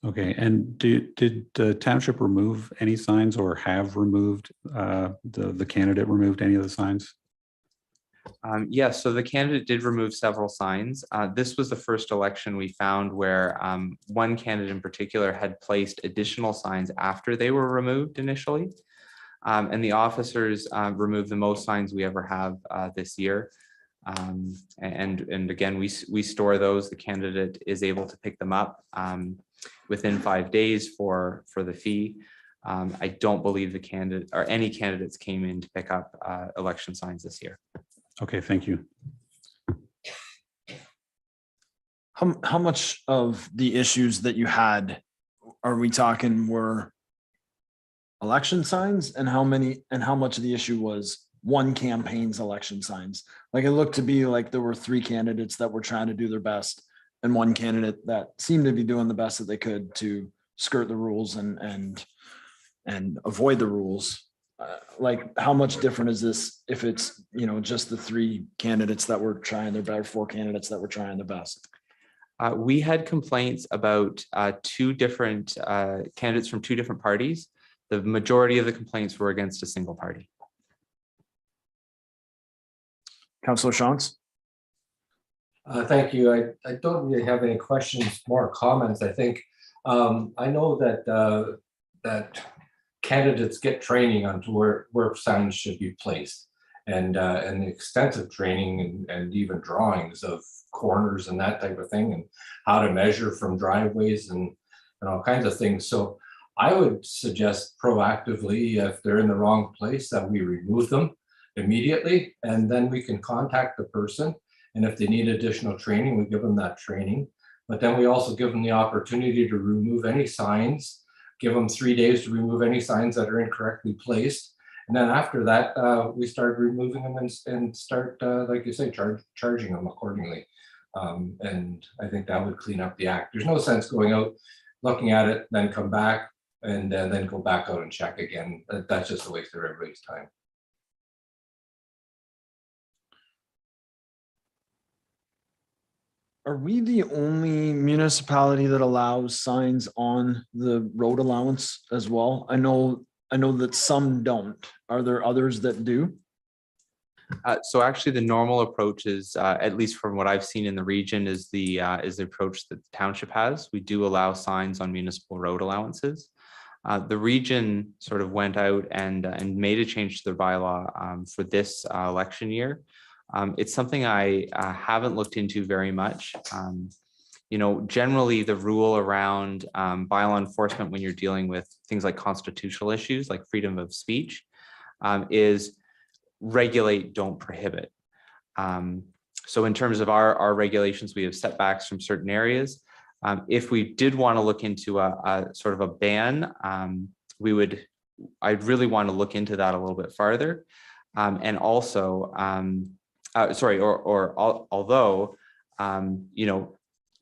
Okay, and did the township remove any signs, or have removed, the candidate removed any of the signs? Yes, so the candidate did remove several signs. This was the first election we found where one candidate in particular had placed additional signs after they were removed initially. And the officers removed the most signs we ever have this year. And again, we store those. The candidate is able to pick them up within 5 days for the fee. I don't believe the candidate or any candidates came in to pick up election signs this year. Okay, thank you. How much of the issues that you had are we talking were election signs, and how much of the issue was one campaign's election signs? Like, it looked to be like there were 3 candidates that were trying to do their best and one candidate that seemed to be doing the best that they could to skirt the rules and avoid the rules. Like, how much different is this if it's, just the 3 candidates that were trying their best, 4 candidates that were trying the best? We had complaints about 2 different candidates from 2 different parties. The majority of the complaints were against a single party. Councillor Shantz? Thank you. I don't really have any questions, more comments. I think I know that that candidates get training on to where signs should be placed, and extensive training and even drawings of corners and that type of thing, and how to measure from driveways and all kinds of things. So I would suggest proactively, if they're in the wrong place, that we remove them immediately, and then we can contact the person. And if they need additional training, we give them that training. But then we also give them the opportunity to remove any signs, give them 3 days to remove any signs that are incorrectly placed. And then after that, we start removing them and start, like you say, charging them accordingly. And I think that would clean up the act. There's no sense going out, looking at it, then come back and then go back out and check again. That's just a waste of everybody's time. Are we the only municipality that allows signs on the road allowance as well? I know that some don't. Are there others that do? So actually, the normal approach is, at least from what I've seen in the region, is the approach that the township has. We do allow signs on municipal road allowances. The region sort of went out and made a change to their bylaw for this election year. It's something I haven't looked into very much. Generally the rule around bylaw enforcement when you're dealing with things like constitutional issues like freedom of speech is regulate, don't prohibit. So in terms of our regulations, we have setbacks from certain areas. If we did want to look into a sort of a ban, I'd really want to look into that a little bit farther. And also, although,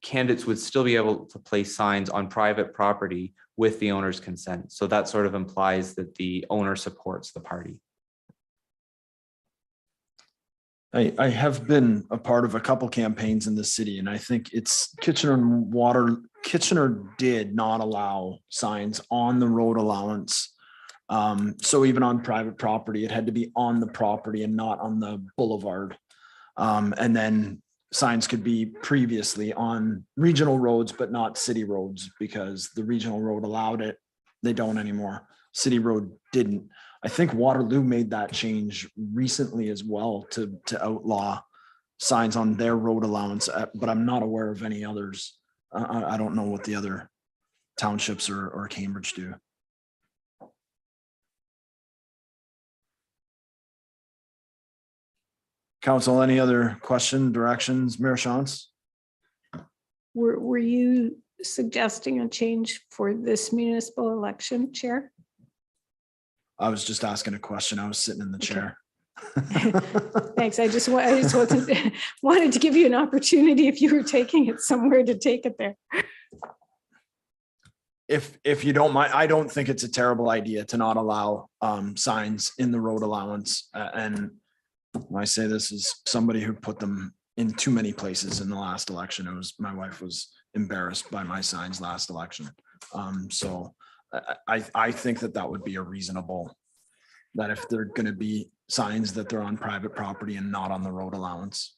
candidates would still be able to place signs on private property with the owner's consent. So that sort of implies that the owner supports the party. I have been a part of a couple campaigns in the city, and I think it's Kitchener did not allow signs on the road allowance. So even on private property, it had to be on the property and not on the boulevard. And then signs could be previously on regional roads, but not city roads, because the regional road allowed it. They don't anymore. City road didn't. I think Waterloo made that change recently as well to outlaw signs on their road allowance, but I'm not aware of any others. I don't know what the other townships or Cambridge do. Council, any other question, directions, Mayor Shantz? Were you suggesting a change for this municipal election, Chair? I was just asking a question. I was sitting in the chair. Thanks. I just wanted to give you an opportunity if you were taking it somewhere to take it there. If you don't mind, I don't think it's a terrible idea to not allow signs in the road allowance. And when I say this is somebody who put them in too many places in the last election. My wife was embarrassed by my signs last election. So I think that would be a reasonable, that if they're going to be signs, that they're on private property and not on the road allowance.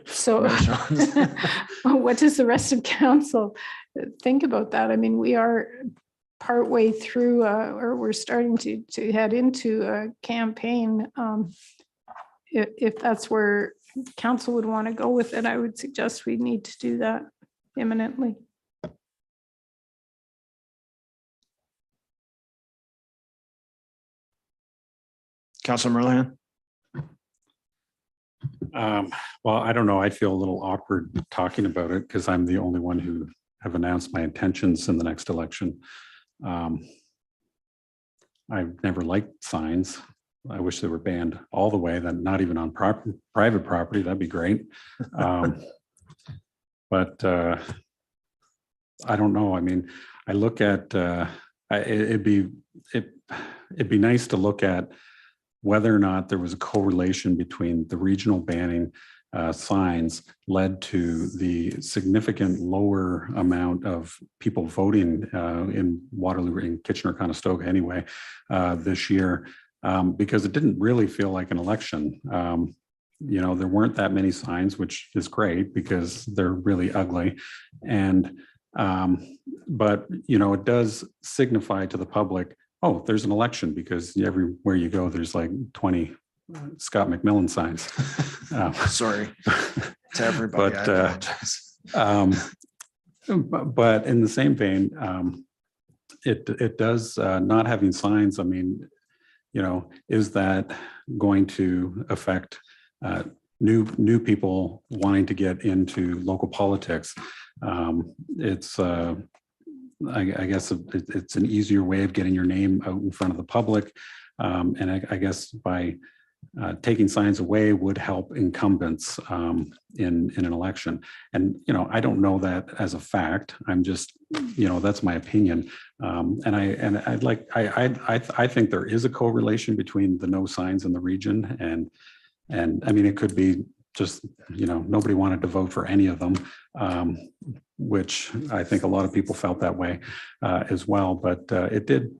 So what does the rest of council think about that? I mean, we are partway through or we're starting to head into a campaign. If that's where council would want to go with it, I would suggest we need to do that imminently. Councilor Merlihan. Well, I don't know. I feel a little awkward talking about it because I'm the only one who have announced my intentions in the next election. I've never liked signs. I wish they were banned all the way, then not even on private property. That'd be great. But I don't know. I mean, I look at it'd be nice to look at whether or not there was a correlation between the regional banning signs led to the significant lower amount of people voting in Waterloo, in Kitchener-Conestoga anyway, this year, because it didn't really feel like an election. You know, there weren't that many signs, which is great because they're really ugly. And, but, you know, it does signify to the public, oh, there's an election, because everywhere you go, there's like 20 Scott McMillan signs. Sorry to everybody. But, I apologize. But in the same vein, it does, not having signs, I mean, you know, is that going to affect new people wanting to get into local politics? It's I guess it's an easier way of getting your name out in front of the public. And I guess by taking signs away would help incumbents in an election. And, you know, I don't know that as a fact. I'm just, you know, that's my opinion. And I think there is a correlation between the no signs in the region. And I mean, it could be just, you know, nobody wanted to vote for any of them, which I think a lot of people felt that way as well. But it did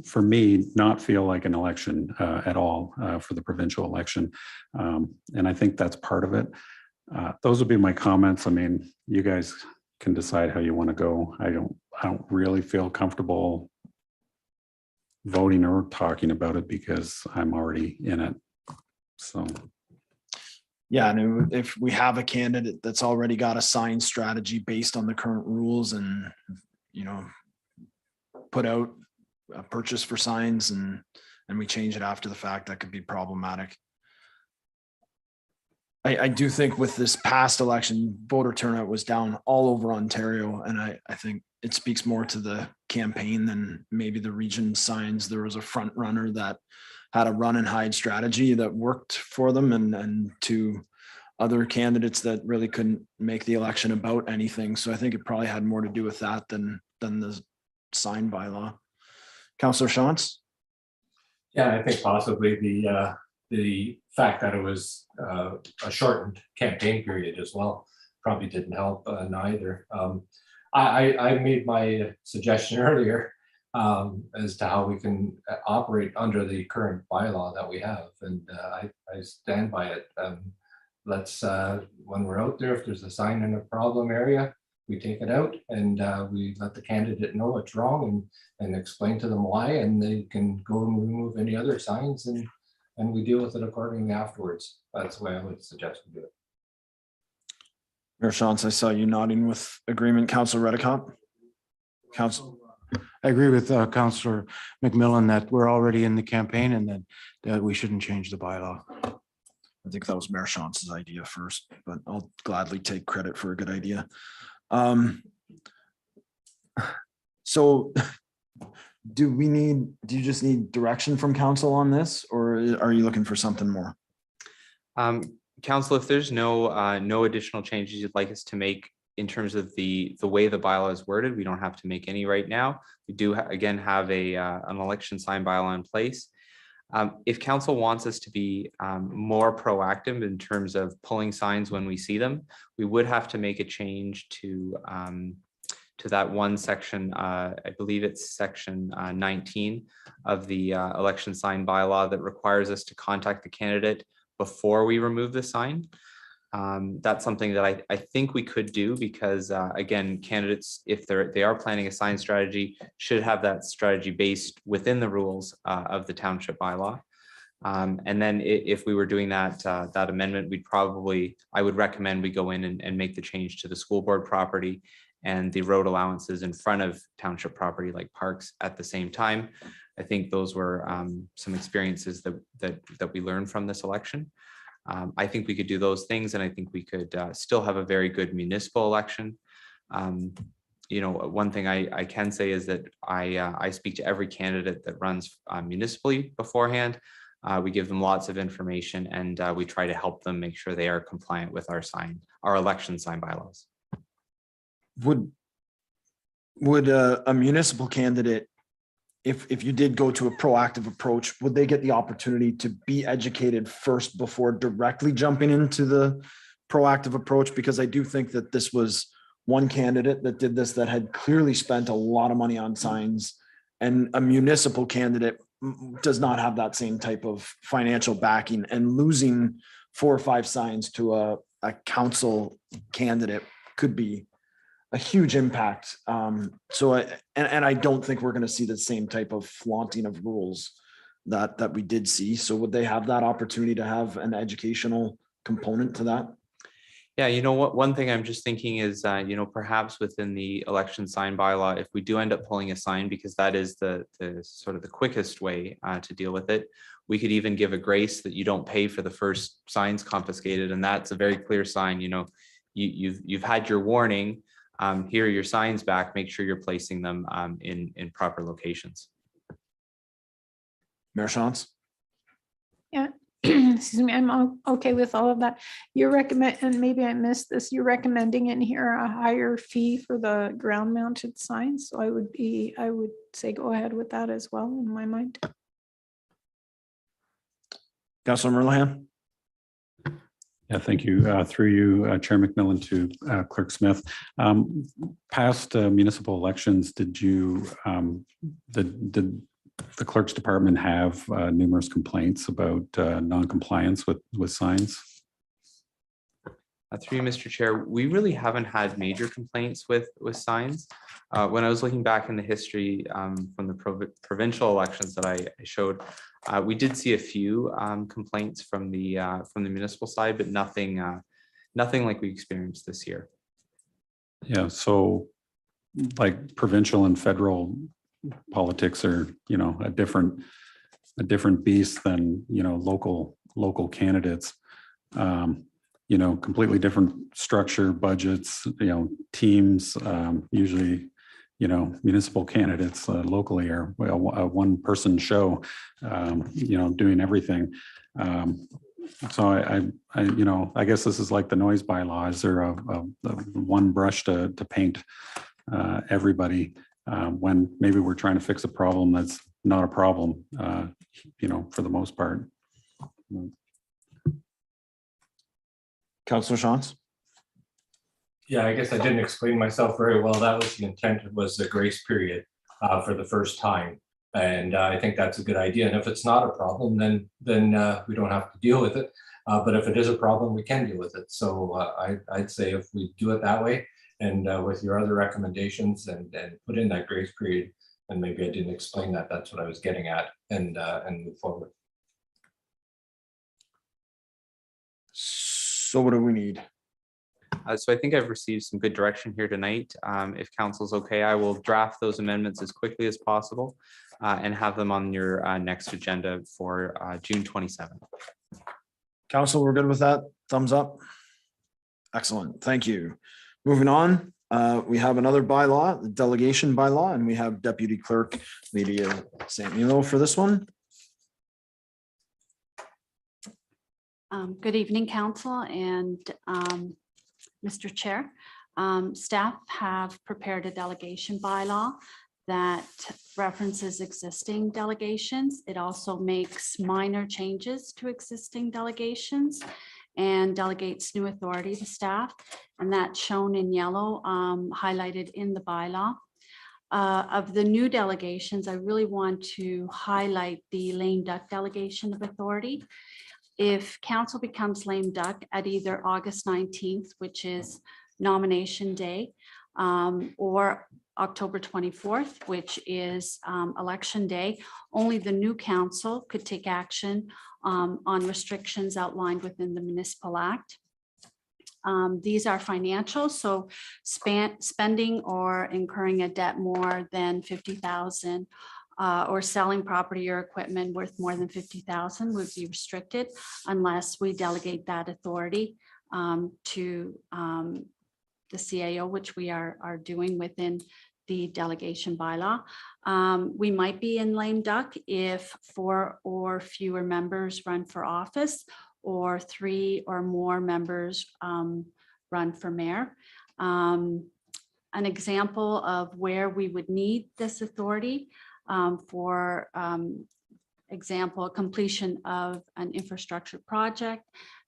for me not feel like an election at all for the provincial election. And I think that's part of it. Those would be my comments. I mean, you guys can decide how you want to go. I don't really feel comfortable voting or talking about it because I'm already in it. So. Yeah, and if we have a candidate that's already got a sign strategy based on the current rules and, you know, put out a purchase for signs and we change it after the fact, that could be problematic. I do think with this past election, voter turnout was down all over Ontario. And I think it speaks more to the campaign than maybe the region signs. There was a front runner that had a run and hide strategy that worked for them, and to other candidates that really couldn't make the election about anything. So I think it probably had more to do with that than the sign bylaw. Councillor Shantz? Yeah, I think possibly the fact that it was a shortened campaign period as well probably didn't help neither. I made my suggestion earlier as to how we can operate under the current bylaw that we have, and I stand by it. Let's when we're out there, if there's a sign in a problem area, we take it out and we let the candidate know it's wrong and explain to them why, and they can go and remove any other signs, and we deal with it accordingly afterwards. That's the way I would suggest we do it. Mayor Shantz, I saw you nodding with agreement. Councillor Redicott? Council. I agree with Councillor McMillan that we're already in the campaign and that we shouldn't change the bylaw. I think that was Mayor Shantz's idea first, but I'll gladly take credit for a good idea. So do you just need direction from council on this, or are you looking for something more? Council, if there's no additional changes you'd like us to make in terms of the way the bylaw is worded, we don't have to make any right now. We do again have an election sign bylaw in place. If council wants us to be more proactive in terms of pulling signs when we see them, we would have to make a change to that one section. I believe it's section 19 of the election sign bylaw that requires us to contact the candidate before we remove the sign. That's something that I think we could do because again, candidates, if they are planning a sign strategy, should have that strategy based within the rules of the township bylaw. And then if we were doing that amendment, I would recommend we go in and make the change to the school board property and the road allowances in front of township property like parks at the same time. I think those were some experiences that we learned from this election. I think we could do those things, and I think we could still have a very good municipal election. You know, one thing I can say is that I speak to every candidate that runs municipally beforehand. We give them lots of information, and we try to help them make sure they are compliant with our election sign bylaws. Would a municipal candidate, if you did go to a proactive approach, would they get the opportunity to be educated first before directly jumping into the proactive approach? Because I do think that this was one candidate that did this that had clearly spent a lot of money on signs, and a municipal candidate does not have that same type of financial backing, and losing 4 or 5 signs to a council candidate could be a huge impact. So I don't think we're going to see the same type of flaunting of rules that we did see. So would they have that opportunity to have an educational component to that? Yeah, you know what, one thing I'm just thinking is, you know, perhaps within the election sign bylaw, if we do end up pulling a sign, because that is the sort of the quickest way to deal with it, we could even give a grace that you don't pay for the first signs confiscated. And that's a very clear sign, you know, you've had your warning, here are your signs back, make sure you're placing them in proper locations. Mayor Shantz? Yeah, excuse me, I'm okay with all of that. You're and maybe I missed this, you're recommending in here a higher fee for the ground mounted signs. So I would say go ahead with that as well in my mind. Councilor Merlehan? Yeah, thank you. Through you, Chair McMillan, to Clerk Smith. Past municipal elections, did you, did the clerk's department have numerous complaints about non-compliance with signs? Through you, Mr. Chair, we really haven't had major complaints with signs. When I was looking back in the history from the provincial elections that I showed, we did see a few complaints from the municipal side, but nothing like we experienced this year. Yeah, so like provincial and federal politics are, you know, a different beast than, you know, local candidates. You know, completely different structure, budgets, you know, teams. Usually, you know, municipal candidates locally are a one-person show, you know, doing everything. So I, you know, I guess this is like the noise bylaw. Is there a one brush to paint everybody when maybe we're trying to fix a problem that's not a problem, you know, for the most part. Councilor Shantz? Yeah, I guess I didn't explain myself very well. That was the intent, was a grace period for the first time. And I think that's a good idea. And if it's not a problem, then we don't have to deal with it. But if it is a problem, we can deal with it. So I'd say if we do it that way, and with your other recommendations and put in that grace period, and maybe I didn't explain that, that's what I was getting at, and move forward. So what do we need? So I think I've received some good direction here tonight. If council's okay, I will draft those amendments as quickly as possible and have them on your next agenda for June 27th. Council, we're good with that? Thumbs up? Excellent, thank you. Moving on, we have another bylaw, the delegation bylaw, and we have Deputy Clerk Lydia St. Milo for this one. Good evening, Council and Mr. Chair. Staff have prepared a delegation bylaw that references existing delegations. It also makes minor changes to existing delegations and delegates new authority to staff, and that's shown in yellow, highlighted in the bylaw. Of the new delegations, I really want to highlight the lame duck delegation of authority. If council becomes lame duck at either August 19th, which is nomination day, or October 24th, which is election day, only the new council could take action on restrictions outlined within the Municipal Act. These are financial, so spending or incurring a debt more than $50,000 or selling property or equipment worth more than 50,000 would be restricted unless we delegate that authority to the CAO, which we are doing within the delegation bylaw. We might be in lame duck if 4 or fewer members run for office, or 3 or more members run for mayor. An example of where we would need this authority for example, completion of an infrastructure project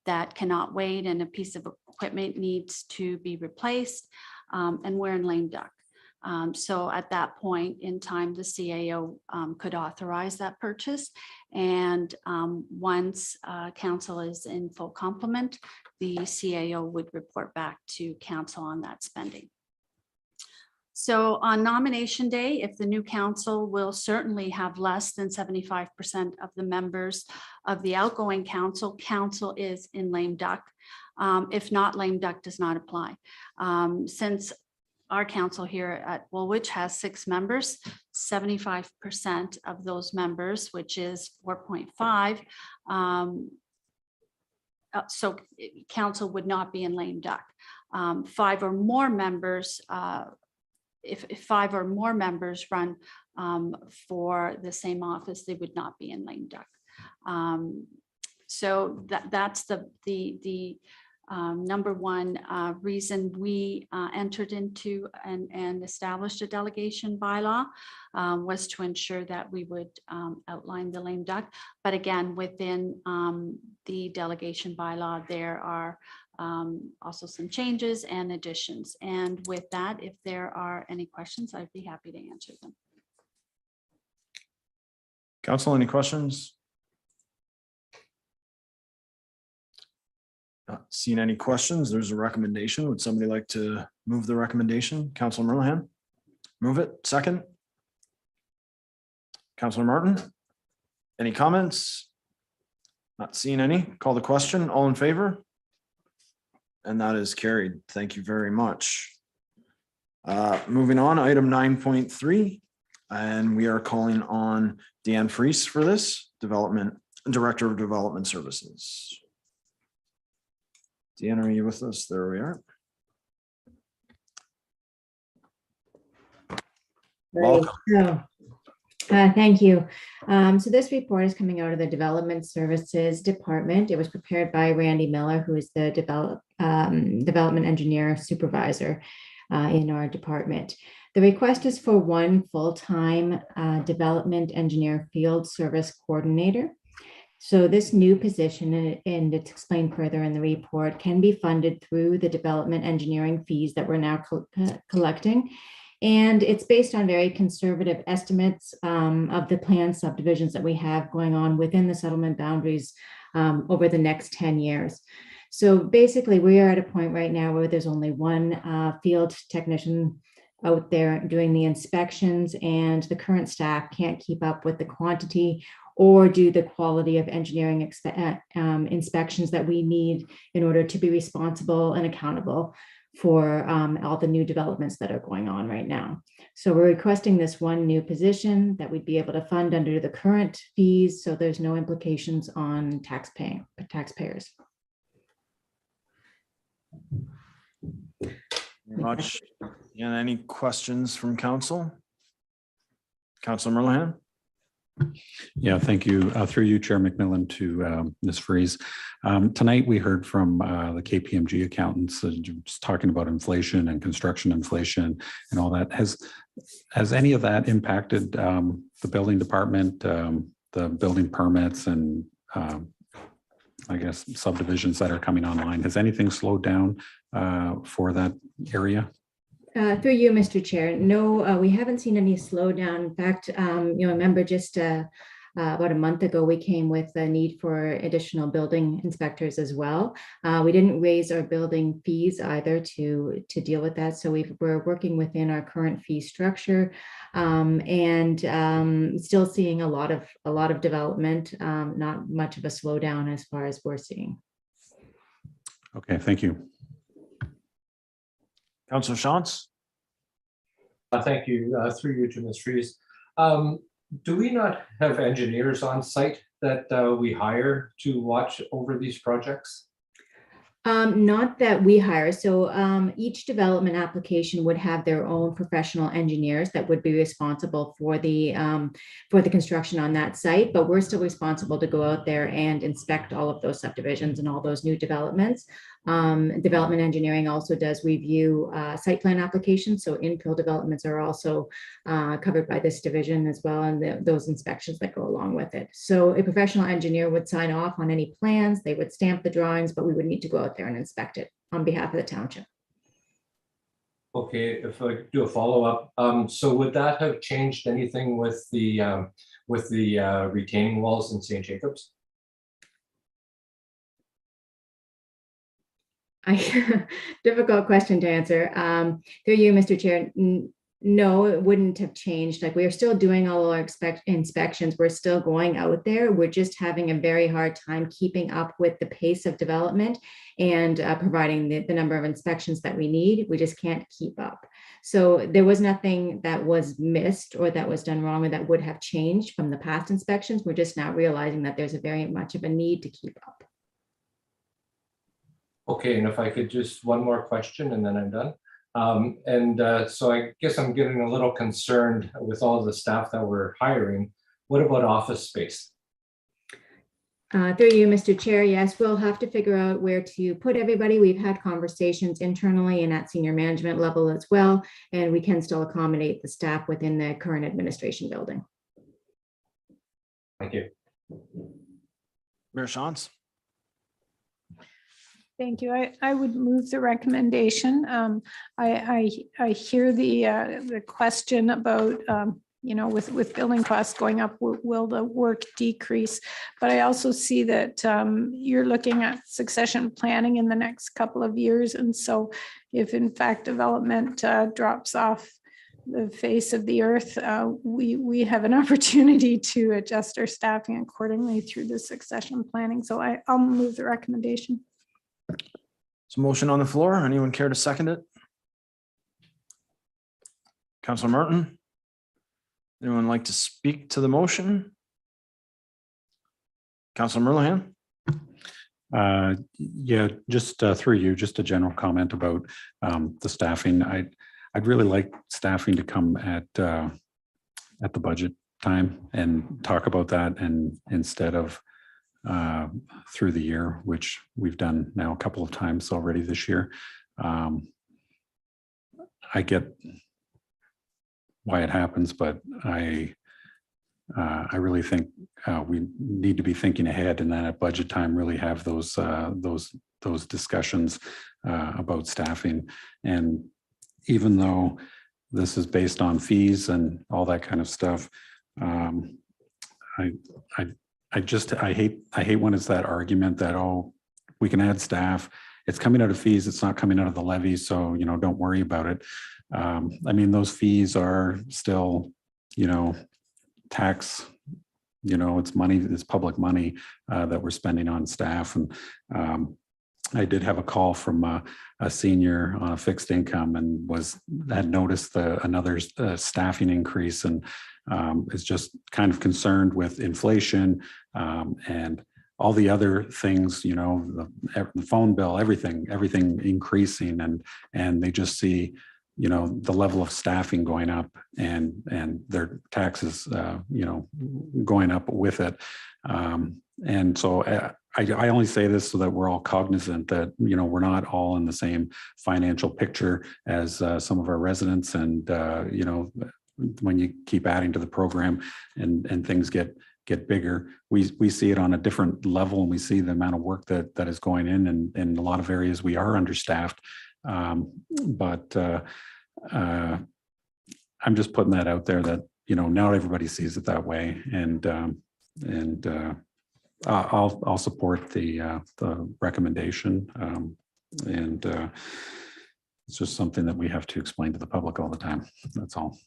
that cannot wait and a piece of equipment needs to be replaced, and we're in lame duck. So at that point in time, the CAO could authorize that purchase. And once council is in full complement, the CAO would report back to council on that spending. So on nomination day, if the new council will certainly have less than 75% of the members of the outgoing council, council is in lame duck. If not, lame duck does not apply. Since our council here at Woolwich has 6 members, 75% of those members, which is 4.5, so council would not be in lame duck. 5 or more members, if 5 or more members run for the same office, they would not be in lame duck. So that's the number one reason we entered into and established a delegation bylaw, was to ensure that we would outline the lame duck. But again, within the delegation bylaw, there are also some changes and additions. And with that, if there are any questions, I'd be happy to answer them. Council, any questions? Not seeing any questions. There's a recommendation. Would somebody like to move the recommendation? Councilor Merlehan, move it. Second. Councilor Martin, any comments? Not seeing any. Call the question. All in favor? And that is carried. Thank you very much. Moving on, item 9.3, and we are calling on Dan Freese for this, Director of Development Services. Dan, are you with us? There we are. Welcome. Thank you. So this report is coming out of the Development Services Department. It was prepared by Randy Miller, who is the Development Engineer Supervisor in our department. The request is for 1 full-time Development Engineer Field Service Coordinator. So this new position, and it's explained further in the report, can be funded through the development engineering fees that we're now collecting. And it's based on very conservative estimates of the planned subdivisions that we have going on within the settlement boundaries over the next 10 years. So basically, we are at a point right now where there's only 1 field technician out there doing the inspections, and the current staff can't keep up with the quantity or do the quality of engineering inspections that we need in order to be responsible and accountable for all the new developments that are going on right now. So we're requesting this 1 new position that we'd be able to fund under the current fees, so there's no implications on taxpayers. Very much. And any questions from council? Councilor Merlehan? Yeah, thank you. Through you, Chair McMillan, to Ms. Freese. Tonight, we heard from the KPMG accountants just talking about inflation and construction inflation and all that. Has any of that impacted the building department, the building permits and I guess subdivisions that are coming online? Has anything slowed down for that area? Through you, Mr. Chair. No, we haven't seen any slowdown. In fact, remember just about a month ago, we came with a need for additional building inspectors as well. We didn't raise our building fees either to deal with that. So we're working within our current fee structure and still seeing a lot of development, not much of a slowdown as far as we're seeing. Okay, thank you. Councilor Shantz? Thank you. Through you to Ms. Freese. Do we not have engineers on site that we hire to watch over these projects? Not that we hire. So each development application would have their own professional engineers that would be responsible for the construction on that site. But we're still responsible to go out there and inspect all of those subdivisions and all those new developments. Development engineering also does review site plan applications. So infill developments are also covered by this division as well, and those inspections that go along with it. So a professional engineer would sign off on any plans. They would stamp the drawings, but we would need to go out there and inspect it on behalf of the township. Okay, if I do a follow-up, so would that have changed anything with the retaining walls in St. Jacobs? Difficult question to answer. Through you, Mr. Chair. No, it wouldn't have changed. Like, we're still doing all our inspections. We're still going out there. We're just having a very hard time keeping up with the pace of development and providing the number of inspections that we need. We just can't keep up. So there was nothing that was missed or that was done wrong or that would have changed from the past inspections. We're just now realizing that there's a very much of a need to keep up. Okay, and if I could just one more question and then I'm done. So I guess I'm getting a little concerned with all the staff that we're hiring. What about office space? Through you, Mr. Chair, yes, we'll have to figure out where to put everybody. We've had conversations internally and at senior management level as well, and we can still accommodate the staff within the current administration building. Thank you. Mayor Shantz. Thank you. I would move the recommendation. I hear the question about, with building costs going up, will the work decrease? But I also see that you're looking at succession planning in the next couple of years. And so if in fact development drops off the face of the earth, we have an opportunity to adjust our staffing accordingly through the succession planning. So I'll move the recommendation. It's a motion on the floor. Anyone care to second it? Councilor Martin? Anyone like to speak to the motion? Councilor Merlehan? Yeah, just through you, just a general comment about the staffing. I'd really like staffing to come at the budget time and talk about that, and instead of through the year, which we've done now a couple of times already this year. I get why it happens, but I really think we need to be thinking ahead, and then at budget time really have those discussions about staffing. And even though this is based on fees and all that kind of stuff, I hate when it's that argument that, oh, we can add staff. It's coming out of fees. It's not coming out of the levy. So, don't worry about it. I mean, those fees are still, tax, it's money, it's public money that we're spending on staff. And I did have a call from a senior on a fixed income and had noticed another staffing increase, and is just kind of concerned with inflation and all the other things, the phone bill, everything increasing, and they just see, the level of staffing going up and their taxes, going up with it. And so I only say this so that we're all cognizant that, we're not all in the same financial picture as some of our residents. And, when you keep adding to the program and things get bigger, we see it on a different level, and we see the amount of work that is going in, and in a lot of areas we are understaffed. But I'm just putting that out there that, not everybody sees it that way. And I'll support the recommendation. It's just something that we have to explain to the public all the time. That's all.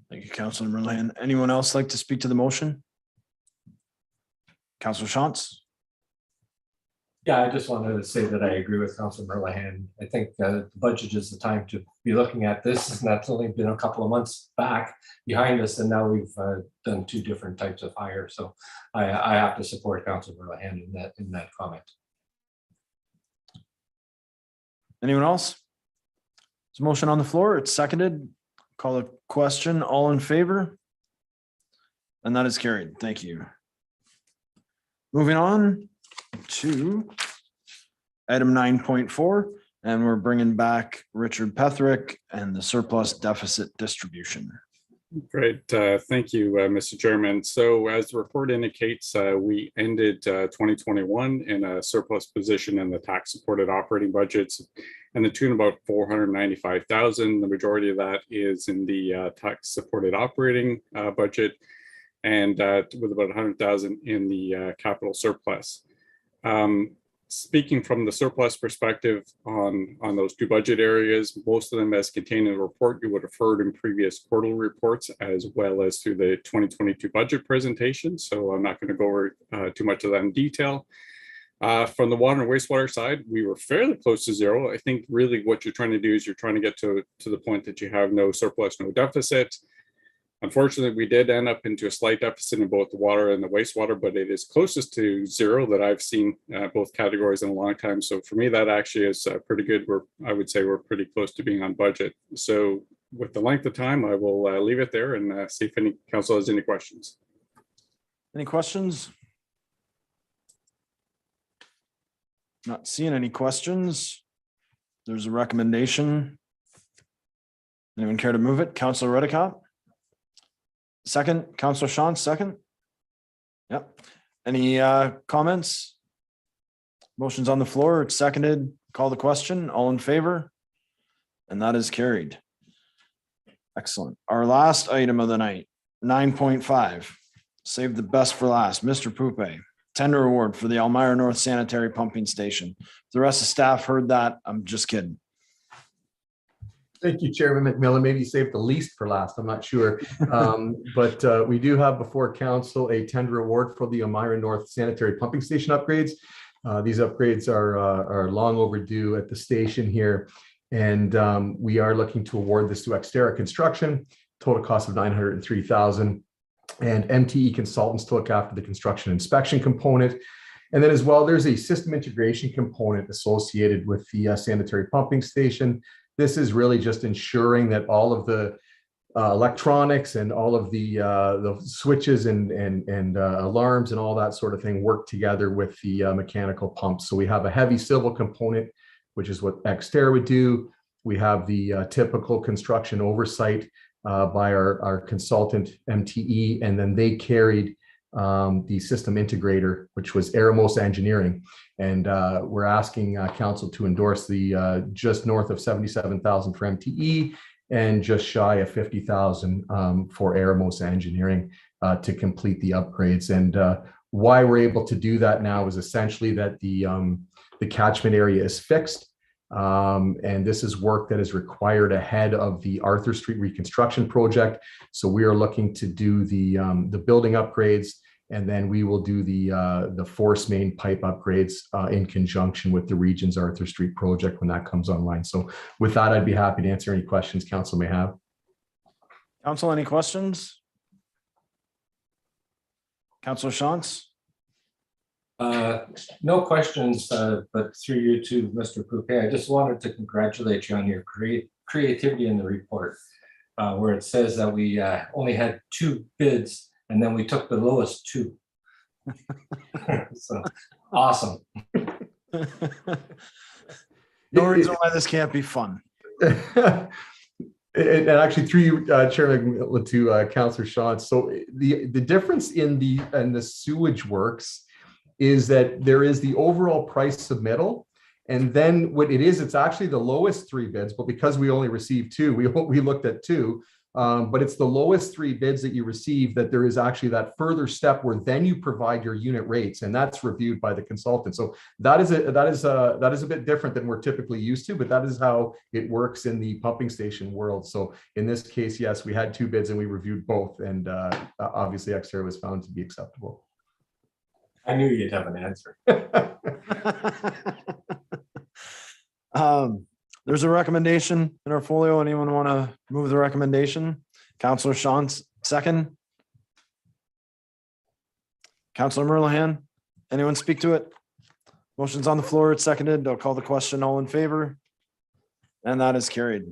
Thank you, Councilor Merlehan. Anyone else like to speak to the motion? Councilor Shantz? Yeah, I just wanted to say that I agree with Councilor Merlahan. I think the budget is the time to be looking at this, and that's only been a couple of months back behind us, and now we've done two different types of hire. So I have to support Councilor Merlahan in that comment. Anyone else? There's a motion on the floor. It's seconded. Call a question. All in favor? And that is carried. Thank you. Moving on to item 9.4, and we're bringing back Richard Petherick and the surplus deficit distribution. Great. Thank you, Mr. Chairman. So as the report indicates, we ended 2021 in a surplus position in the tax supported operating budgets and the tune about $495,000. The majority of that is in the tax supported operating budget, and with about 100,000 in the capital surplus. Speaking from the surplus perspective on those two budget areas, most of them as contained in the report, you would have heard in previous quarterly reports as well as through the 2022 budget presentation. So I'm not going to go over too much of that in detail. From the water and wastewater side, we were fairly close to zero. I think really what you're trying to do is you're trying to get to the point that you have no surplus, no deficit. Unfortunately, we did end up into a slight deficit in both the water and the wastewater, but it is closest to zero that I've seen both categories in a long time. So for me, that actually is pretty good. I would say we're pretty close to being on budget. So with the length of time, I will leave it there and see if any council has any questions. Any questions? Not seeing any questions. There's a recommendation. Anyone care to move it? Councilor Redicott? Second, Councilor Sean, second. Yep. Any comments? Motion's on the floor. It's seconded. Call the question. All in favor? And that is carried. Excellent. Our last item of the night, 9.5. Save the best for last. Mr. Poupe, tender award for the Elmira North Sanitary Pumping Station. If the rest of staff heard that, I'm just kidding. Thank you, Chairman McMillan. Maybe you saved the least for last. I'm not sure. But we do have before council a tender award for the Elmira North Sanitary Pumping Station upgrades. These upgrades are long overdue at the station here. And we are looking to award this to Xterra Construction, total cost of $903,000. And MTE Consultants to look after the construction inspection component. And then as well, there's a system integration component associated with the sanitary pumping station. This is really just ensuring that all of the electronics and all of the switches and alarms and all that sort of thing work together with the mechanical pumps. So we have a heavy civil component, which is what Xterra would do. We have the typical construction oversight by our consultant MTE, and then they carried the system integrator, which was Aramos Engineering. And we're asking council to endorse the just north of 77,000 for MTE and just shy of 50,000 for Aramos Engineering to complete the upgrades. And why we're able to do that now is essentially that the catchment area is fixed. And this is work that is required ahead of the Arthur Street reconstruction project. So we are looking to do the building upgrades, and then we will do the force main pipe upgrades in conjunction with the region's Arthur Street project when that comes online. So with that, I'd be happy to answer any questions council may have. Council, any questions? Councilor Shantz? No questions, but through you to Mr. Poupe, I just wanted to congratulate you on your creativity in the report, where it says that we only had 2 bids and then we took the lowest 2. So awesome. No reason why this can't be fun. And actually, through you, Chairman, to Councilor Sean. So the difference in the sewage works is that there is the overall price submittal, and then what it is, it's actually the lowest 3 bids, but because we only received 2, we looked at 2. But it's the lowest 3 bids that you receive that there is actually that further step where then you provide your unit rates, and that's reviewed by the consultant. So that is a bit different than we're typically used to, but that is how it works in the pumping station world. So in this case, yes, we had 2 bids and we reviewed both, and obviously Xterra was found to be acceptable. I knew you'd have an answer. There's a recommendation in our folio. Anyone want to move the recommendation? Counselor Sean's second. Counselor Merlehan, anyone speak to it? Motion's on the floor. It's seconded. I'll call the question. All in favor? And that is carried.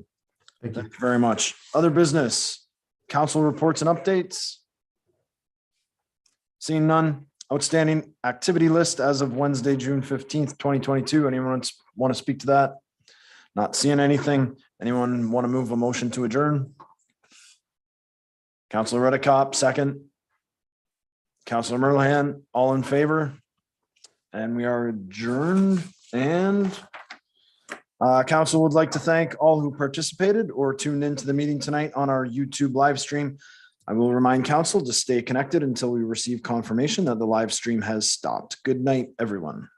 Thank you. Thank you very much. Other business, council reports and updates. Seeing none. Outstanding activity list as of Wednesday, June 15th, 2022. Anyone want to speak to that? Not seeing anything. Anyone want to move a motion to adjourn? Counselor Redekop, second. Counselor Merlehan, all in favor? And we are adjourned. And council would like to thank all who participated or tuned into the meeting tonight on our YouTube live stream. I will remind council to stay connected until we receive confirmation that the live stream has stopped. Good night, everyone.